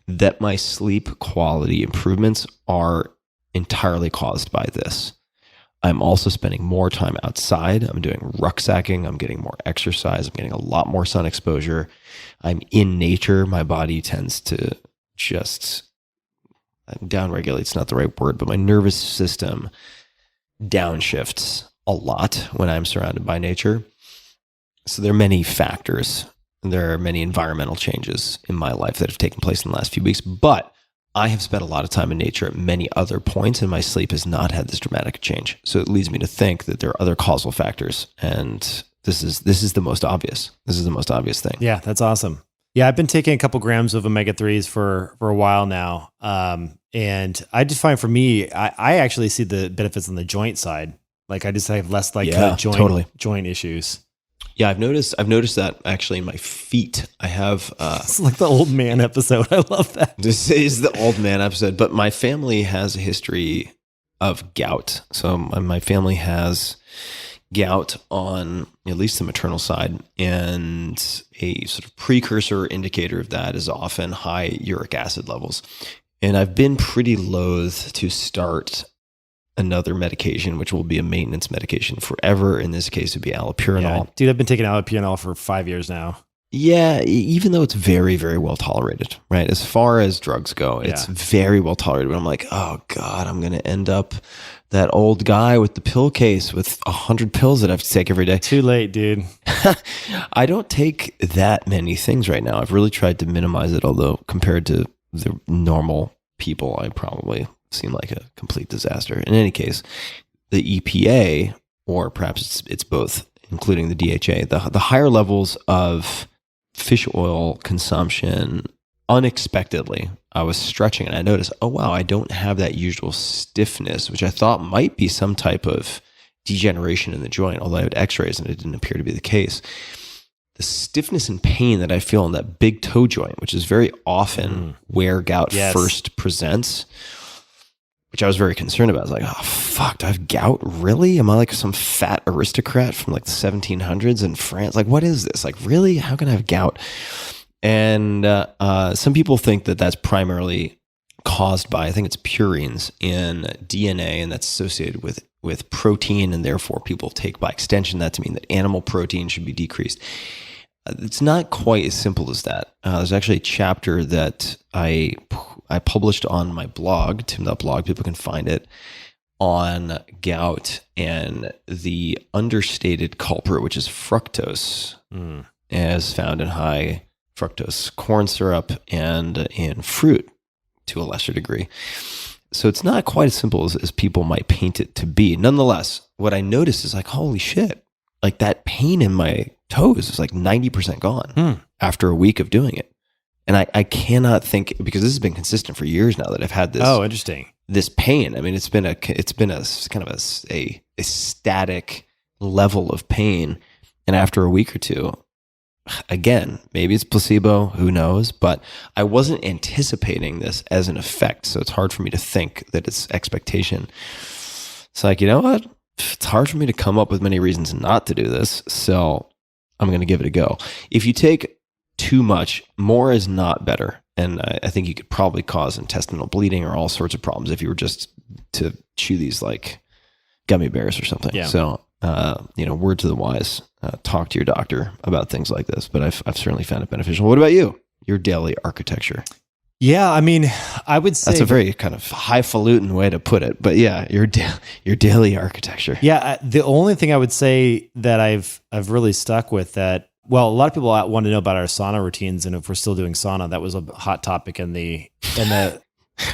that my sleep quality improvements are entirely caused by this. I'm also spending more time outside. I'm doing rucksacking. I'm getting more exercise. I'm getting a lot more sun exposure. I'm in nature. My body tends to just downregulate. It's not the right word, but my nervous system downshifts a lot when I'm surrounded by nature. So there are many factors. There are many environmental changes in my life that have taken place in the last few weeks, but I have spent a lot of time in nature at many other points, and my sleep has not had this dramatic change. So it leads me to think that there are other causal factors, and this is the most obvious. This is the most obvious thing. Yeah, that's awesome. Yeah, I've been taking a couple grams of omega-3s for a while now, and I just find for me, I actually see the benefits on the joint side. Like I just have less joint issues. Yeah, I've noticed that actually in my feet. I have it's like the old man episode. I love that. This is the old man episode, but my family has a history of gout. So my family has gout on at least the maternal side, and a sort of precursor indicator of that is often high uric acid levels. And I've been pretty loath to start another medication, which will be a maintenance medication forever. In this case, it'd be allopurinol. Yeah, dude, I've been taking allopurinol for 5 years now. Yeah, even though it's very, very well tolerated, right? As far as drugs go, it's very well tolerated. But I'm like, oh God, I'm going to end up that old guy with the pill case with 100 pills that I have to take every day. Too late, dude. I don't take that many things right now. I've really tried to minimize it, although compared to the normal people, I probably seem like a complete disaster. In any case, the EPA, or perhaps it's both, including the DHA, the higher levels of fish oil consumption, unexpectedly, I was stretching and I noticed, oh wow, I don't have that usual stiffness, which I thought might be some type of degeneration in the joint, although I had x-rays and it didn't appear to be the case. The stiffness and pain that I feel in that big toe joint, which is very often where gout first presents, which I was very concerned about. I was like, oh fuck, do I have gout? Really? Am I like some fat aristocrat from like the 1700s in France? Like, what is this? Like, really? How can I have gout? And some people think that that's primarily caused by, I think it's purines in DNA, and that's associated with protein, and therefore people take by extension that to mean that animal protein should be decreased. It's not quite as simple as that. There's actually a chapter that I published on my blog, tim.blog, people can find it, on gout and the understated culprit, which is fructose, as found in high fructose corn syrup and in fruit to a lesser degree. So it's not quite as simple as people might paint it to be. Nonetheless, what I noticed is like, holy shit, like that pain in my toes is like 90% gone after a week of doing it. And I cannot think, because this has been consistent for years now that I've had this. Oh, interesting. This pain. I mean, it's been a kind of a static level of pain. And after a week or two, again, maybe it's placebo, who knows? But I wasn't anticipating this as an effect. So it's hard for me to think that it's expectation. It's like, you know what? It's hard for me to come up with many reasons not to do this. So I'm going to give it a go. If you take too much, more is not better. And I think you could probably cause intestinal bleeding or all sorts of problems if you were just to chew these like gummy bears or something. Yeah. So, word to the wise, talk to your doctor about things like this. But I've certainly found it beneficial. What about you? Your daily architecture? Yeah, I mean, I would say that's a very kind of highfalutin way to put it. But yeah, your daily architecture. Yeah, the only thing I would say that I've really stuck with that. Well, a lot of people want to know about our sauna routines, and if we're still doing sauna, that was a hot topic in the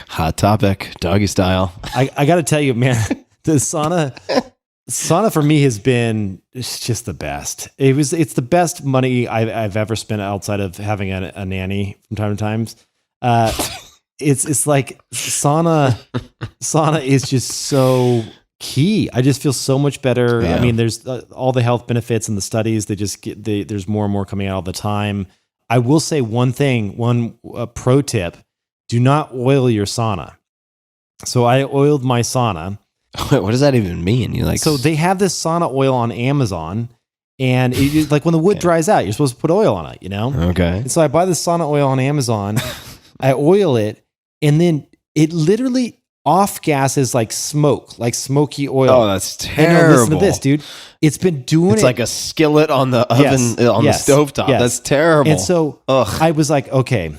hot topic, doggy style. I got to tell you, man, the sauna for me has been, it's just the best. It's the best money I've ever spent outside of having a nanny from time to time. It's like sauna is just so key. I just feel so much better. Yeah. I mean, there's all the health benefits and the studies. There's more and more coming out all the time. I will say one pro tip: do not oil your sauna. So I oiled my sauna. What does that even mean? So they have this sauna oil on Amazon, and it, like when the wood dries out, you're supposed to put oil on it. Okay. And so I buy this sauna oil on Amazon. I oil it, and then it literally off gases like smoke, like smoky oil. Oh, that's terrible. Listen to this, dude. It's been doing It's like a skillet on the oven, the stovetop. Yes. That's terrible. And so I was like, okay,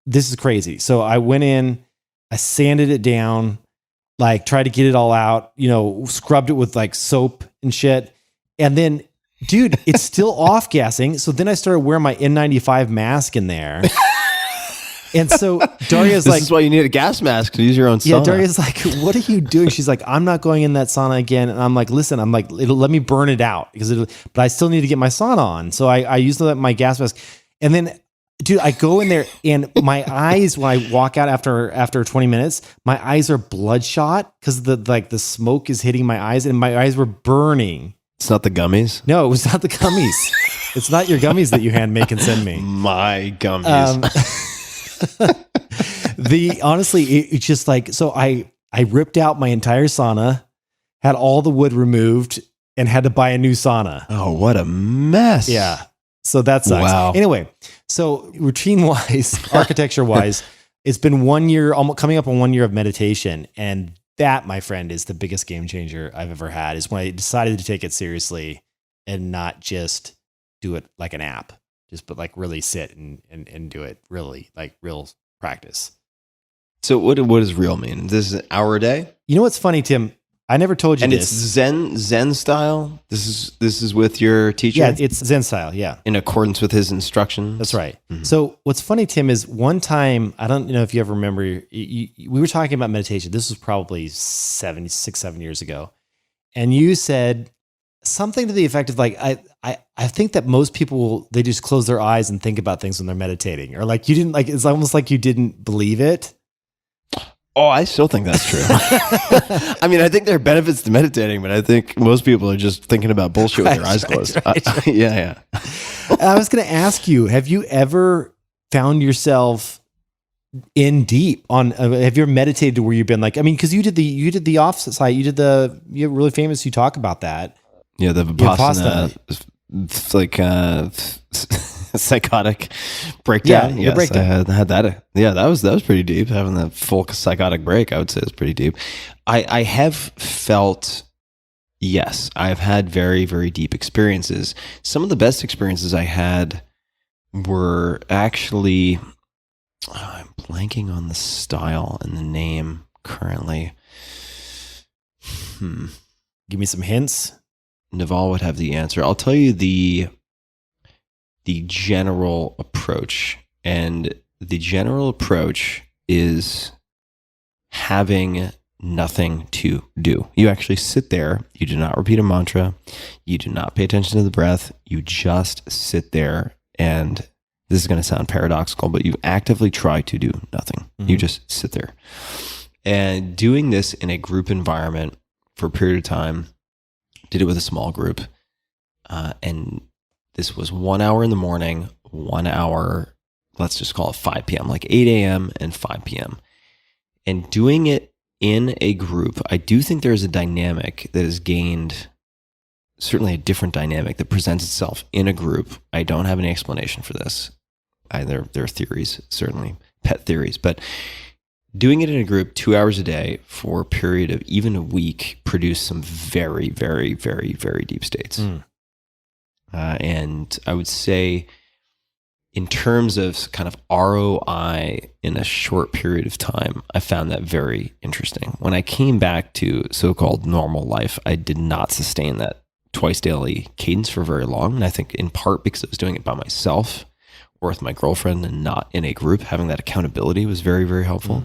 this is crazy. So I went in, I sanded it down, like tried to get it all out, scrubbed it with like soap and shit. And then, dude, it's still off gassing. So then I started wearing my N95 mask in there. And so Darya's like, this is why you need a gas mask to use your own sauna. Yeah, Darya's like, what are you doing? She's like, I'm not going in that sauna again. And I'm like, listen, let me burn it out but I still need to get my sauna on. So I use my gas mask. And then, dude, I go in there and my eyes, when I walk out after 20 minutes, my eyes are bloodshot because the smoke is hitting my eyes and my eyes were burning. It's not the gummies? No, it was not the gummies. It's not your gummies that you hand make and send me. My gummies. Honestly, it's just like, so I ripped out my entire sauna, had all the wood removed, and had to buy a new sauna. Oh, what a mess. Yeah. So that sucks. Wow. Anyway, so routine wise, architecture wise, it's been 1 year, almost coming up on 1 year of meditation. And that, my friend, is the biggest game changer I've ever had, is when I decided to take it seriously and not just do it like an app. just but like really sit and do it really like real practice. So what does real mean? This is an hour a day? You know what's funny, Tim? I never told you and this. And it's Zen style? This is with your teacher? Yeah, it's Zen style, yeah. In accordance with his instructions? That's right. Mm-hmm. So what's funny, Tim, is one time, I don't know if you ever remember, we were talking about meditation. This was probably 7 years ago. And you said something to the effect of like, I think that most people, they just close their eyes and think about things when they're meditating. Or like you didn't, like, it's almost like you didn't believe it. Oh, I still think that's true. I mean, I think there are benefits to meditating, but I think most people are just thinking about bullshit with their eyes closed. Right. Yeah. I was going to ask you, have you ever found yourself in deep on, have you ever meditated to where you've been like, I mean, because you did the opposite side, you're really famous, you talk about that. Yeah, the Vipassana. It's like psychotic breakdown. Yeah, yes, breakdown. I had that. Yeah, that was pretty deep. Having that full psychotic break, I would say, is pretty deep. I have felt, yes, I've had very, very deep experiences. Some of the best experiences I had were actually, I'm blanking on the style and the name currently. Give me some hints. Naval would have the answer. I'll tell you the general approach. And the general approach is having nothing to do. You actually sit there. You do not repeat a mantra. You do not pay attention to the breath. You just sit there. And this is going to sound paradoxical, but you actively try to do nothing. Mm-hmm. You just sit there. And doing this in a group environment for a period of time, did it with a small group. And this was 1 hour in the morning, 1 hour, let's just call it 5 p.m., like 8 a.m. and 5 p.m. And doing it in a group, I do think there's a dynamic that is gained, certainly a different dynamic that presents itself in a group. I don't have any explanation for this. There are theories, certainly pet theories, but doing it in a group 2 hours a day for a period of even a week produced some very, very, very, very deep states. And I would say in terms of kind of ROI in a short period of time, I found that very interesting. When I came back to so-called normal life, I did not sustain that twice daily cadence for very long. And I think in part because I was doing it by myself or with my girlfriend and not in a group, having that accountability was very, very helpful.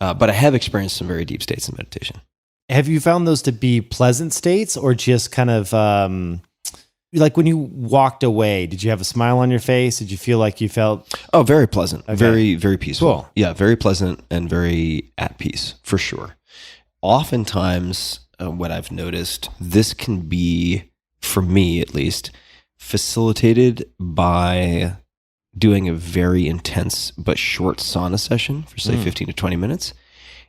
But I have experienced some very deep states in meditation. Have you found those to be pleasant states or just kind of like when you walked away, did you have a smile on your face? Did you feel like you felt? Oh, very pleasant. Okay. Very, very peaceful. Cool. Yeah, very pleasant and very at peace for sure. Oftentimes, what I've noticed, this can be, for me at least, facilitated by doing a very intense but short sauna session for say 15 to 20 minutes,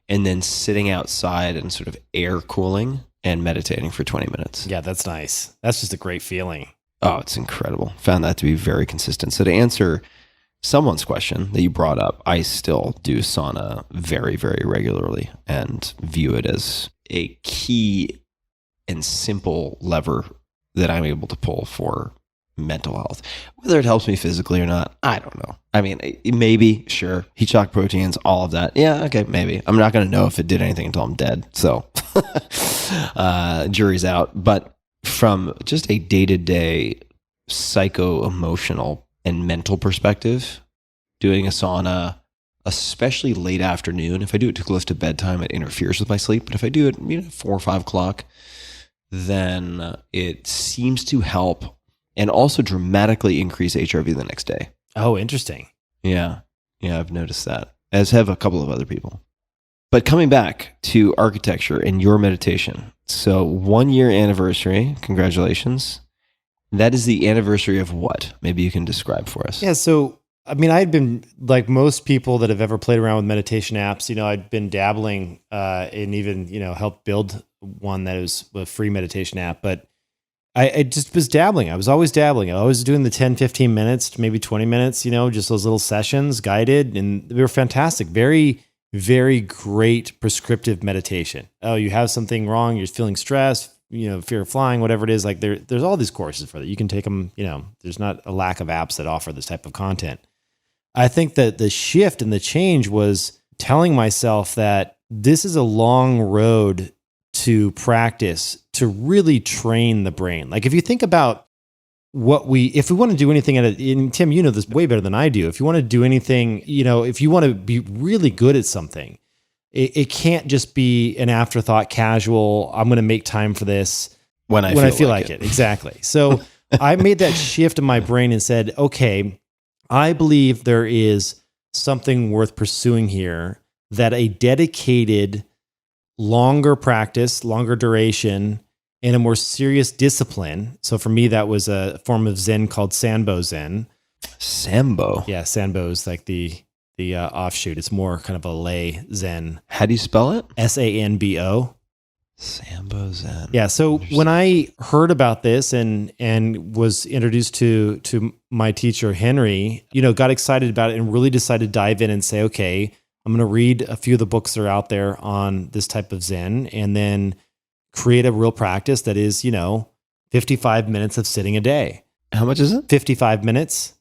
and then sitting outside and sort of air cooling and meditating for 20 minutes. Yeah, that's nice. That's just a great feeling. Oh, it's incredible. Found that to be very consistent. So to answer someone's question that you brought up, I still do sauna very, very regularly and view it as a key and simple lever that I'm able to pull for mental health. Whether it helps me physically or not, I don't know. I mean, maybe, sure. Heat shock proteins, all of that. Yeah, okay, maybe. I'm not going to know if it did anything until I'm dead. So jury's out. But from just a day-to-day psycho-emotional and mental perspective, doing a sauna, especially late afternoon, if I do it too close to bedtime, it interferes with my sleep. But if I do it 4 or 5 o'clock, then it seems to help and also dramatically increase HRV the next day. Oh, interesting. Yeah, I've noticed that, as have a couple of other people. But coming back to architecture and your meditation. So 1 year anniversary, congratulations. That is the anniversary of what? Maybe you can describe for us. Yeah, so I mean, I had been like most people that have ever played around with meditation apps, I'd been dabbling and even, helped build one that was a free meditation app, but I just was dabbling. I was always dabbling. I was doing the 10, 15 minutes, maybe 20 minutes, just those little sessions guided, and they were fantastic. Very, very great prescriptive meditation. Oh, you have something wrong. You're feeling stressed, fear of flying, whatever it is. Like there's all these courses for that. You can take them, there's not a lack of apps that offer this type of content. I think that the shift and the change was telling myself that this is a long road to practice to really train the brain. Like if you think about if we want to do anything and Tim, you know this way better than I do. If you want to do anything, if you want to be really good at something, it can't just be an afterthought, casual. I'm going to make time for this when I feel like it. Exactly. So I made that shift in my brain and said, okay, I believe there is something worth pursuing here, that a dedicated, longer practice, longer duration, and a more serious discipline. So for me, that was a form of Zen called Sambo Zen. Sambo? Yeah, Sambo is like the offshoot. It's more kind of a lay Zen. How do you spell it? Sambo. Sambo Zen. Yeah. So when I heard about this and was introduced to my teacher, Henry, got excited about it and really decided to dive in and say, okay, I'm going to read a few of the books that are out there on this type of Zen and then create a real practice that is, 55 minutes of sitting a day. How much is it? 55 minutes.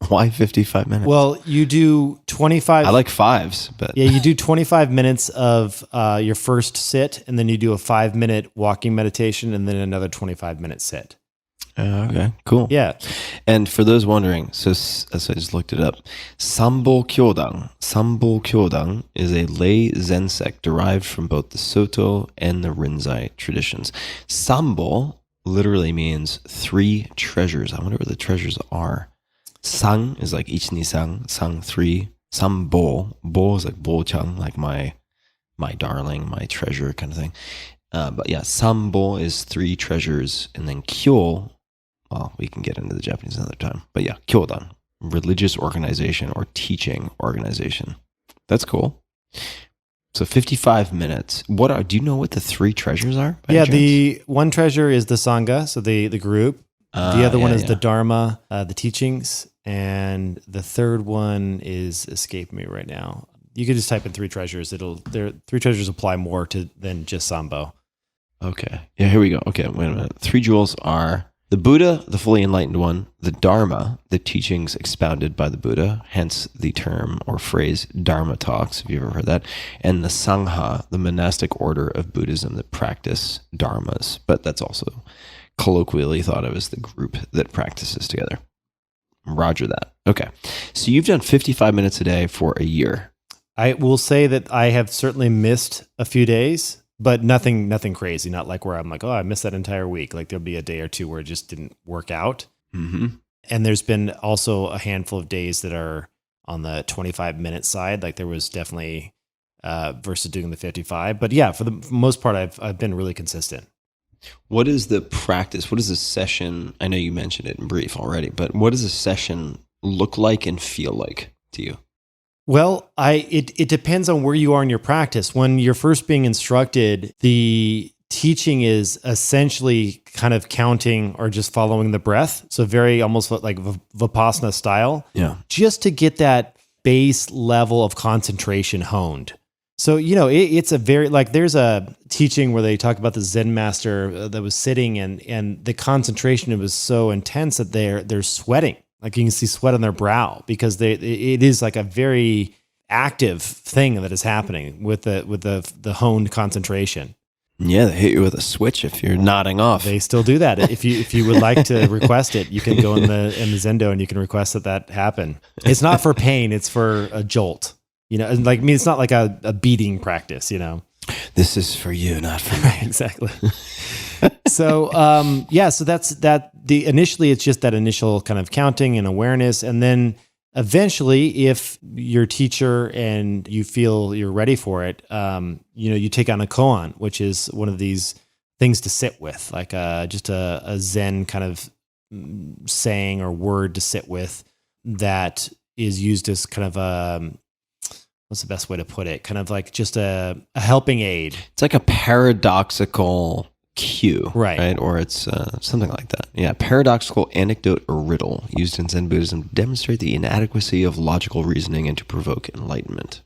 Why 55 minutes? Well, you do 25. I like fives, but yeah, you do 25 minutes of your first sit, and then you do a 5-minute walking meditation, and then another 25-minute sit. Okay, cool. Yeah. And for those wondering, so I just looked it up. Sambo Kyodang is a lay Zen sect derived from both the Soto and the Rinzai traditions. Sambo literally means 3 treasures. I wonder what the treasures are. Sang is like ichi-ni-sang, sang 3. Sambo, bo is like bo-chang, like my darling, my treasure kind of thing. But yeah, sambo is 3 treasures, and then kyo, well, we can get into the Japanese another time. But yeah, kyodan, religious organization or teaching organization. That's cool. So 55 minutes. Do you know what the 3 treasures are? Yeah, the one treasure is the Sangha, so the group. The other one is the Dharma, the teachings. And the third one is escaping me right now. You could just type in 3 treasures. 3 treasures apply more than just Sambo. Okay. Yeah, here we go. Okay, wait a minute. 3 jewels are the Buddha, the fully enlightened one, the Dharma, the teachings expounded by the Buddha, hence the term or phrase Dharma talks, if you've ever heard that, and the Sangha, the monastic order of Buddhism that practice dharmas, but that's also colloquially thought of as the group that practices together. Roger that. Okay. So you've done 55 minutes a day for a year. I will say that I have certainly missed a few days, but nothing crazy. Not like where I'm like, oh, I missed that entire week. Like there'll be a day or two where it just didn't work out. Mm-hmm. And there's been also a handful of days that are on the 25-minute side. Like there was definitely versus doing the 55. But yeah, for the most part, I've been really consistent. What is the practice? What is the session? I know you mentioned it in brief already, but what does a session look like and feel like to you? Well, it depends on where you are in your practice. When you're first being instructed, the teaching is essentially kind of counting or just following the breath. So very almost like Vipassana style. Yeah. Just to get that base level of concentration honed. So, it's a very, like there's a teaching where they talk about the Zen master that was sitting and the concentration, it was so intense that they're sweating. Like you can see sweat on their brow because it is like a very active thing that is happening with the honed concentration. Yeah, they hit you with a switch if you're nodding off. They still do that. If you would like to request it, you can go in the Zendo and you can request that happen. It's not for pain; it's for a jolt. Like it's not like a beating practice. This is for you, not for me. Exactly. So so that's that. Initially it's just that initial kind of counting and awareness, and then eventually, if your teacher and you feel you're ready for it, you take on a koan, which is one of these things to sit with, like just a Zen kind of saying or word to sit with that is used as kind of what's the best way to put it? Kind of like just a helping aid. It's like a paradoxical cue, right? Or it's something like that. Yeah, paradoxical anecdote or riddle used in Zen Buddhism to demonstrate the inadequacy of logical reasoning and to provoke enlightenment.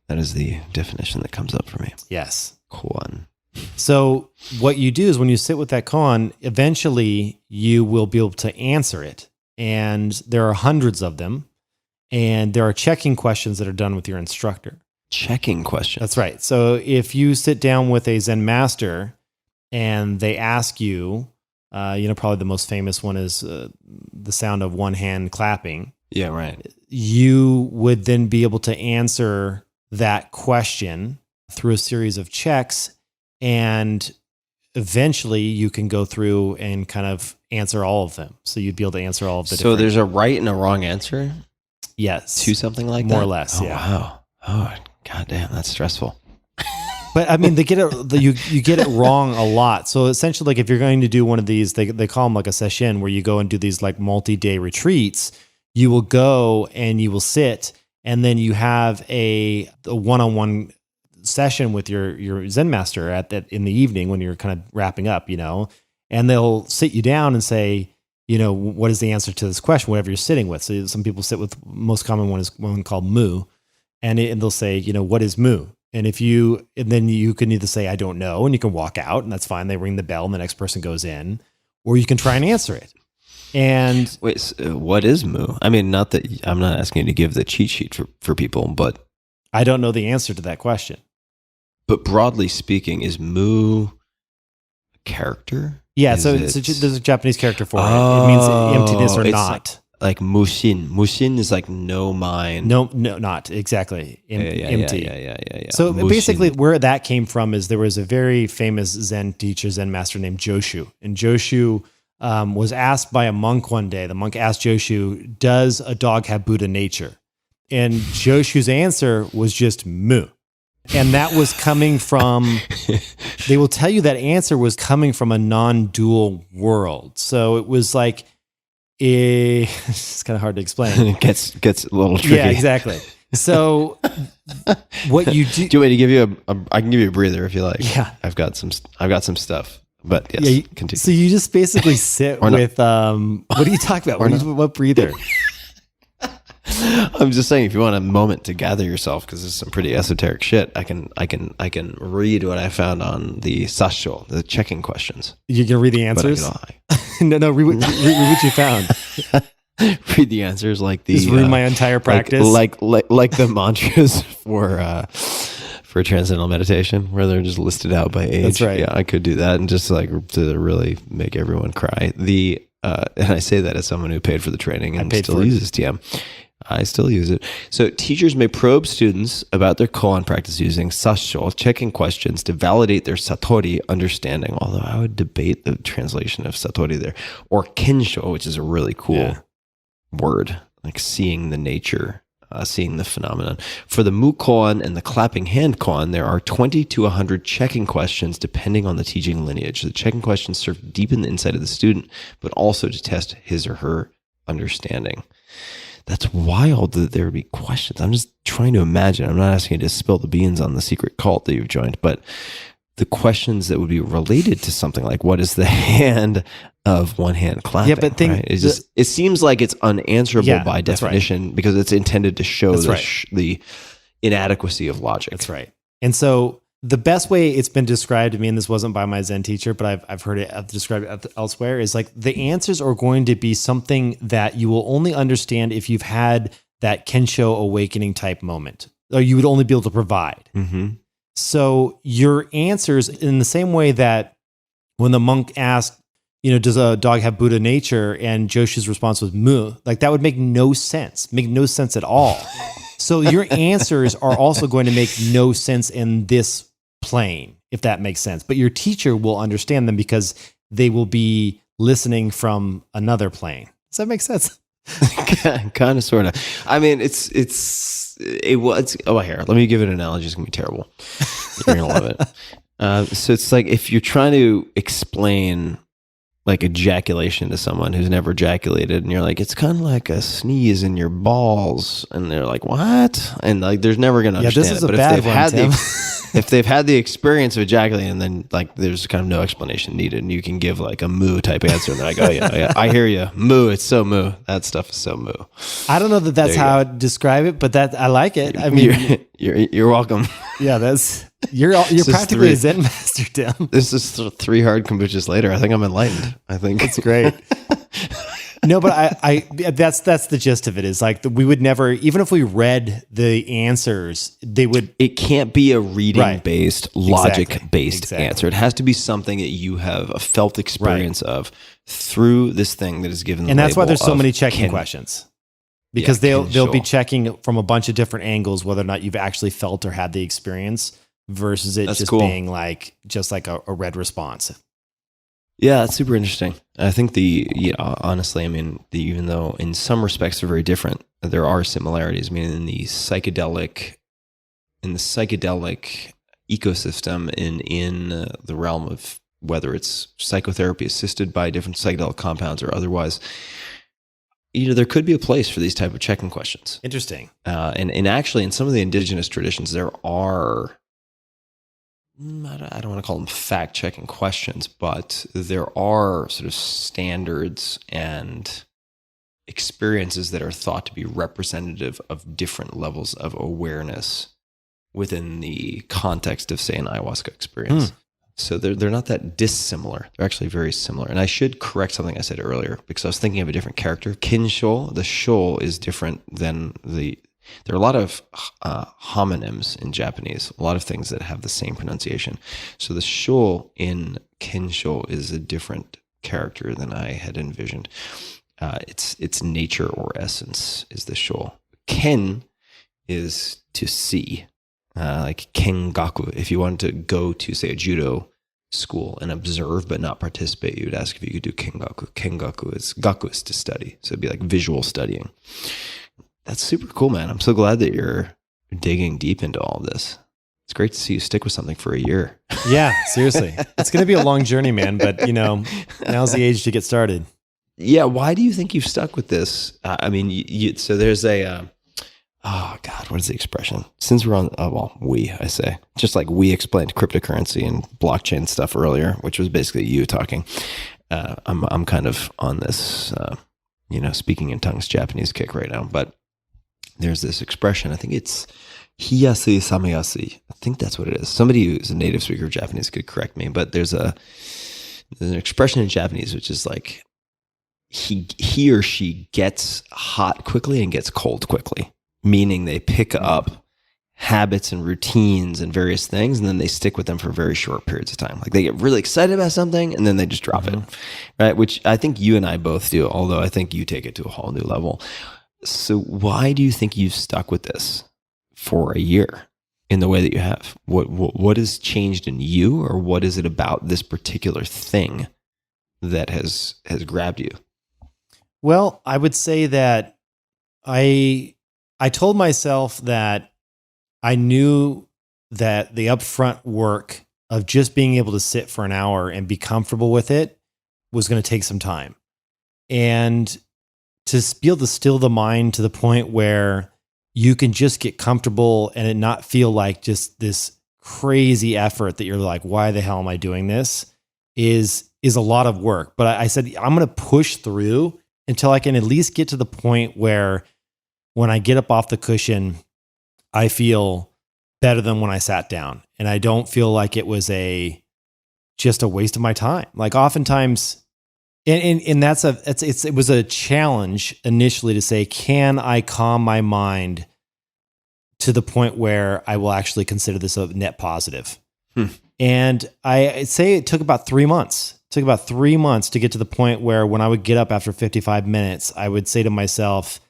That is the definition that comes up for me. Yes. Koan. So what you do is when you sit with that koan, eventually you will be able to answer it. And there are hundreds of them. And there are checking questions that are done with your instructor. Checking questions. That's right. So if you sit down with a Zen master and they ask you, probably the most famous one is the sound of one hand clapping. Yeah, right. You would then be able to answer that question through a series of checks, and eventually you can go through and kind of answer all of them. So you'd be able to answer all of the So there's a right and a wrong answer? Yes. To something like more that? More or less, oh, yeah. Wow. Oh, goddamn, that's stressful. But I mean, they get it. You get it wrong a lot. So essentially, like if you're going to do one of these, they call them like a session, where you go and do these like multi-day retreats. You will go and you will sit, and then you have a one-on-one session with your Zen master in the evening when you're kind of wrapping up, and they'll sit you down and say, what is the answer to this question, whatever you're sitting with. So some people sit with, most common one is one called mu, and they'll say, what is mu? And then you can either say, I don't know, and you can walk out, and that's fine. They ring the bell and the next person goes in, or you can try and answer it. And wait, so what is mu? I mean, not that I'm not asking you to give the cheat sheet for people, but I don't know the answer to that question. But broadly speaking, is mu a character? Yeah, so there's a Japanese character for it. It means emptiness or not. Like mushin. Mushin is like no mind. No, not exactly. Empty. Yeah. So Mushin. basically where that came from is there was a very famous Zen teacher, Zen master named Joshu. And Joshu was asked by a monk one day. The monk asked Joshu, does a dog have Buddha nature? And Joshu's answer was just mu. And that was coming from, they will tell you that answer was coming from a non-dual world. So it was like, it's kind of hard to explain. It gets a little tricky. Yeah, exactly. So what you do? Do you want me to give you I can give you a breather if you like. Yeah. I've got some stuff, but yes, continue. So you just basically sit with, what are you talking about? What breather? I'm just saying, if you want a moment to gather yourself, because there's some pretty esoteric shit, I can read what I found on the sasho, the checking questions. You can read the answers? No, read what you found. Read the answers like the. Just read my entire practice, like the mantras for transcendental meditation, where they're just listed out by age. That's right. Yeah, I could do that, and just like to really make everyone cry. And I say that as someone who paid for the training and still uses TM. I still use it. So teachers may probe students about their koan practice using sasho, checking questions to validate their satori understanding, although I would debate the translation of satori there, or kensho, which is a really cool word, like seeing the nature, seeing the phenomenon. For the mu koan and the clapping hand koan, there are 20 to 100 checking questions depending on the teaching lineage. The checking questions serve to deepen the insight of the student, but also to test his or her understanding. That's wild that there would be questions. I'm just trying to imagine. I'm not asking you to spill the beans on the secret cult that you've joined, but the questions that would be related to something like, what is the hand of one hand clapping? Yeah, but right? It seems like it's unanswerable by definition because it's intended to show the inadequacy of logic. That's right. And so the best way it's been described to me, and this wasn't by my Zen teacher, but I've heard it described elsewhere, is like the answers are going to be something that you will only understand if you've had that Kensho awakening type moment, or you would only be able to provide. Mm-hmm. So your answers, in the same way that when the monk asked, does a dog have Buddha nature? And Joshu's response was mu. Like that would make no sense at all. So your answers are also going to make no sense in this plane, if that makes sense. But your teacher will understand them because they will be listening from another plane. Does that make sense? Kind of, sort of. I mean, here, let me give it an analogy. It's going to be terrible. You're going to love it. So it's like if you're trying to explain like ejaculation to someone who's never ejaculated, and you're like, it's kind of like a sneeze in your balls, and they're like, what? And like, there's never going to understand this is it. But a bad one, Tim. If they've had the experience of ejaculating, then like there's kind of no explanation needed, and you can give like a moo type answer, and they're like, oh yeah, I hear you, moo. It's so moo. That stuff is so moo. I don't know that that's how I'd describe it, but that I like it. I mean, you're welcome. Yeah, you're practically a Zen master, Tim. This is 3 hard kombuchas later. I think I'm enlightened. I think it's great. No, but that's the gist of it. Is like we would never, even if we read the answers, it can't be a reading based, logic based answer. It has to be something that you have a felt experience of through this thing that is given. And that's why there's so many checking questions, because they'll be checking from a bunch of different angles whether or not you've actually felt or had the experience versus it being like just like a read response. Yeah, that's super interesting. I think honestly, I mean, even though in some respects they're very different, there are similarities. I mean, in the psychedelic ecosystem, in the realm of whether it's psychotherapy assisted by different psychedelic compounds or otherwise, there could be a place for these type of checking questions. Interesting. And actually, in some of the indigenous traditions, there are, I don't want to call them fact-checking questions, but there are sort of standards and experiences that are thought to be representative of different levels of awareness within the context of, say, an ayahuasca experience. So they're not that dissimilar. They're actually very similar. And I should correct something I said earlier, because I was thinking of a different character. Kinshol, the shol is different than there are a lot of homonyms in Japanese, a lot of things that have the same pronunciation. So the shol in Kinshol is a different character than I had envisioned. It's nature or essence is the shol. Ken is to see, like kengaku. If you wanted to go to, say, a judo school and observe but not participate, you would ask if you could do kengaku. Gaku is to study. So it'd be like visual studying. That's super cool, man. I'm so glad that you're digging deep into all of this. It's great to see you stick with something for a year. Yeah, seriously. It's going to be a long journey, man, but now's the age to get started. Yeah, why do you think you've stuck with this? I mean, so there's a, oh God, what is the expression? Since we're on, I say, just like we explained cryptocurrency and blockchain stuff earlier, which was basically you talking. I'm kind of on this, speaking in tongues Japanese kick right now, but there's this expression, I think it's hiyasui samayasui. I think that's what it is. Somebody who's a native speaker of Japanese could correct me, but there's an expression in Japanese which is like he or she gets hot quickly and gets cold quickly, meaning they pick up habits and routines and various things, and then they stick with them for very short periods of time. Like they get really excited about something and then they just drop it, right? Which I think you and I both do, although I think you take it to a whole new level. So why do you think you've stuck with this for a year in the way that you have? What has changed in you, or what is it about this particular thing that has grabbed you? Well, I would say that I told myself that I knew that the upfront work of just being able to sit for an hour and be comfortable with it was going to take some time. And to be able to still the mind to the point where you can just get comfortable and it not feel like just this crazy effort that you're like, why the hell am I doing this, is a lot of work. But I said, I'm going to push through until I can at least get to the point where when I get up off the cushion, I feel better than when I sat down. And I don't feel like it was just a waste of my time. Like oftentimes, and it was a challenge initially to say, can I calm my mind to the point where I will actually consider this a net positive? And I'd say it took about 3 months. It took about 3 months to get to the point where when I would get up after 55 minutes, I would say to myself,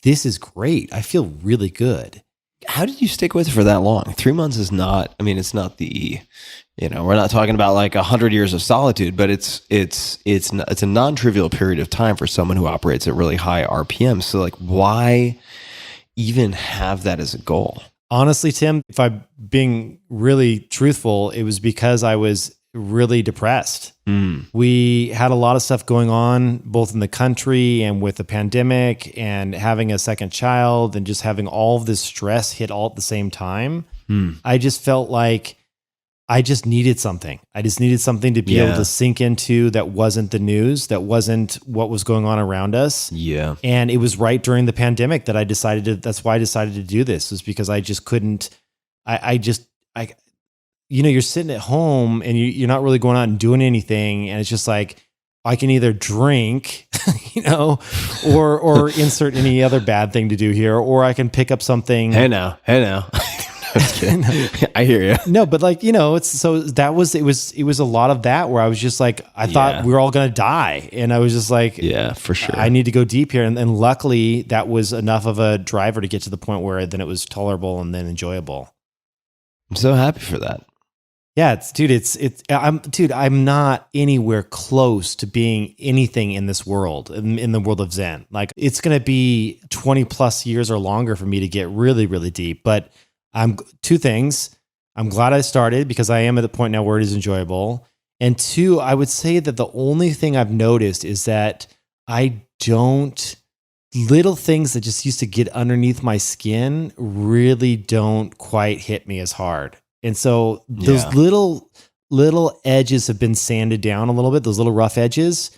this is great. I feel really good. How did you stick with it for that long? 3 months is not, it's not the, we're not talking about like 100 years of solitude, but it's a non-trivial period of time for someone who operates at really high RPM. So like, why even have that as a goal? Honestly, Tim, if I'm being really truthful, it was because I was really depressed. We had a lot of stuff going on, both in the country and with the pandemic and having a second child and just having all of this stress hit all at the same time. I just felt like I just needed something. I just needed something to be able to sink into that wasn't the news, that wasn't what was going on around us. Yeah. And it was right during the pandemic that that's why I decided to do this, was because I just couldn't, you're sitting at home and you're not really going out and doing anything. And it's just like, I can either drink, or insert any other bad thing to do here, or I can pick up something. Hey now. I hear you. No, but it was a lot of that where I was just like, I thought we were all going to die. And I was just like, yeah, for sure. I need to go deep here. And luckily that was enough of a driver to get to the point where then it was tolerable and then enjoyable. I'm so happy for that. Yeah, I'm not anywhere close to being anything in this world, in the world of Zen. Like, it's going to be 20 plus years or longer for me to get really, really deep. But two things. I'm glad I started because I am at the point now where it is enjoyable. And two, I would say that the only thing I've noticed is that little things that just used to get underneath my skin really don't quite hit me as hard. And so those little edges have been sanded down a little bit, those little rough edges.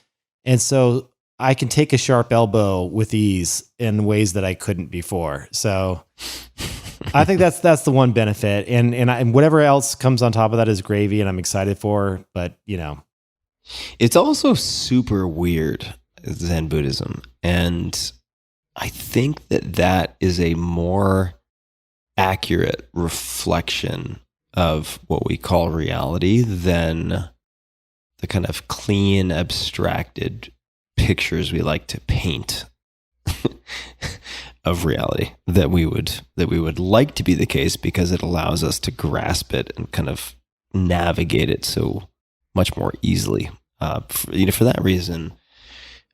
And so I can take a sharp elbow with ease in ways that I couldn't before. So I think that's the one benefit. And whatever else comes on top of that is gravy, and I'm excited for, but it's also super weird, Zen Buddhism. And I think that is a more accurate reflection of what we call reality than the kind of clean, abstracted pictures we like to paint of reality that we would like to be the case because it allows us to grasp it and kind of navigate it so much more easily. For that reason,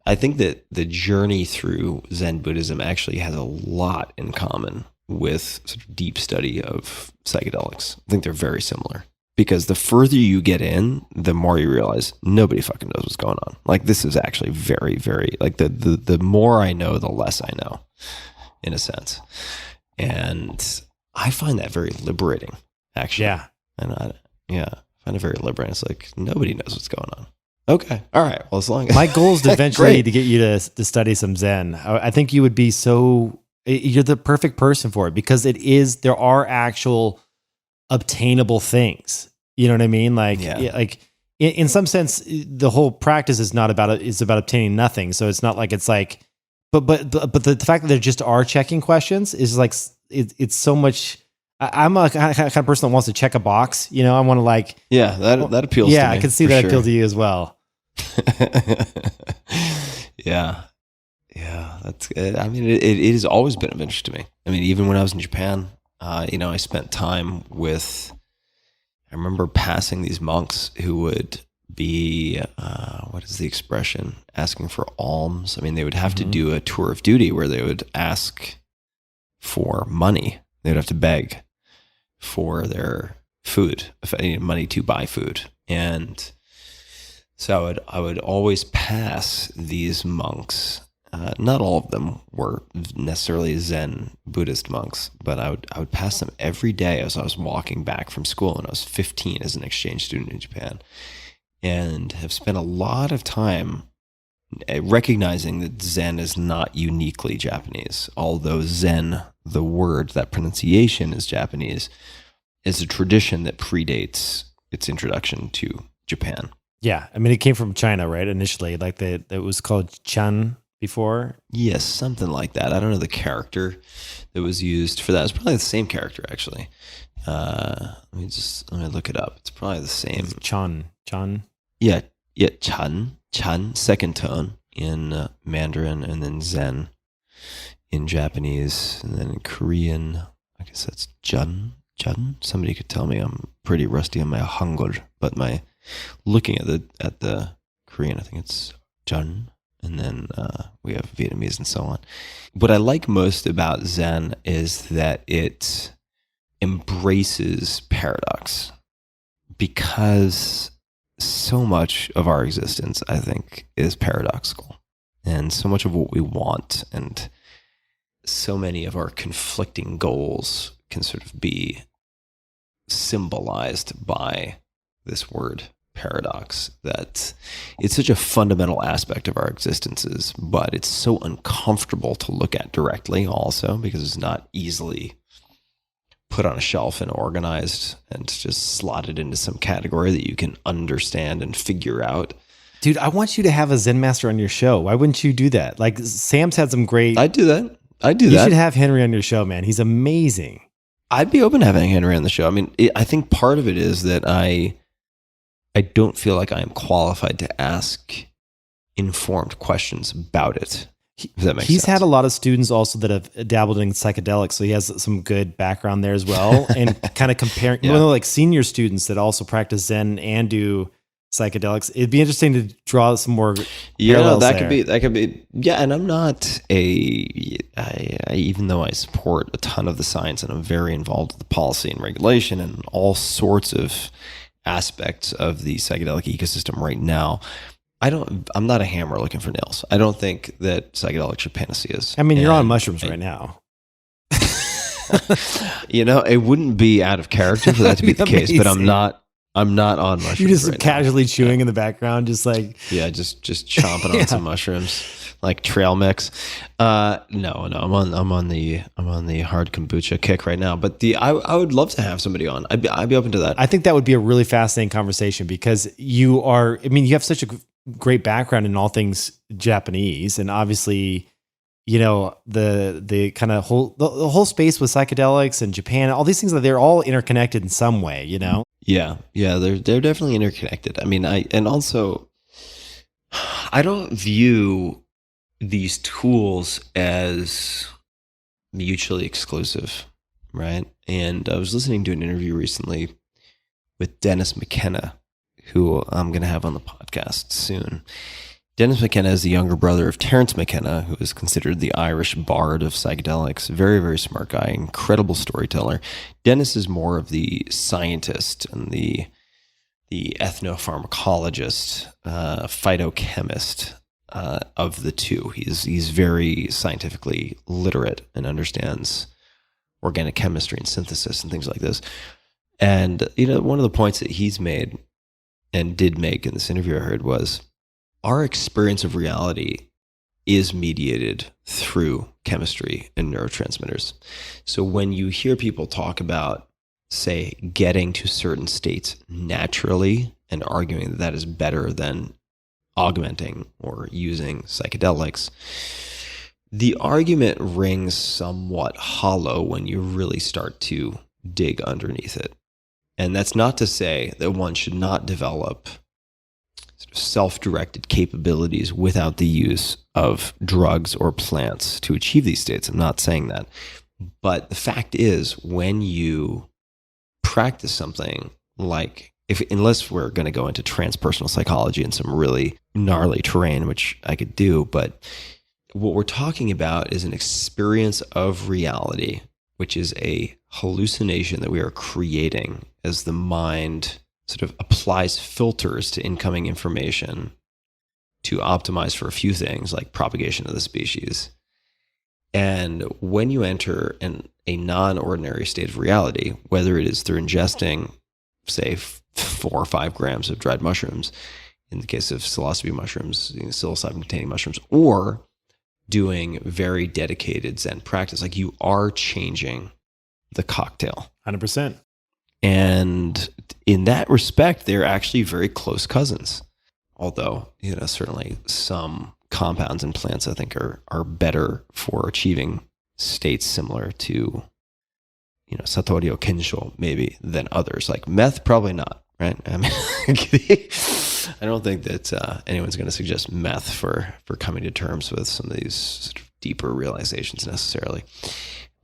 I think that the journey through Zen Buddhism actually has a lot in common with sort of deep study of psychedelics. I think they're very similar because the further you get in, the more you realize nobody fucking knows what's going on. Like, this is actually very, very, like the more I know, the less I know, in a sense. And I find that very liberating, actually. Yeah. And I find it very liberating. It's like, nobody knows what's going on. Okay. All right. Well, as long as my goal is to eventually to get you to study some Zen. I think you would be you're the perfect person for it because there are actual obtainable things. You know what I mean? Like, like in some sense, the whole practice is not about it. It's about obtaining nothing. So it's not like it's like, but the fact that there just are checking questions is like, it's so much. I'm a kind of person that wants to check a box. I want to that appeals to me. Yeah, I can see that appeal to you as well. Yeah, that's good. I mean, it has always been of interest to me. I mean, even when I was in Japan, I spent time with, I remember passing these monks who would be, what is the expression? Asking for alms. I mean, they would have to do a tour of duty where they would ask for money. They would have to beg for their food, if I needed money to buy food. And so I would always pass these monks. Not all of them were necessarily Zen Buddhist monks, but I would pass them every day as I was walking back from school when I was 15 as an exchange student in Japan, and have spent a lot of time recognizing that Zen is not uniquely Japanese. Although Zen, the word, that pronunciation is Japanese, is a tradition that predates its introduction to Japan. Yeah, I mean, it came from China, right? Initially, like it was called Chan before. Yes, something like that. I don't know the character that was used for that. It's probably the same character, actually. Let me look it up. It's probably the same. It's Chan. Yeah, Chan, second tone in Mandarin, and then Zen in Japanese, and then in Korean, I guess that's Jun. Somebody could tell me. I'm pretty rusty on my Hangul, but looking at the Korean, I think it's Jun. And then we have Vietnamese and so on. What I like most about Zen is that it embraces paradox, because so much of our existence, I think, is paradoxical. And so much of what we want and so many of our conflicting goals can sort of be symbolized by this word paradox, that it's such a fundamental aspect of our existences, but it's so uncomfortable to look at directly also because it's not easily put on a shelf and organized and just slotted into some category that you can understand and figure out. Dude, I want you to have a Zen master on your show. Why wouldn't you do that? Like Sam's had some great... I'd do that. You should have Henry on your show, man. He's amazing. I'd be open to having Henry on the show. I mean, I think part of it is that I don't feel like I am qualified to ask informed questions about it. If that makes He's sense. had a lot of students also that have dabbled in psychedelics, so he has some good background there as well. And kind of comparing, like senior students that also practice Zen and do psychedelics. It'd be interesting to draw some more. That could be. Yeah, and I'm not even though I support a ton of the science and I'm very involved with the policy and regulation and all sorts of aspects of the psychedelic ecosystem right now. I'm not a hammer looking for nails. I don't think that psychedelics are panaceas. I mean, you're on mushrooms right now. It wouldn't be out of character for that to be the case, but I'm not on mushrooms. You're just casually chewing in the background, just like just chomping on some mushrooms, like trail mix. No, I'm on the hard kombucha kick right now. But I would love to have somebody on. I'd be open to that. I think that would be a really fascinating conversation because you have such a great background in all things Japanese, and obviously, the kind of the whole space with psychedelics and Japan, all these things, they're all interconnected in some way, Yeah, they're definitely interconnected. I mean, I don't view these tools as mutually exclusive, right? And I was listening to an interview recently with Dennis McKenna, who I'm going to have on the podcast soon. Dennis McKenna is the younger brother of Terence McKenna, who is considered the Irish bard of psychedelics. Very, very smart guy, incredible storyteller. Dennis is more of the scientist and the ethnopharmacologist, phytochemist of the two. He's very scientifically literate and understands organic chemistry and synthesis and things like this. And one of the points that he's made and did make in this interview I heard was, our experience of reality is mediated through chemistry and neurotransmitters. So when you hear people talk about, say, getting to certain states naturally and arguing that is better than augmenting or using psychedelics, the argument rings somewhat hollow when you really start to dig underneath it. And that's not to say that one should not develop self-directed capabilities without the use of drugs or plants to achieve these states. I'm not saying that. But the fact is, when you practice something like, unless we're going to go into transpersonal psychology and some really gnarly terrain, which I could do, but what we're talking about is an experience of reality, which is a hallucination that we are creating as the mind sort of applies filters to incoming information to optimize for a few things like propagation of the species. And when you enter a non-ordinary state of reality, whether it is through ingesting, say, 4 or 5 grams of dried mushrooms, in the case of psilocybe mushrooms, psilocybin-containing mushrooms, or doing very dedicated Zen practice, like you are changing the cocktail. 100%. And in that respect, they're actually very close cousins. Although, certainly some compounds in plants I think are better for achieving states similar to, Satori or Kensho maybe than others. Like meth, probably not, right? I mean, I don't think that anyone's going to suggest meth for coming to terms with some of these sort of deeper realizations necessarily.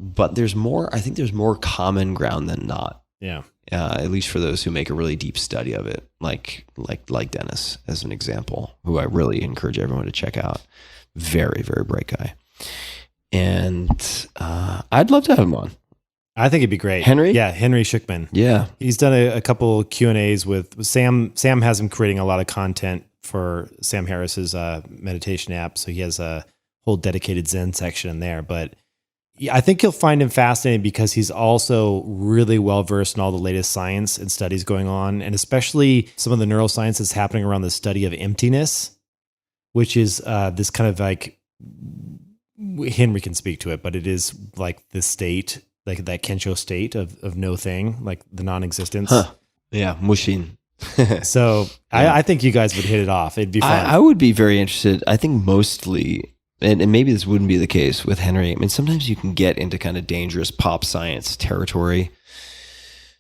But I think there's more common ground than not. Yeah. At least for those who make a really deep study of it, like Dennis as an example, who I really encourage everyone to check out. Very, very bright guy. And I'd love to have him on. I think it'd be great. Henry? Yeah, Henry Schuckman. Yeah. He's done a couple Q&As with Sam. Sam has him creating a lot of content for Sam Harris's meditation app. So he has a whole dedicated Zen section in there. But yeah, I think you'll find him fascinating because he's also really well-versed in all the latest science and studies going on, and especially some of the neuroscience that's happening around the study of emptiness, which is this kind of like, Henry can speak to it, but it is like the state like that Kensho state of no thing, like the non-existence. Yeah, mushin. So yeah. I think you guys would hit it off. It'd be fun. I would be very interested. I think mostly, and maybe this wouldn't be the case with Henry. I mean, sometimes you can get into kind of dangerous pop science territory,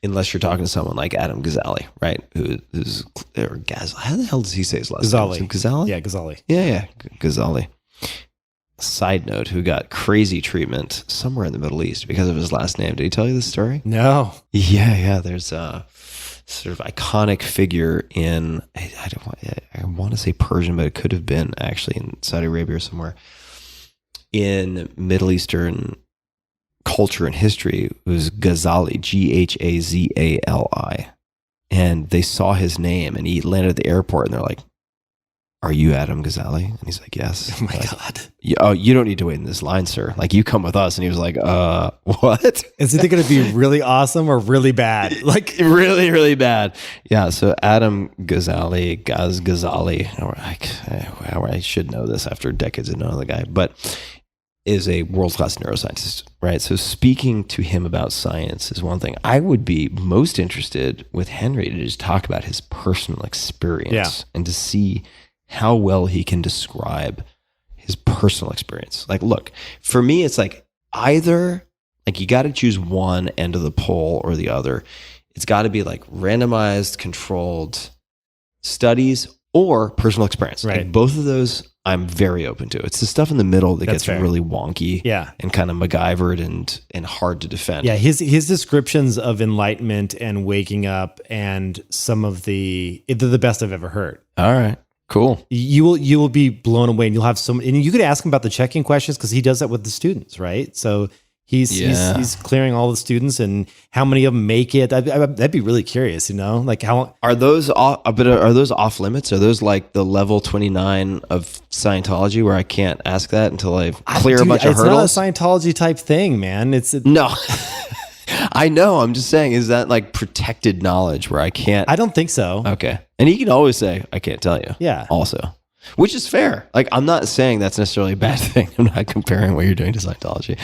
unless you're talking to someone like Adam Ghazali, right? Who's or Gaz? How the hell does he say his last name? Ghazali? Yeah, Ghazali. Yeah, Ghazali. Side note, who got crazy treatment somewhere in the Middle East because of his last name. Did he tell you this story? No. Yeah. There's a sort of iconic figure in, I want to say Persian, but it could have been actually in Saudi Arabia or somewhere, in Middle Eastern culture and history. It was Ghazali, Ghazali. And they saw his name and he landed at the airport and they're like, "Are you Adam Ghazali?" And he's like, "Yes." Oh my God. You don't need to wait in this line, sir. Like, you come with us. And he was like, what? Is it going to be really awesome or really bad? Like really, really bad. Yeah. So Adam Ghazali, Ghazali, or I should know this after decades of knowing the guy, but is a world-class neuroscientist, right? So speaking to him about science is one thing. I would be most interested with Henry to just talk about his personal experience and to see how well he can describe his personal experience. Like, look, for me, it's like either, like, you got to choose one end of the pole or the other. It's got to be like randomized, controlled studies or personal experience. Right. Like, both of those I'm very open to. It's the stuff in the middle that gets really wonky and kind of MacGyvered and hard to defend. Yeah, his descriptions of enlightenment and waking up and some of they're the best I've ever heard. All right. Cool. You will be blown away, and you'll have and you could ask him about the check-in questions because he does that with the students, right? So he's clearing all the students and how many of them make it. That'd be really curious, like how are those off, but are those off limits? Are those like the level 29 of Scientology where I can't ask that until I clear a bunch of hurdles? It's not a Scientology type thing, man. No. I know. I'm just saying, is that like protected knowledge where I can't? I don't think so. Okay. And he can always say, "I can't tell you." Yeah. Also, which is fair. Like, I'm not saying that's necessarily a bad thing. I'm not comparing what you're doing to Scientology.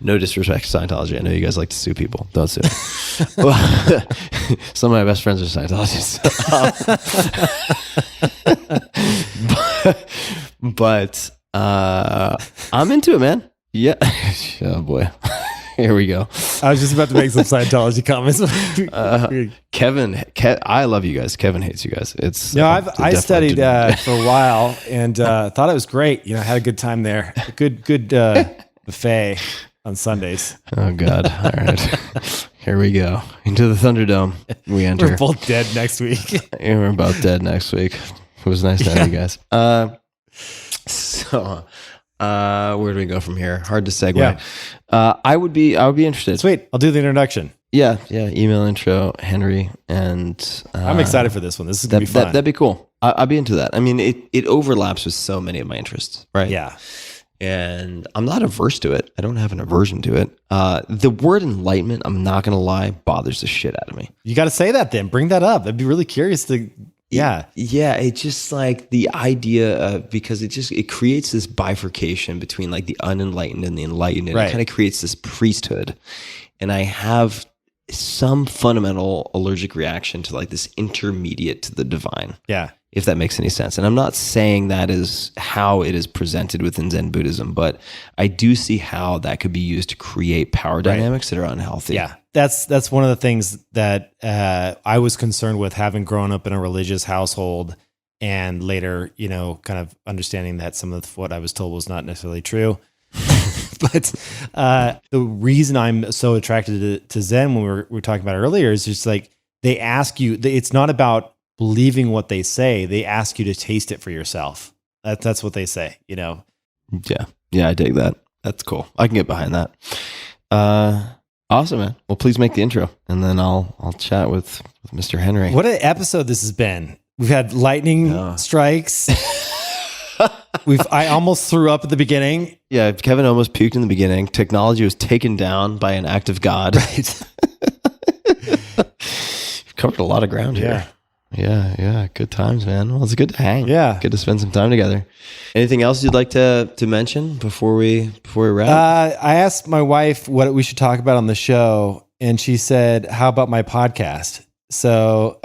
No disrespect to Scientology. I know you guys like to sue people. Don't sue. Some of my best friends are Scientologists. But I'm into it, man. Yeah. Oh boy. Here we go. I was just about to make some Scientology comments. Kevin, I love you guys. Kevin hates you guys. I studied for a while and thought it was great. I had a good time there. A good buffet on Sundays. Oh God! All right, here we go into the Thunderdome. We enter. We're both dead next week. Yeah, we're both dead next week. It was nice to have you guys. Where do we go from here? Hard to segue. Yeah. I would be interested. Sweet. I'll do the introduction. Yeah. Email intro, Henry, and I'm excited for this one. This is gonna be fun. That'd be cool. I'd be into that. I mean, it overlaps with so many of my interests, right? Yeah. And I'm not averse to it. I don't have an aversion to it. The word enlightenment, I'm not gonna lie, bothers the shit out of me. You got to say that then. Bring that up. I'd be really curious to. Yeah. It's just like the idea of, because it creates this bifurcation between like the unenlightened and the enlightened. And It kind of creates this priesthood. And I have some fundamental allergic reaction to like this intermediate to the divine. Yeah. If that makes any sense. And I'm not saying that is how it is presented within Zen Buddhism, but I do see how that could be used to create power dynamics that are unhealthy. Yeah. That's one of the things that I was concerned with, having grown up in a religious household and later, kind of understanding that some of what I was told was not necessarily true. But the reason I'm so attracted to Zen, when we were talking about it earlier, is just like they ask you, it's not about believing what they say. They ask you to taste it for yourself. That's what they say, Yeah. Yeah, I dig that. That's cool. I can get behind that. Awesome, man. Well, please make the intro, and then I'll chat with Mr. Henry. What an episode this has been. We've had lightning strikes. I almost threw up at the beginning. Yeah, Kevin almost puked in the beginning. Technology was taken down by an act of God. Right. You've covered a lot of ground here. Yeah. Good times, man. Well, it's good to hang. Yeah. Good to spend some time together. Anything else you'd like to mention before we wrap? I asked my wife what we should talk about on the show, and she said, "How about my podcast?" So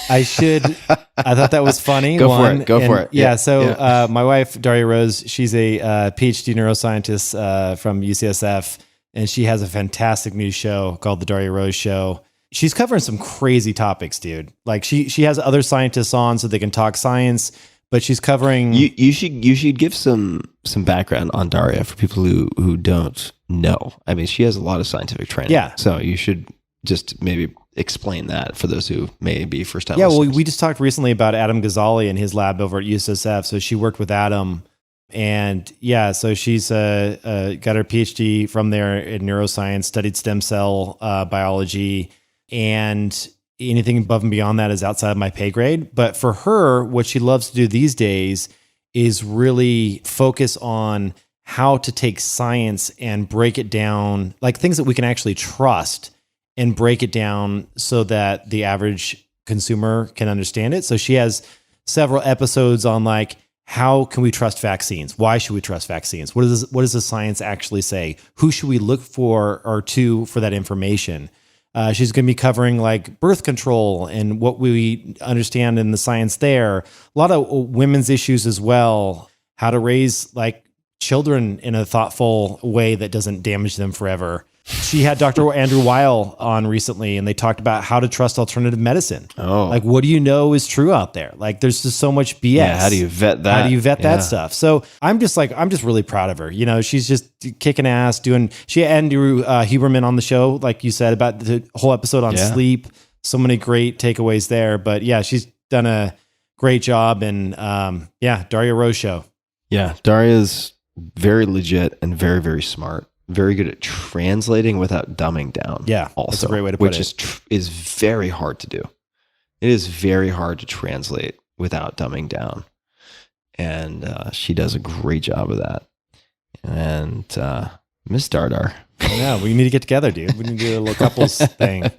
I thought that was funny. Go for it. Yeah. So my wife, Darya Rose, she's a PhD neuroscientist from UCSF, and she has a fantastic new show called The Darya Rose Show. She's covering some crazy topics, dude. Like she has other scientists on so they can talk science, but she's covering. You should give some background on Darya for people who don't know. I mean, she has a lot of scientific training. Yeah. So you should just maybe explain that for those who may be first time. Yeah. listeners. Well, we just talked recently about Adam Ghazali and his lab over at UCSF. So she worked with Adam. And yeah, so she's got her PhD from there in neuroscience, studied stem cell biology, and anything above and beyond that is outside of my pay grade. But for her, what she loves to do these days is really focus on how to take science and break it down, like things that we can actually trust, and break it down so that the average consumer can understand it. So she has several episodes on like, how can we trust vaccines? Why should we trust vaccines? What does the science actually say? Who should we look for for that information? She's going to be covering like birth control and what we understand in the science there. A lot of women's issues as well. How to raise like children in a thoughtful way that doesn't damage them forever. She had Dr. Andrew Weil on recently, and they talked about how to trust alternative medicine. Oh, like what do you know is true out there? Like there's just so much BS. Yeah, how do you vet that? How do you vet that stuff? So I'm just really proud of her. You know, she's just kicking ass she had Andrew Huberman on the show, like you said, about the whole episode on sleep. So many great takeaways there. But yeah, she's done a great job. And Darya Rose Show. Yeah, Darya's very legit and very, very smart. Very good at translating without dumbing down. Yeah, also, that's a great way to put it. Which is very hard to do. It is very hard to translate without dumbing down, and she does a great job of that. And Miss Dardar, yeah, we need to get together, dude. We need to do a little couples thing.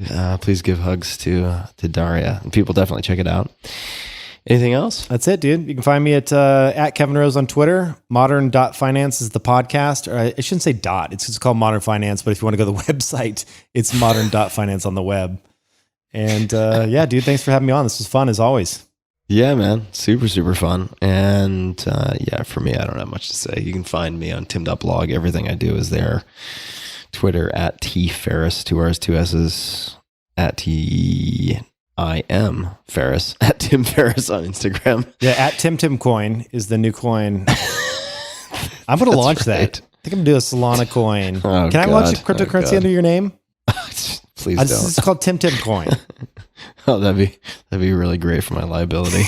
Please give hugs to Darya, and people definitely check it out. Anything else? That's it, dude. You can find me at Kevin Rose on Twitter. Modern.finance is the podcast. Or I shouldn't say dot. It's just called Modern Finance. But if you want to go to the website, it's modern.finance on the web. And dude, thanks for having me on. This was fun as always. Yeah, man. Super, super fun. And for me, I don't have much to say. You can find me on tim.blog. Everything I do is there. Twitter at tferriss, 2 R's, 2 S's, at I am Ferriss, at Tim Ferriss on Instagram. Yeah, at TimTimCoin is the new coin. I'm going to launch that. I think I'm going to do a Solana coin. Oh, Can I launch a cryptocurrency under your name? Please don't. It's called TimTimCoin. Oh, that'd be really great for my liability.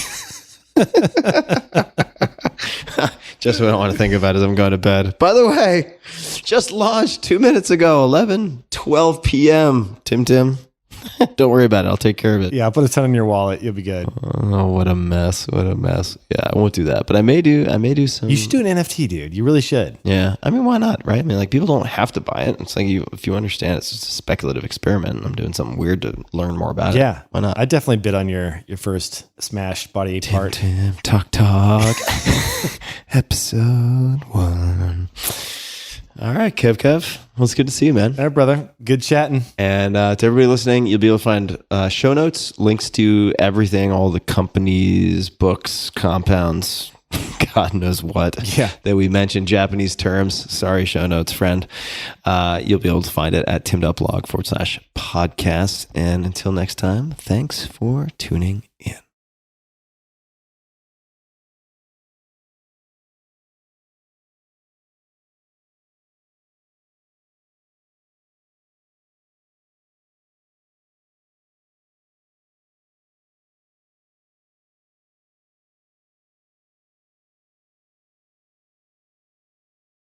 Just what I want to think about as I'm going to bed. By the way, just launched 2 minutes ago, 11:12 p.m. Tim. Don't worry about it. I'll take care of it. Yeah, I'll put a ton in your wallet. You'll be good. Oh, what a mess. What a mess. Yeah, I won't do that. But I may do some. You should do an NFT, dude. You really should. Yeah. I mean, why not, right? I mean, like, people don't have to buy it. It's like, if you understand, it's just a speculative experiment. I'm doing something weird to learn more about it. Yeah. Why not? I definitely bid on your first smashed body part. Tim, talk. Episode 1. All right, Kev. Well, it's good to see you, man. All right, brother. Good chatting. And to everybody listening, you'll be able to find show notes, links to everything, all the companies, books, compounds, God knows what that we mentioned, Japanese terms. Sorry, show notes, friend. You'll be able to find it at tim.blog/podcast. And until next time, thanks for tuning